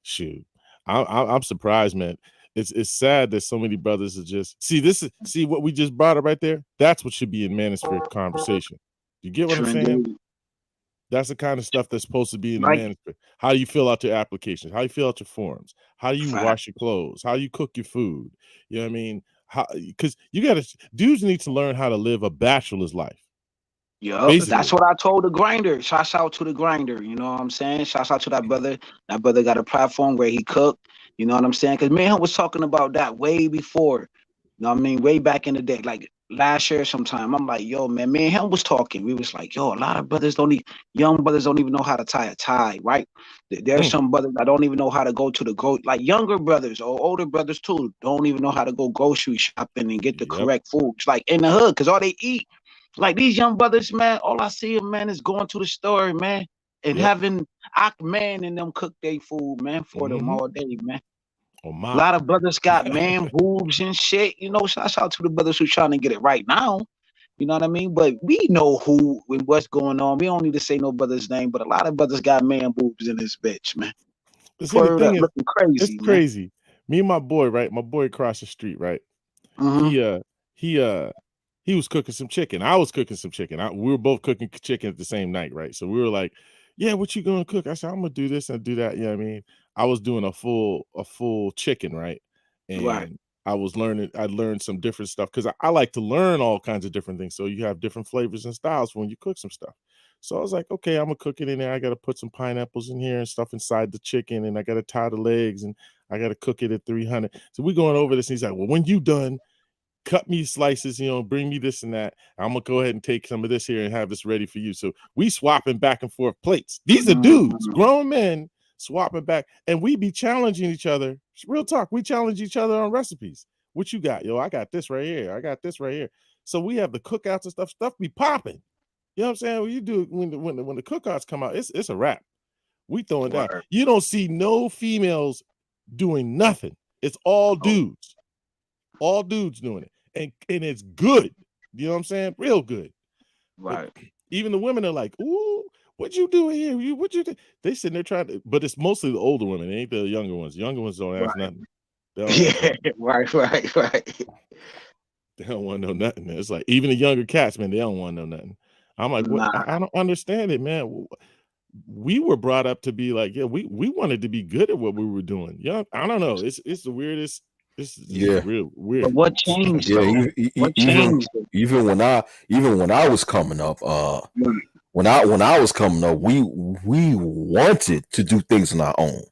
Shoot, I'm surprised, man. It's sad that so many brothers are just see what we just brought up right there. That's what should be in manosphere conversation. You get what I'm True saying? indeed. That's the kind of stuff that's supposed to be in the Like management. How do you fill out your applications? How do you fill out your forms? How do you fact. wash your clothes? How do you cook your food? You know what I mean? How, because dudes need to learn how to live a bachelor's life. Yup, that's Basically. what I told the grinder. Shouts out to the grinder. You know what I'm saying? Shouts out to that brother. That brother got a platform where he cooked. You know what I'm saying? Because me and him was talking about that way before. You know what I mean? Way back in the day, like last year sometime. I'm like, yo, man, me and him was talking. We was like, yo, a lot of brothers young brothers don't even know how to tie a tie, right? There's some brothers that don't even know how to go to like younger brothers or older brothers too, don't even know how to go grocery shopping and get the Yep. correct foods, like in the hood, because all they eat. Like these young brothers, man, all I see them, man, is going to the store, man, and Yep. having man and them cook their food, man, for them all day, man. Oh A my. lot of brothers got man boobs and shit. You know, shouts out to the brothers who trying to get it right now. You know what I mean? But we know who and what's going on. We don't need to say no brother's name, but a lot of brothers got man boobs in this bitch, man. But see, the Word thing up, is, looking it's crazy, man. crazy. Me and my boy, right? My boy across the street, right? Mm-hmm. He was cooking some chicken. I was cooking some chicken. We were both cooking chicken at the same night, right? So we were like, yeah, what you gonna cook? I said, I'm gonna do this and do that. You know what I mean? I was doing a full chicken, right? Right. And I learned some different stuff because I like to learn all kinds of different things. So you have different flavors and styles when you cook some stuff. So I was like, okay, I'm gonna cook it in there. I gotta put some pineapples in here and stuff inside the chicken, and I gotta tie the legs, and I gotta cook it at 300. So we're going over this, and he's like, well, when you done, cut me slices, bring me this and that. I'm gonna go ahead and take some of this here and have this ready for you. So we swapping back and forth plates. These are dudes, grown men swapping back, and we be challenging each other. Real talk, we challenge each other on recipes. What you got? Yo, I got this right here. I got this right here. So we have the cookouts and stuff be popping. You know what I'm saying? When you do when the cookouts come out, it's a wrap. We throwing down. Word. You don't see no females doing nothing. It's all dudes. All dudes doing it. And it's good. You know what I'm saying? Real good. Right. But even the women are like, ooh, what you doing here? What you do? They sitting there trying to, but it's mostly the older women. It ain't the younger ones. The younger ones don't ask nothing. They don't ask Yeah, nothing. right. They don't want to know nothing. It's like even the younger cats, man, they don't want to know nothing. I'm like, what? Nah. I don't understand it, man. We were brought up to be like, yeah, we wanted to be good at what we were doing. Yeah, I don't know. It's the weirdest. This Yeah. is real weird. But what changed Yeah, though? What changed? even when I was coming up, when I was coming up, we wanted to do things on our own.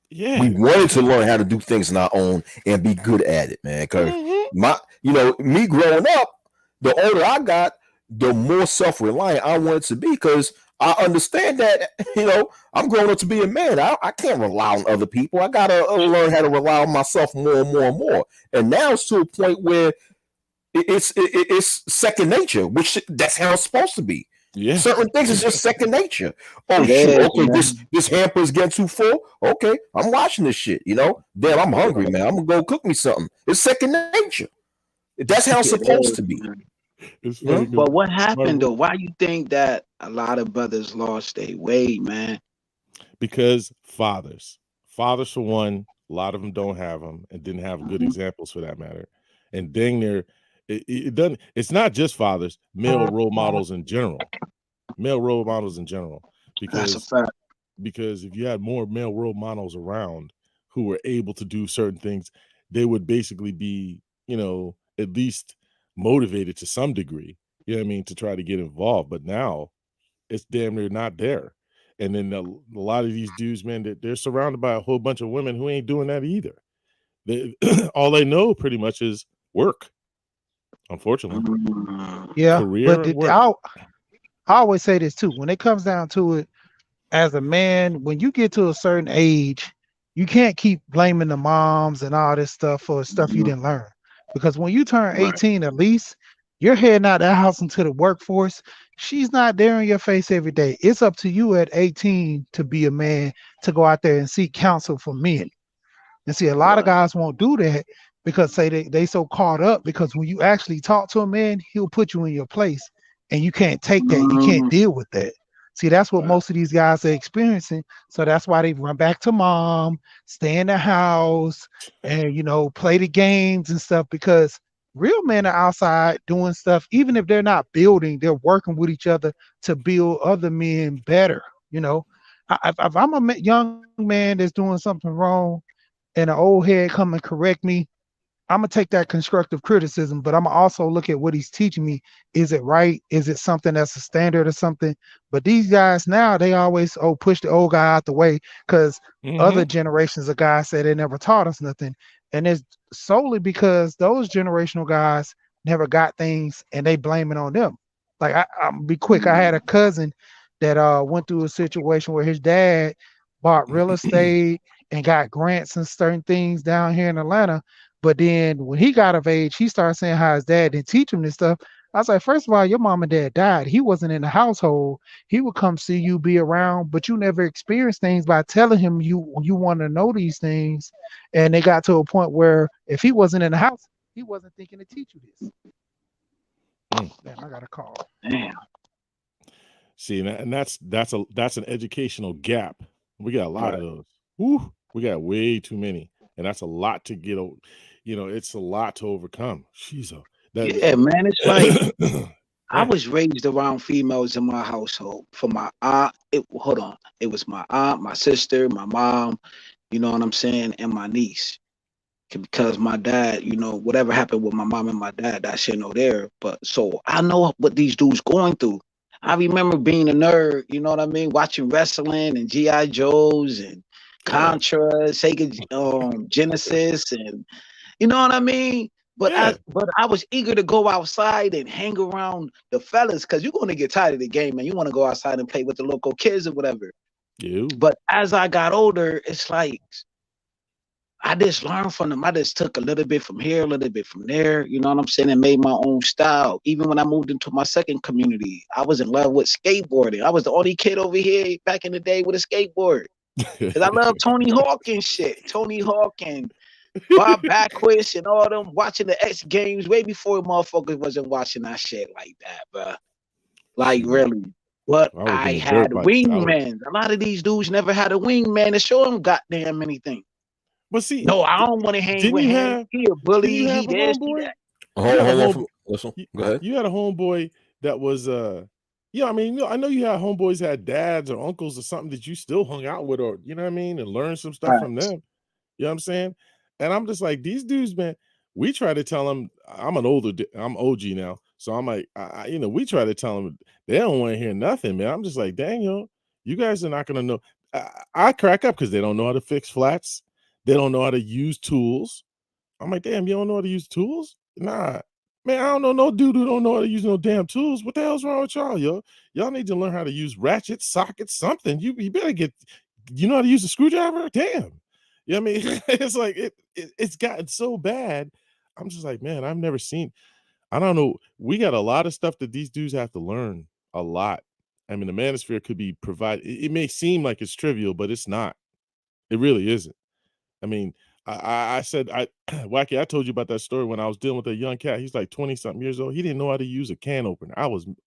Yeah. We wanted to learn how to do things on our own and be good at it, man. Because me growing up, the older I got, the more self-reliant I wanted to be. Because I understand that, I'm growing up to be a man. I can't rely on other people. I gotta learn how to rely on myself more and more and more. And now it's to a point where it's second nature, which that's how it's supposed to be. Yeah. Certain things is just second nature. Oh It shoot, is, okay, man. this hamper is getting too full. Okay, I'm watching this shit, Damn, I'm hungry, man. I'm gonna go cook me something. It's second nature. That's how it's It supposed is, to be. man. It's funny. But what happened though? Why you think that a lot of brothers lost their way, man? Because fathers for one, a lot of them don't have them and didn't have good examples for that matter. And dang near, it doesn't. It's not just fathers, male role models in general. That's a fact. Because if you had more male role models around who were able to do certain things, they would basically be, at least motivated to some degree, you know what I mean, to try to get involved. But now it's damn near not there. And then a lot of these dudes, man, they're surrounded by a whole bunch of women who ain't doing that either. All they know pretty much is work, unfortunately. Yeah, Career but and work. I always say this too. When it comes down to it, as a man, when you get to a certain age, you can't keep blaming the moms and all this stuff for stuff you didn't learn. Because when you turn Right. 18, at least you're heading out that house into the workforce. She's not there in your face every day. It's up to you at 18 to be a man, to go out there and seek counsel for men. And see, a lot of Right. guys won't do that because say they so caught up, because when you actually talk to a man, he'll put you in your place, and you can't take that. You can't Mm, deal with that. See, that's what right. most of these guys are experiencing. So that's why they run back to mom, stay in the house, and play the games and stuff, because real men are outside doing stuff. Even if they're not building, they're working with each other to build other men better. You know, if I'm a young man that's doing something wrong, and an old head come and correct me, I'm gonna take that constructive criticism, but I'm gonna also look at what he's teaching me. Is it right? Is it something that's a standard or something? But these guys now, they always push the old guy out the way, because other Mm-hmm. generations of guys say they never taught us nothing, and it's solely because those generational guys never got things and they blame it on them. Like I'm be quick. I had a cousin that went through a situation where his dad bought real estate and got grants and certain things down here in Atlanta. But then when he got of age, he started saying how his dad didn't teach him this stuff. I was like, first of all, your mom and dad died. He wasn't in the household. He would come see you, be around, but you never experienced things by telling him you want to know these things. And they got to a point where if he wasn't in the house, he wasn't thinking to teach you this. Mm. Damn, I got a call. Damn. See, and that's an educational gap. We got a lot Right. of those. Woo, we got way too many, and that's a lot to get. It's a lot to overcome. She's Yeah, man. It's like I man. was raised around females in my household. For my aunt, hold on. It was my aunt, my sister, my mom, you know what I'm saying, and my niece. Because my dad, whatever happened with my mom and my dad, that shit no there. But so I know what these dudes going through. I remember being a nerd, you know what I mean, watching wrestling and GI Joes and Yeah, Contra, Sega, Genesis, and you know what I mean. But yeah, I was eager to go outside and hang around the fellas, because you're going to get tired of the game, and you want to go outside and play with the local kids or whatever. you. But as I got older, it's like I just learned from them. I just took a little bit from here, a little bit from there, you know what I'm saying, and made my own style. Even when I moved into my second community, I was in love with skateboarding. I was the only kid over here back in the day with a skateboard. Because I love Tony Hawk and shit. Tony Hawk and Bob Backwist and all them, watching the X Games way before motherfuckers wasn't watching that shit like that, bro. Like, Shoot, really. But I was I doing had dirt bikes. wingmen. A lot of these dudes never had a wingman to show them goddamn anything. But see, No, I don't want to hang didn't with you him. have? He a bully. Didn't you He have a this, he homeboy? that. You had a Hold on, homeboy. listen. You, Go ahead. you had a homeboy that was yeah. I mean, I know you had homeboys had dads or uncles or something that you still hung out with, or you know what I mean, and learned some stuff from Facts. them. You know what I'm saying? And I'm just like, these dudes, man. We try to tell them. I'm OG now, so I'm like, we try to tell them they don't want to hear nothing, man. I'm just like, dang, you guys are not gonna know. I crack up because they don't know how to fix flats. They don't know how to use tools. I'm like, damn, you don't know how to use tools? Nah. Man, I don't know no dude who don't know how to use no damn tools. What the hell's wrong with y'all, yo? Y'all need to learn how to use ratchets, sockets, something. You better you know how to use a screwdriver? Damn. You know what I mean? It's like it's gotten so bad. I'm just like, man, I've never seen. I don't know. We got a lot of stuff that these dudes have to learn. A lot. I mean, the manosphere could be provided. It may seem like it's trivial, but it's not. It really isn't. I mean, I said, Wacky, I told you about that story when I was dealing with a young cat. He's like 20 something years old. He didn't know how to use a can opener.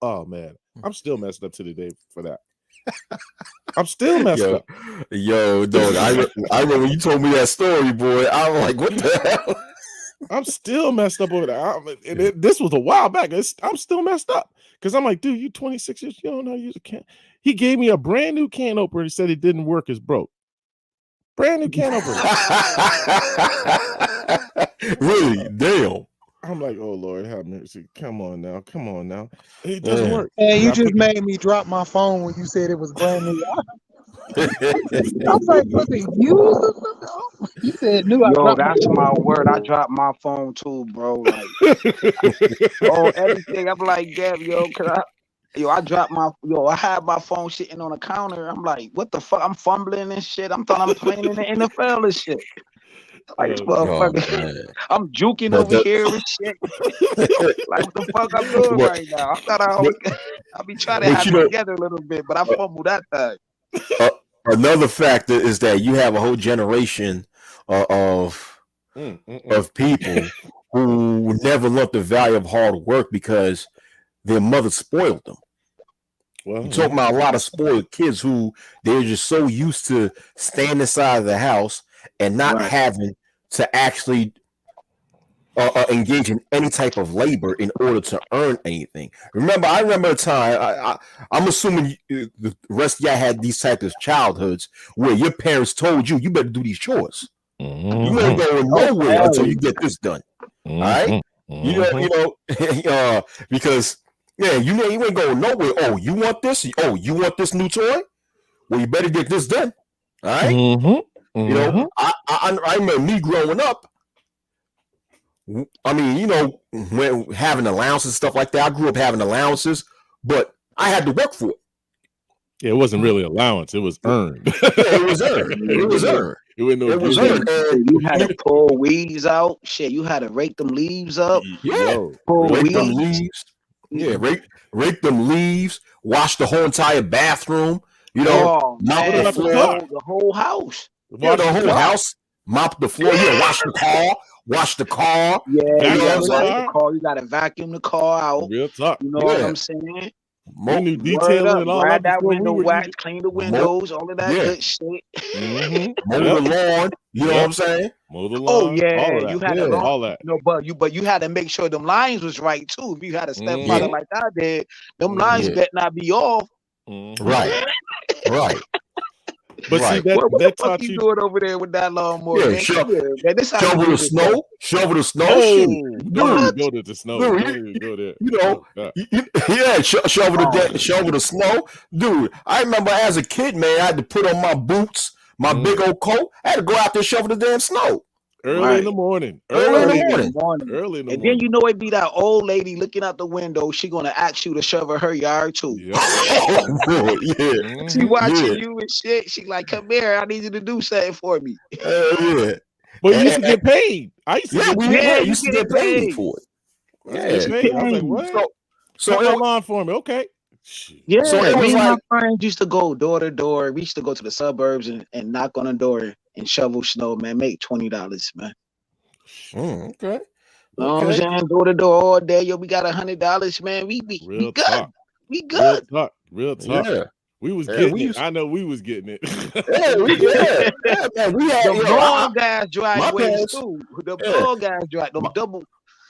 Oh man, I'm still messed up to the day for that. I'm still messed up. Dog. I remember when you told me that story, boy. I was like, what the hell? I'm still messed up over that. This was a while back. I'm still messed up because I'm like, dude, you 26 years, you don't know how to use a can. He gave me a brand new can opener. He said it didn't work. It's broke. Brand new can opener. Really? Damn. I'm like, oh Lord, have mercy. Come on now. It doesn't work. And you just made me drop my phone when you said it was brand new. I was like, was it used or something? Oh, you said new. I Yo, dropped that's my my word. I dropped my phone too, bro. Like, everything. I'm like, damn, yo, I dropped I had my phone sitting on the counter. I'm like, what the fuck? I'm fumbling and shit. I'm thought I'm playing in the NFL and shit. Like this Oh, motherfucker. I'm juking But over here and shit. Like what the fuck I'm doing but, right now? I thought I be trying to but have you it know, together a little bit, but I fumbled that thing. uh, another factor is that you have a whole generation of people who never learned the value of hard work because their mother spoiled them. Well, You're talking about a lot of spoiled kids who they're just so used to standing inside of the house and not Right. having to actually engage in any type of labor in order to earn anything. I remember a time. I'm assuming the rest of y'all had these types of childhoods where your parents told you better do these chores. You ain't going nowhere until you get this done. All right, you know, because you ain't going nowhere. Oh, you want this? Oh, you want this new toy? Well, you better get this done. All right. You know, I remember me growing up. I mean, you know, when having allowances and stuff like that, I grew up having allowances, but I had to work for it. Yeah, it wasn't really allowance; it was earned. It was earned. It was earned. It was earned. You had to pull weeds out. Shit, you had to rake them leaves up. Yeah, pull rake them weeds. leaves. Yeah, rake them leaves. Wash the whole entire bathroom. You know, mop the floor. The whole house. Yeah, the whole house. Mop the floor. Yeah, wash the car. Wash the car. Yeah, you know wash the car. You gotta vacuum the car out. Real talk. You know what I'm saying? We knew detailing and all that. That window wax, clean the windows, all of that good shit. Mow the lawn. You know what I'm saying? Mow the lawn. Oh yeah, all of that. you had all that. No, but you had to make sure them lines was right too. If you had a stepfather like I did, them lines better not be off. Right. Right. But see, what the that fuck taught you doing over there with that lawnmower? Yeah, man? Man, this shovel the snow. Shovel the snow. Dude, go to the snow. Dude, go there. You know, shovel the snow, dude. I remember as a kid, man, I had to put on my boots, my big old coat. I had to go out there shovel the damn snow. Early in the morning. Early in the morning. And then you know it be that old lady looking out the window. She gonna ask you to shovel her yard too. Yeah. She watching you and shit. She like, come here. I need you to do something for me. Yeah. But you used to get paid. I used to used to get paid for it. Yeah. I was like, what? So cut my lawn for me. Okay. Yeah, so it was me and like, my friends used to go door to door. We used to go to the suburbs and knock on a door and shovel snow, man. Make $20, man. Okay. You know what I'm saying? Door to door all day. Yo, we got $100, man. We good. Talk. We good. Real talk. Yeah. We was getting it. I know we was getting it. Man. We had the long guys driveways too. The long guys drive them double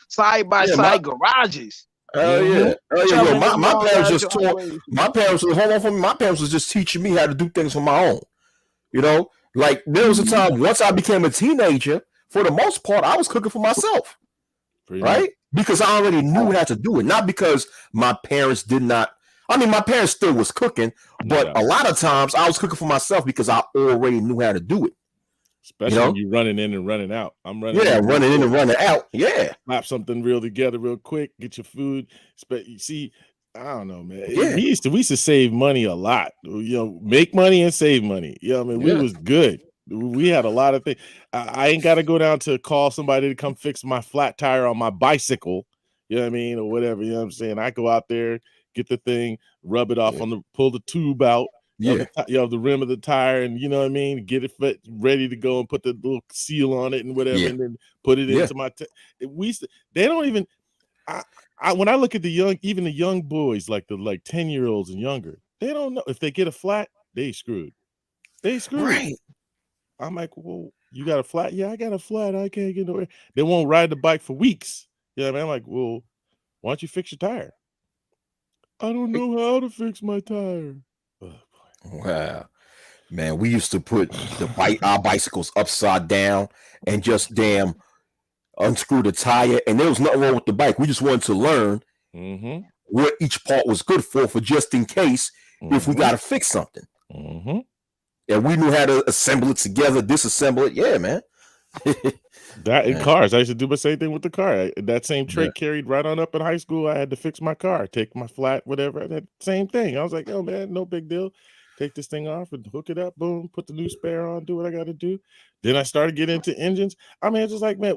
side by side garages. Oh yeah. My parents just taught. My parents was hold on for me. My parents was just teaching me how to do things on my own. You know, like there was a time once I became a teenager. For the most part, I was cooking for myself, right? Because I already knew how to do it. Not because my parents did not. I mean, my parents still was cooking, but a lot of times I was cooking for myself because I already knew how to do it. Especially when you're running in and running out. I'm running. Yeah, running in and running out. Yeah. Slap something real together real quick. Get your food. You see, I don't know, man. Yeah. We used to save money a lot. You know, make money and save money. You know what I mean? We was good. We had a lot of things. I ain't got to go down to call somebody to come fix my flat tire on my bicycle. You know what I mean? Or whatever. You know what I'm saying? I go out there, get the thing, rub it off pull the tube out. The rim of the tire, and you know what I mean, get it ready to go and put the little seal on it and whatever, and then put it into my. They don't even. When I look at the young boys, like the 10-year-olds and younger, they don't know if they get a flat, they screwed. They screwed. Right. I'm like, well, you got a flat? Yeah, I got a flat. I can't get nowhere. They won't ride the bike for weeks. You know what I mean? I'm like, well, why don't you fix your tire? I don't know how to fix my tire. Wow, man, we used to put our bicycles upside down and just unscrew the tire, and there was nothing wrong with the bike. We just wanted to learn what each part was good for just in case if we got to fix something. And we knew how to assemble it together, disassemble it. Yeah, man. That in cars, I used to do the same thing with the car. That same trait carried right on up in high school. I had to fix my car, take my flat, whatever. That same thing. I was like, oh man, no big deal. take this thing off and hook it up, boom, put the new spare on, do what I got to do. Then I started getting into engines. I mean, it's just like, man,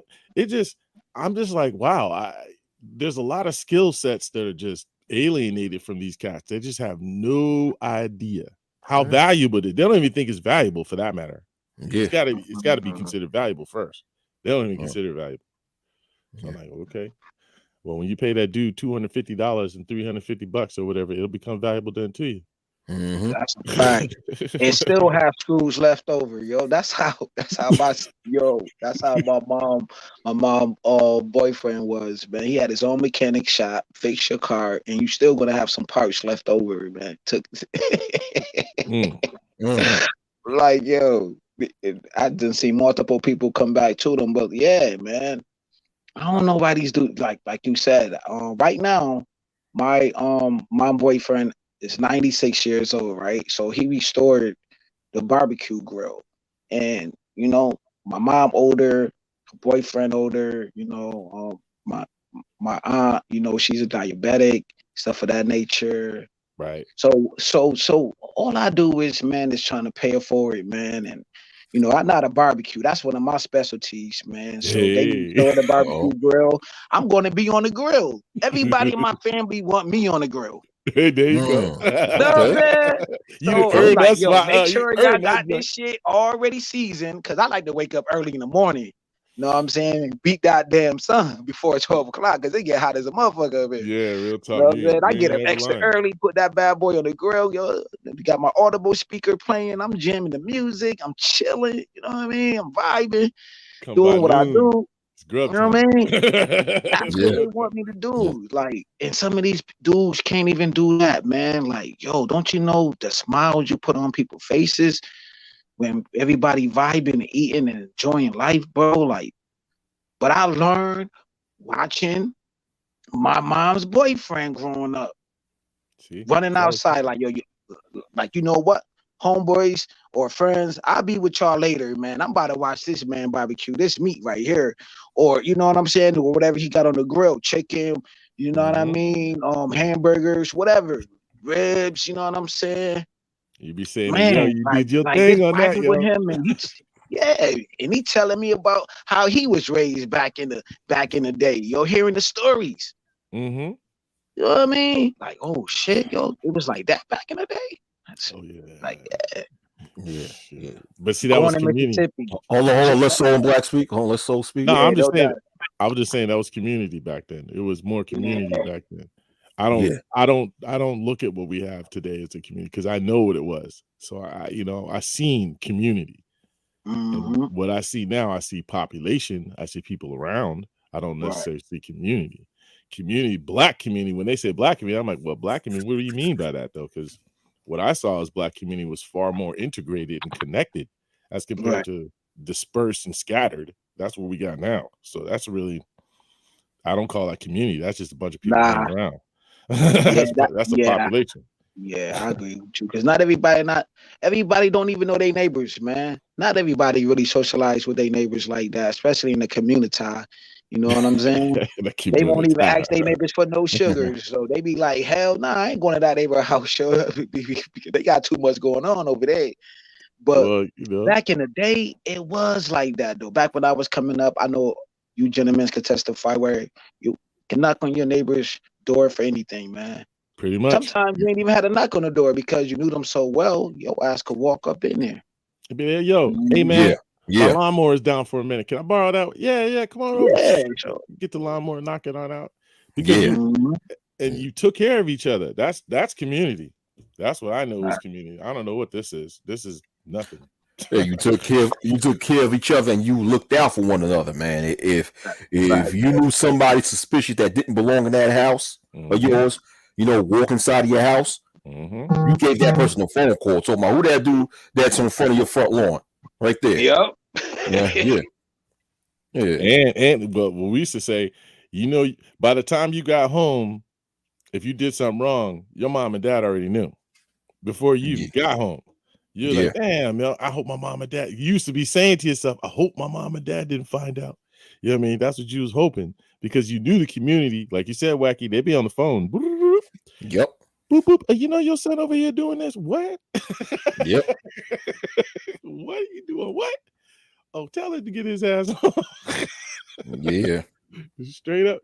I'm just like, wow, there's a lot of skill sets that are just alienated from these cats. They just have no idea how valuable it is. They don't even think it's valuable for that matter. Yeah. It's gotta be considered valuable first. They don't even consider it valuable. So I'm like, okay. Well, when you pay that dude $250 and $350 or whatever, it'll become valuable then to you. Mm-hmm. That's a fact. And still have screws left over, yo. That's how my mom boyfriend was, man. He had his own mechanic shop, fix your car, and you still gonna have some parts left over, man. Like, yo, I didn't see multiple people come back to them, but yeah, man. I don't know why these dudes, like you said, right now, my boyfriend is 96 years old, right? So he restored the barbecue grill. And, you know, my mom older, her boyfriend older, you know, my aunt, you know, she's a diabetic, stuff of that nature. Right. So all I do is, man, is trying to pay it forward, man. And you know, I'm not a barbecue. That's one of my specialties, man. So they restore the barbecue grill. I'm going to be on the grill. Everybody in my family want me on the grill. Hey, there you go. So I'm like, yo, make sure y'all got this shit already seasoned, because I like to wake up early in the morning. You know what I'm saying? And beat that damn sun before 12 o'clock, because it get hot as a motherfucker up here. Yeah, real talk. You know what I'm saying? I get up extra early, put that bad boy on the grill. Yo, got my Audible speaker playing. I'm jamming the music. I'm chilling. You know what I mean? I'm vibing, doing what I do. You know what I mean? That's what they want me to do. Like, and some of these dudes can't even do that, man. Like, yo, don't you know the smiles you put on people's faces when everybody vibing and eating and enjoying life, bro? Like, but I learned watching my mom's boyfriend growing up, running outside, like, yo, like, you know what, homeboys or friends, I'll be with y'all later, man. I'm about to watch this man barbecue this meat right here, or you know what I'm saying, or whatever he got on the grill, chicken, you know what I mean, hamburgers, whatever, ribs, you know what I'm saying. You be saying, man, yo, you did your like thing on that, yo. with him, and and he telling me about how he was raised back in the day, yo, hearing the stories. Mm-hmm. You know what I mean? Like, oh shit, yo, it was like that back in the day. Like, yeah. But see, that was community. Hold on. Let's Soul Black speak. Hold on, let's Soul speak. No, I'm just saying. I was just saying that was community back then. It was more community back then. I don't look at what we have today as a community, because I know what it was. So I seen community. And what I see now, I see population. I see people around. I don't necessarily see community. Black community. When they say black community, I'm like, well, black community, what do you mean by that though? Because what I saw as black community was far more integrated and connected as compared to dispersed and scattered. That's what we got now. So that's really, I don't call that community. That's just a bunch of people hanging around. That's a population. Yeah, I agree with you, because not everybody don't even know their neighbors, man. Not everybody really socialize with their neighbors like that, especially in the community. You know what I'm saying? They won't even ask their neighbors for no sugar. So they be like, hell nah, I ain't going to that neighbor house. They got too much going on over there. But back in the day, it was like that though. Back when I was coming up, I know you gentlemen can testify where you can knock on your neighbor's door for anything, man. Pretty much. Sometimes you ain't even had to knock on the door because you knew them so well. Your ass could walk up in there. Yo, hey man, my lawnmower is down for a minute. Can I borrow that? Yeah, come on over. Yeah, sure. Get the lawnmower, knock it on out. Because you took care of each other. That's community. That's what I know is community. I don't know what this is. This is nothing. Yeah, you took care of each other, and you looked out for one another, man. If you knew somebody suspicious that didn't belong in that house of yours, walk inside of your house, you gave that person a phone call, talking about who that dude that's in front of your front lawn, right there. Yep. And but what we used to say, by the time you got home, if you did something wrong, your mom and dad already knew before you got home. You're like, damn, man, I hope my mom and dad. You used to be saying to yourself, I hope my mom and dad didn't find out. You know what I mean? That's what you was hoping, because you knew the community, like you said, Wacky, they'd be on the phone. Yep. boop boop. You know your son over here doing this. What? Yep. What are you doing? What? Oh, tell him to get his ass on. Yeah. Straight up.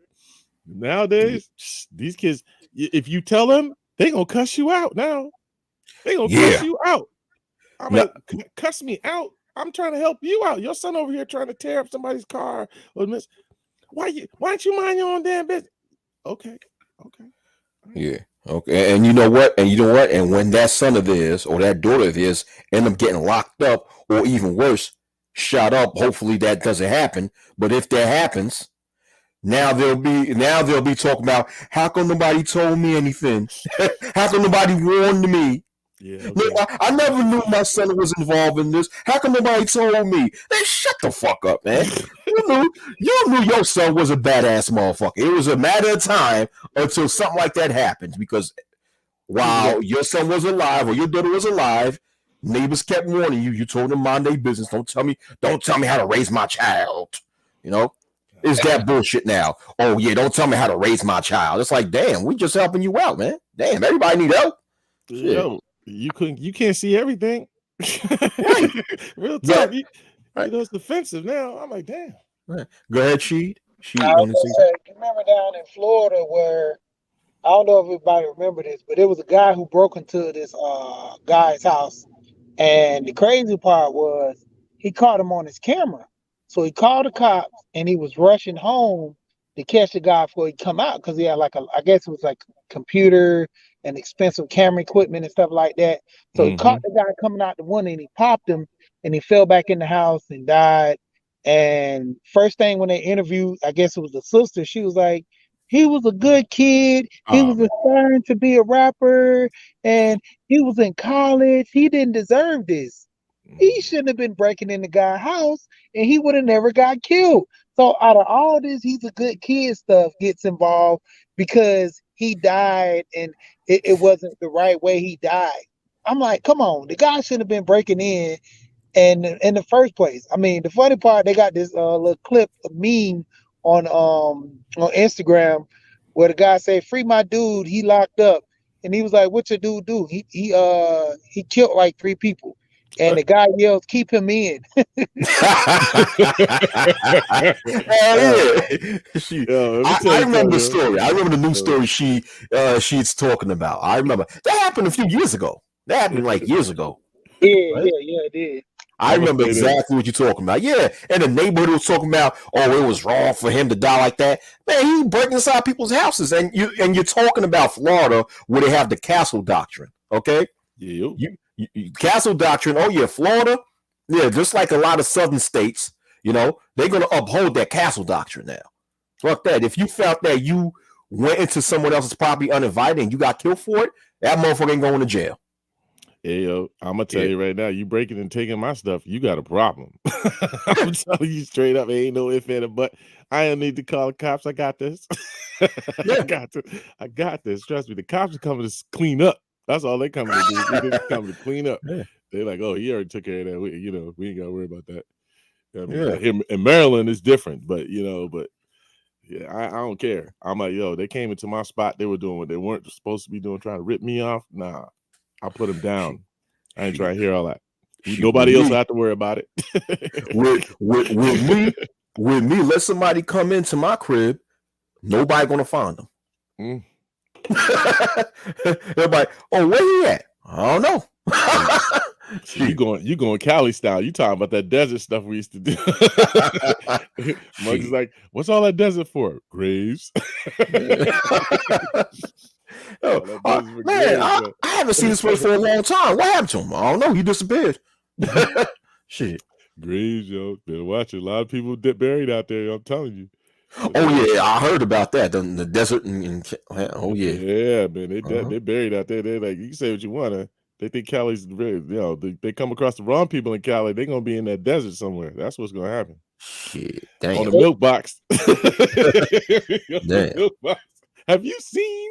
Nowadays, these kids, if you tell them, they gonna cuss you out now. They gonna cuss you out. I'm like, cuss me out. I'm trying to help you out. Your son over here trying to tear up somebody's car. Why don't you mind your own damn business? Okay. Yeah. Okay. And you know what? And when that son of theirs or that daughter of theirs end up getting locked up, or even worse, shot up, hopefully that doesn't happen. But if that happens, now they'll be talking about, how come nobody told me anything? How come nobody warned me? Yeah, okay. I never knew my son was involved in this. How come nobody told me? Man, shut the fuck up, man. You knew your son was a badass motherfucker. It was a matter of time until something like that happens. Because while your son was alive or your daughter was alive, neighbors kept warning you. You told them mind their business. Don't tell me how to raise my child. You know? Is that bullshit now? Oh yeah, don't tell me how to raise my child. It's like, damn, we just helping you out, man. Damn, everybody need help. Yo, you can't see everything. Right. Real talk. You know, it's offensive now. I'm like, damn. Right. Go ahead, Sheed. I was gonna say, you remember down in Florida where, I don't know if everybody remember this, but it was a guy who broke into this guy's house, and the crazy part was he caught him on his camera. So he called the cops, and he was rushing home to catch the guy before he come out, because he had I guess it was like computer and expensive camera equipment and stuff like that. So he caught the guy coming out the window, and he popped him, and he fell back in the house and died. And first thing when they interviewed, I guess it was the sister, she was like, he was a good kid. He was aspiring to be a rapper, and he was in college. He didn't deserve this. He shouldn't have been breaking in the guy's house, and he would have never got killed. So out of all this, he's a good kid stuff gets involved because he died, and it wasn't the right way he died. I'm like, come on, the guy shouldn't have been breaking in the first place. I mean, the funny part, they got this little clip, a meme on Instagram, where the guy said, "Free my dude, he locked up," and he was like, "What your dude do?" He killed like 3 people, and the guy yells, "Keep him in." I remember the story. I remember the news story she's talking about. I remember that happened a few years ago. That happened like years ago. Yeah, right? yeah, it did. I remember exactly what you're talking about. Yeah, and the neighborhood was talking about, oh, it was wrong for him to die like that. Man, he breaking inside people's houses, and you're talking about Florida where they have the castle doctrine. Okay, yeah, you castle doctrine. Oh yeah, Florida. Yeah, just like a lot of southern states, you know, they're gonna uphold that castle doctrine now. Fuck that. If you felt that you went into someone else's property uninvited and you got killed for it, that motherfucker ain't going to jail. Hey, yo, I'm gonna tell you right now, you breaking and taking my stuff, you got a problem. I'm telling you straight up, ain't no if and but I don't need to call the cops. I got this. I got this. Trust me, the cops are coming to clean up. That's all they coming to do. They just coming to clean up. Yeah. They're like, oh, he already took care of that. We ain't gotta worry about that. I mean, here in Maryland is different, but yeah, I don't care. I'm like, yo, they came into my spot. They were doing what they weren't supposed to be doing, trying to rip me off. Nah. I put him down. I ain't trying to hear all that. Nobody else will have to worry about it. with me, let somebody come into my crib. Nobody gonna find them. Everybody, oh, where he at? I don't know. So you going Cali style. You talking about that desert stuff we used to do. Muggs is like, what's all that desert for? Graves. I haven't seen this person for a long time. What happened to him? I don't know. He disappeared. Shit. Graves, yo. Better watch it. A lot of people buried out there. I'm telling you. Oh yeah, I heard about that. The desert oh yeah. Yeah, man. They buried out there. They're like, you can say what you want to. They think Cali's very, they come across the wrong people in Cali. They're gonna be in that desert somewhere. That's what's gonna happen. Shit, damn. On the milk box. Damn. Milk box. Have you seen?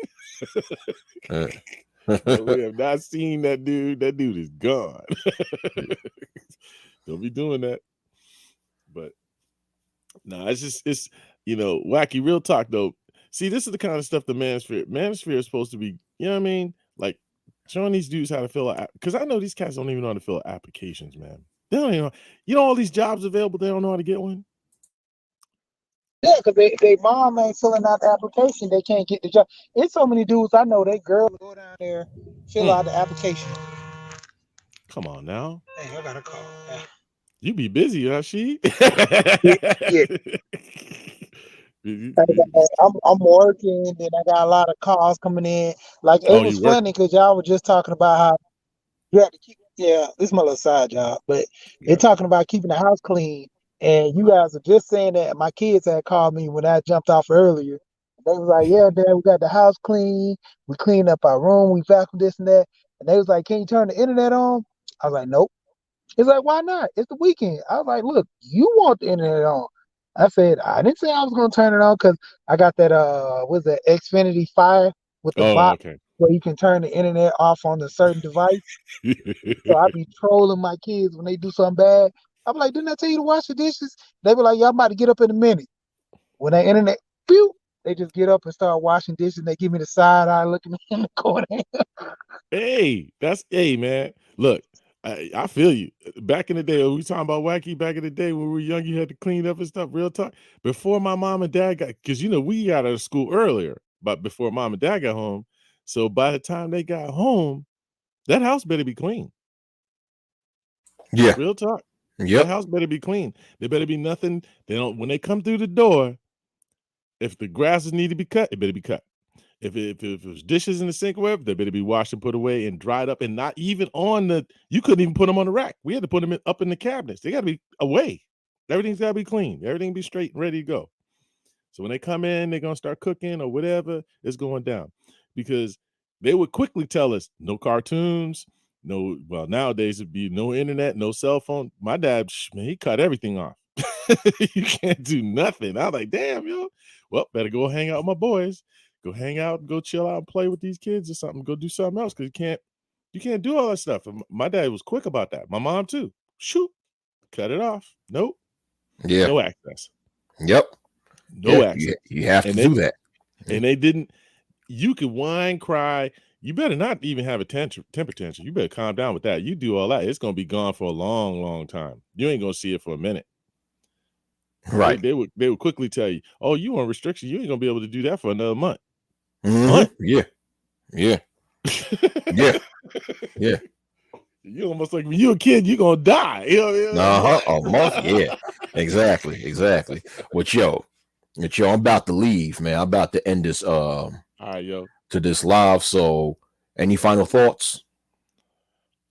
We have not seen that dude. That dude is gone. Don't be doing that. But no, it's Wacky. Real talk though. See, this is the kind of stuff the manosphere is supposed to be. You know what I mean? Showing these dudes how to fill out, because I know these cats don't even know how to fill out applications, man. They don't even know. You know all these jobs available, they don't know how to get one. Yeah, because they mom ain't filling out the application. They can't get the job. It's so many dudes I know. They girls go down there, fill out the application. Come on now. Hey, I got a call. You be busy, huh, she? Yeah. I'm working, then I got a lot of calls coming in. Like it Oh, was you work? funny because y'all were just talking about how you had to keep. Yeah, this is my little side job, but they're Yeah. talking about keeping the house clean. And you guys are just saying that my kids had called me when I jumped off earlier. They was like, "Yeah, Dad, we got the house clean. We cleaned up our room. We vacuumed this and that." And they was like, "Can you turn the internet on?" I was like, "Nope." It's like, "Why not? It's the weekend." I was like, "Look, you want the internet on." I said, "I didn't say I was gonna turn it on because I got that what's that Xfinity Fire with the Oh, box okay. where you can turn the internet off on a certain device." So I be trolling my kids when they do something bad. I'm like, "Didn't I tell you to wash the dishes?" They be like, "Yeah, I'm about to get up in a minute." When that internet, pew, they just get up and start washing dishes. And they give me the side eye looking in the corner. Hey, man. Look, I feel you. Back in the day, we talking about Wacky. Back in the day when we were young, you had to clean up and stuff. Real talk. Before my mom and dad got, because we got out of school earlier, but before mom and dad got home. So by the time they got home, that house better be clean. Yeah. Real talk. That Yep. house better be clean. There better be nothing. They don't, when they come through the door, if the grasses need to be cut, it better be cut. If it was dishes in the sink, or whatever, they better be washed and put away and dried up, and not even on the. You couldn't even put them on the rack. We had to put them up in the cabinets. They got to be away. Everything's got to be clean. Everything be straight and ready to go. So when they come in, they're gonna start cooking or whatever. It's going down, because they would quickly tell us no cartoons, no. Well, nowadays it'd be no internet, no cell phone. My dad, man, he cut everything off. You can't do nothing. I was like, damn, yo. Well, better go hang out with my boys. Go hang out, go chill out and play with these kids or something. Go do something else, because you can't do all that stuff. And my dad was quick about that. My mom too. Shoot, cut it off. Nope. Yeah. No access. Yep. No Yeah, access. you have to do that. And they didn't. You could whine, cry. You better not even have a temper tantrum. You better calm down with that. You do all that, it's gonna be gone for a long, long time. You ain't gonna see it for a minute. Right. They would quickly tell you, "Oh, you on restriction? You ain't gonna be able to do that for another month." Mm-hmm. Month? Yeah. Yeah. Yeah. You almost like, when you a kid, you gonna die. You know, A month. Yeah. Exactly. But yo, I'm about to leave, man. I'm about to end this all right, yo. to this live. So, any final thoughts?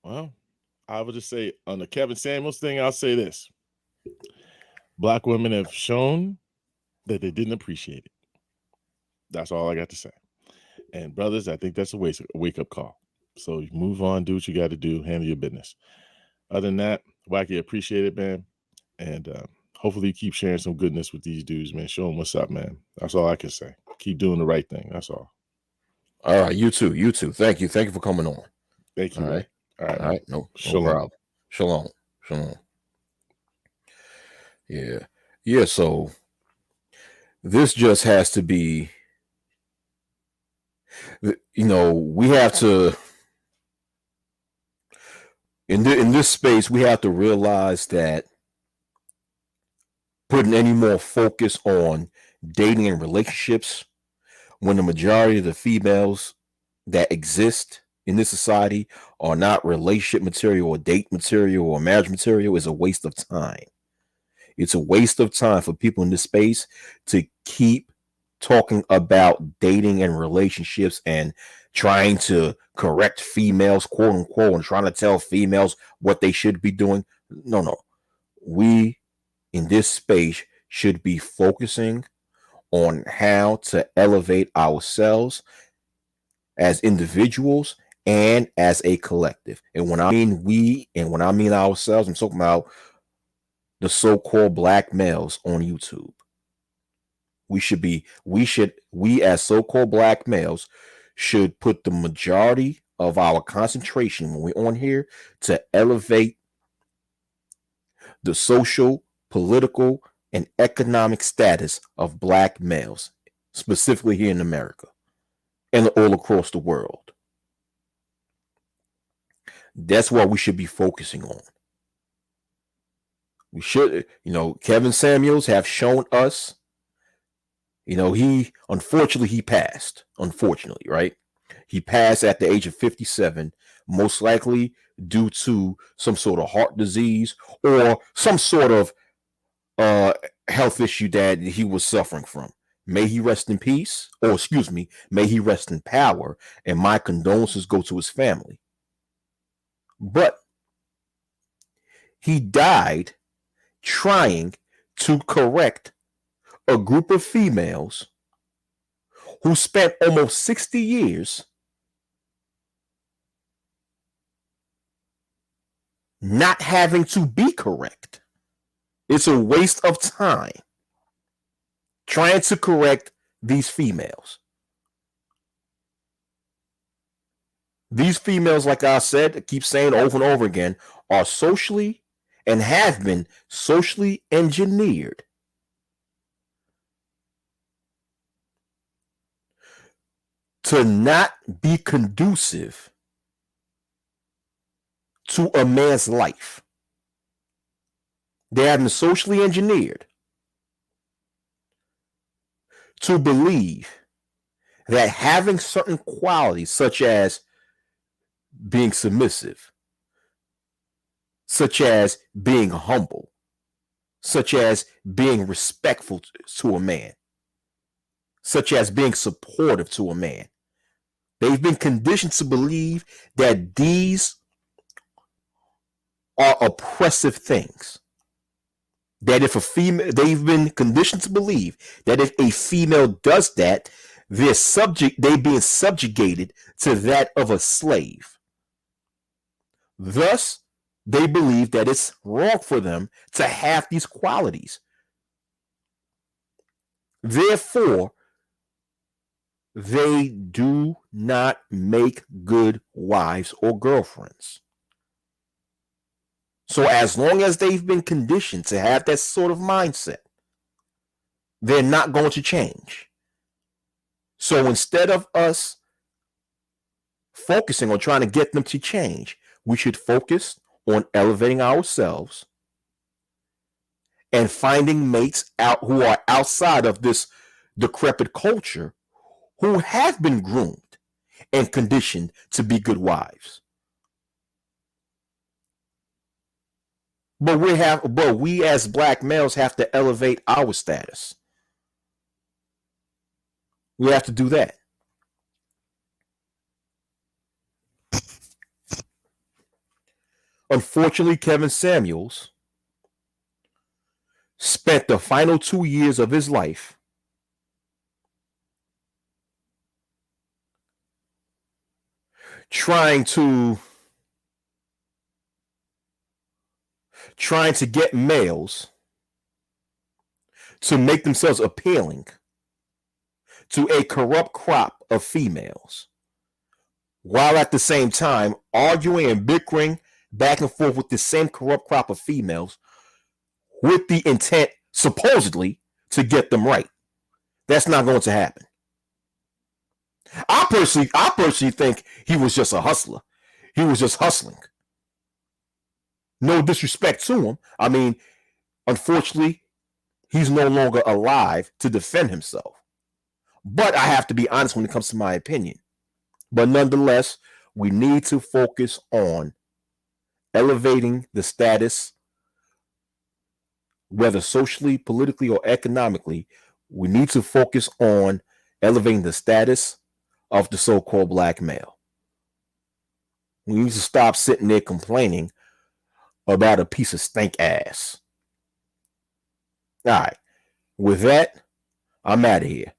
Well, I would just say, on the Kevin Samuels thing, I'll say this: Black women have shown that they didn't appreciate it. That's all I got to say. And brothers, I think that's a wake up call. So you move on, do what you got to do, handle your business. Other than that, Wacky, appreciate it, man. And hopefully you keep sharing some goodness with these dudes, man. Show them what's up, man. That's all I can say. Keep doing the right thing. That's all. All right, you too. Thank you for coming on. Thank you. All right. All right. All right. No Shalom. problem. Shalom. Yeah. So this just has to be, we have to, in this space, we have to realize that putting any more focus on dating and relationships, when the majority of the females that exist in this society are not relationship material or date material or marriage material, is a waste of time. It's a waste of time for people in this space to keep talking about dating and relationships and trying to correct females, quote unquote, and trying to tell females what they should be doing. No. We in this space should be focusing on how to elevate ourselves as individuals and as a collective. And when I mean we and when I mean ourselves, I'm talking about the so-called black males on YouTube. We as so-called black males should put the majority of our concentration when we're on here to elevate the social, political, and economic status of black males, specifically here in America and all across the world. That's what we should be focusing on. We should, Kevin Samuels have shown us, he unfortunately passed. Unfortunately, right? He passed at the age of 57, most likely due to some sort of heart disease or some sort of health issue that he was suffering from. May he rest in peace, or excuse me, may he rest in power, and my condolences go to his family. But he died trying to correct a group of females who spent almost 60 years not having to be correct. It's a waste of time trying to correct these females. These females, like I said, I keep saying over and over again, are socially and have been socially engineered to not be conducive to a man's life. They have been socially engineered to believe that having certain qualities, such as being submissive, such as being humble, such as being respectful to a man, such as being supportive to a man. They've been conditioned to believe that these are oppressive things. That if a female, they've been conditioned to believe that if a female does that, they're being subjugated to that of a slave. Thus, they believe that it's wrong for them to have these qualities. Therefore, they do not make good wives or girlfriends. So as long as they've been conditioned to have that sort of mindset, they're not going to change. So instead of us focusing on trying to get them to change, we should focus on elevating ourselves and finding mates out who are outside of this decrepit culture, who have been groomed and conditioned to be good wives. But we as black males have to elevate our status. We have to do that. Unfortunately, Kevin Samuels spent the final 2 years of his life trying to get males to make themselves appealing to a corrupt crop of females, while at the same time arguing and bickering back and forth with the same corrupt crop of females with the intent, supposedly, to get them right. That's not going to happen. I personally think he was just a hustler. He was just hustling. No disrespect to him. I mean, unfortunately, he's no longer alive to defend himself. But I have to be honest when it comes to my opinion. But nonetheless, we need to focus on elevating the status, whether socially, politically, or economically. We need to focus on elevating the status of the so-called black male. We need to stop sitting there complaining about a piece of stink ass. All right. With that, I'm out of here.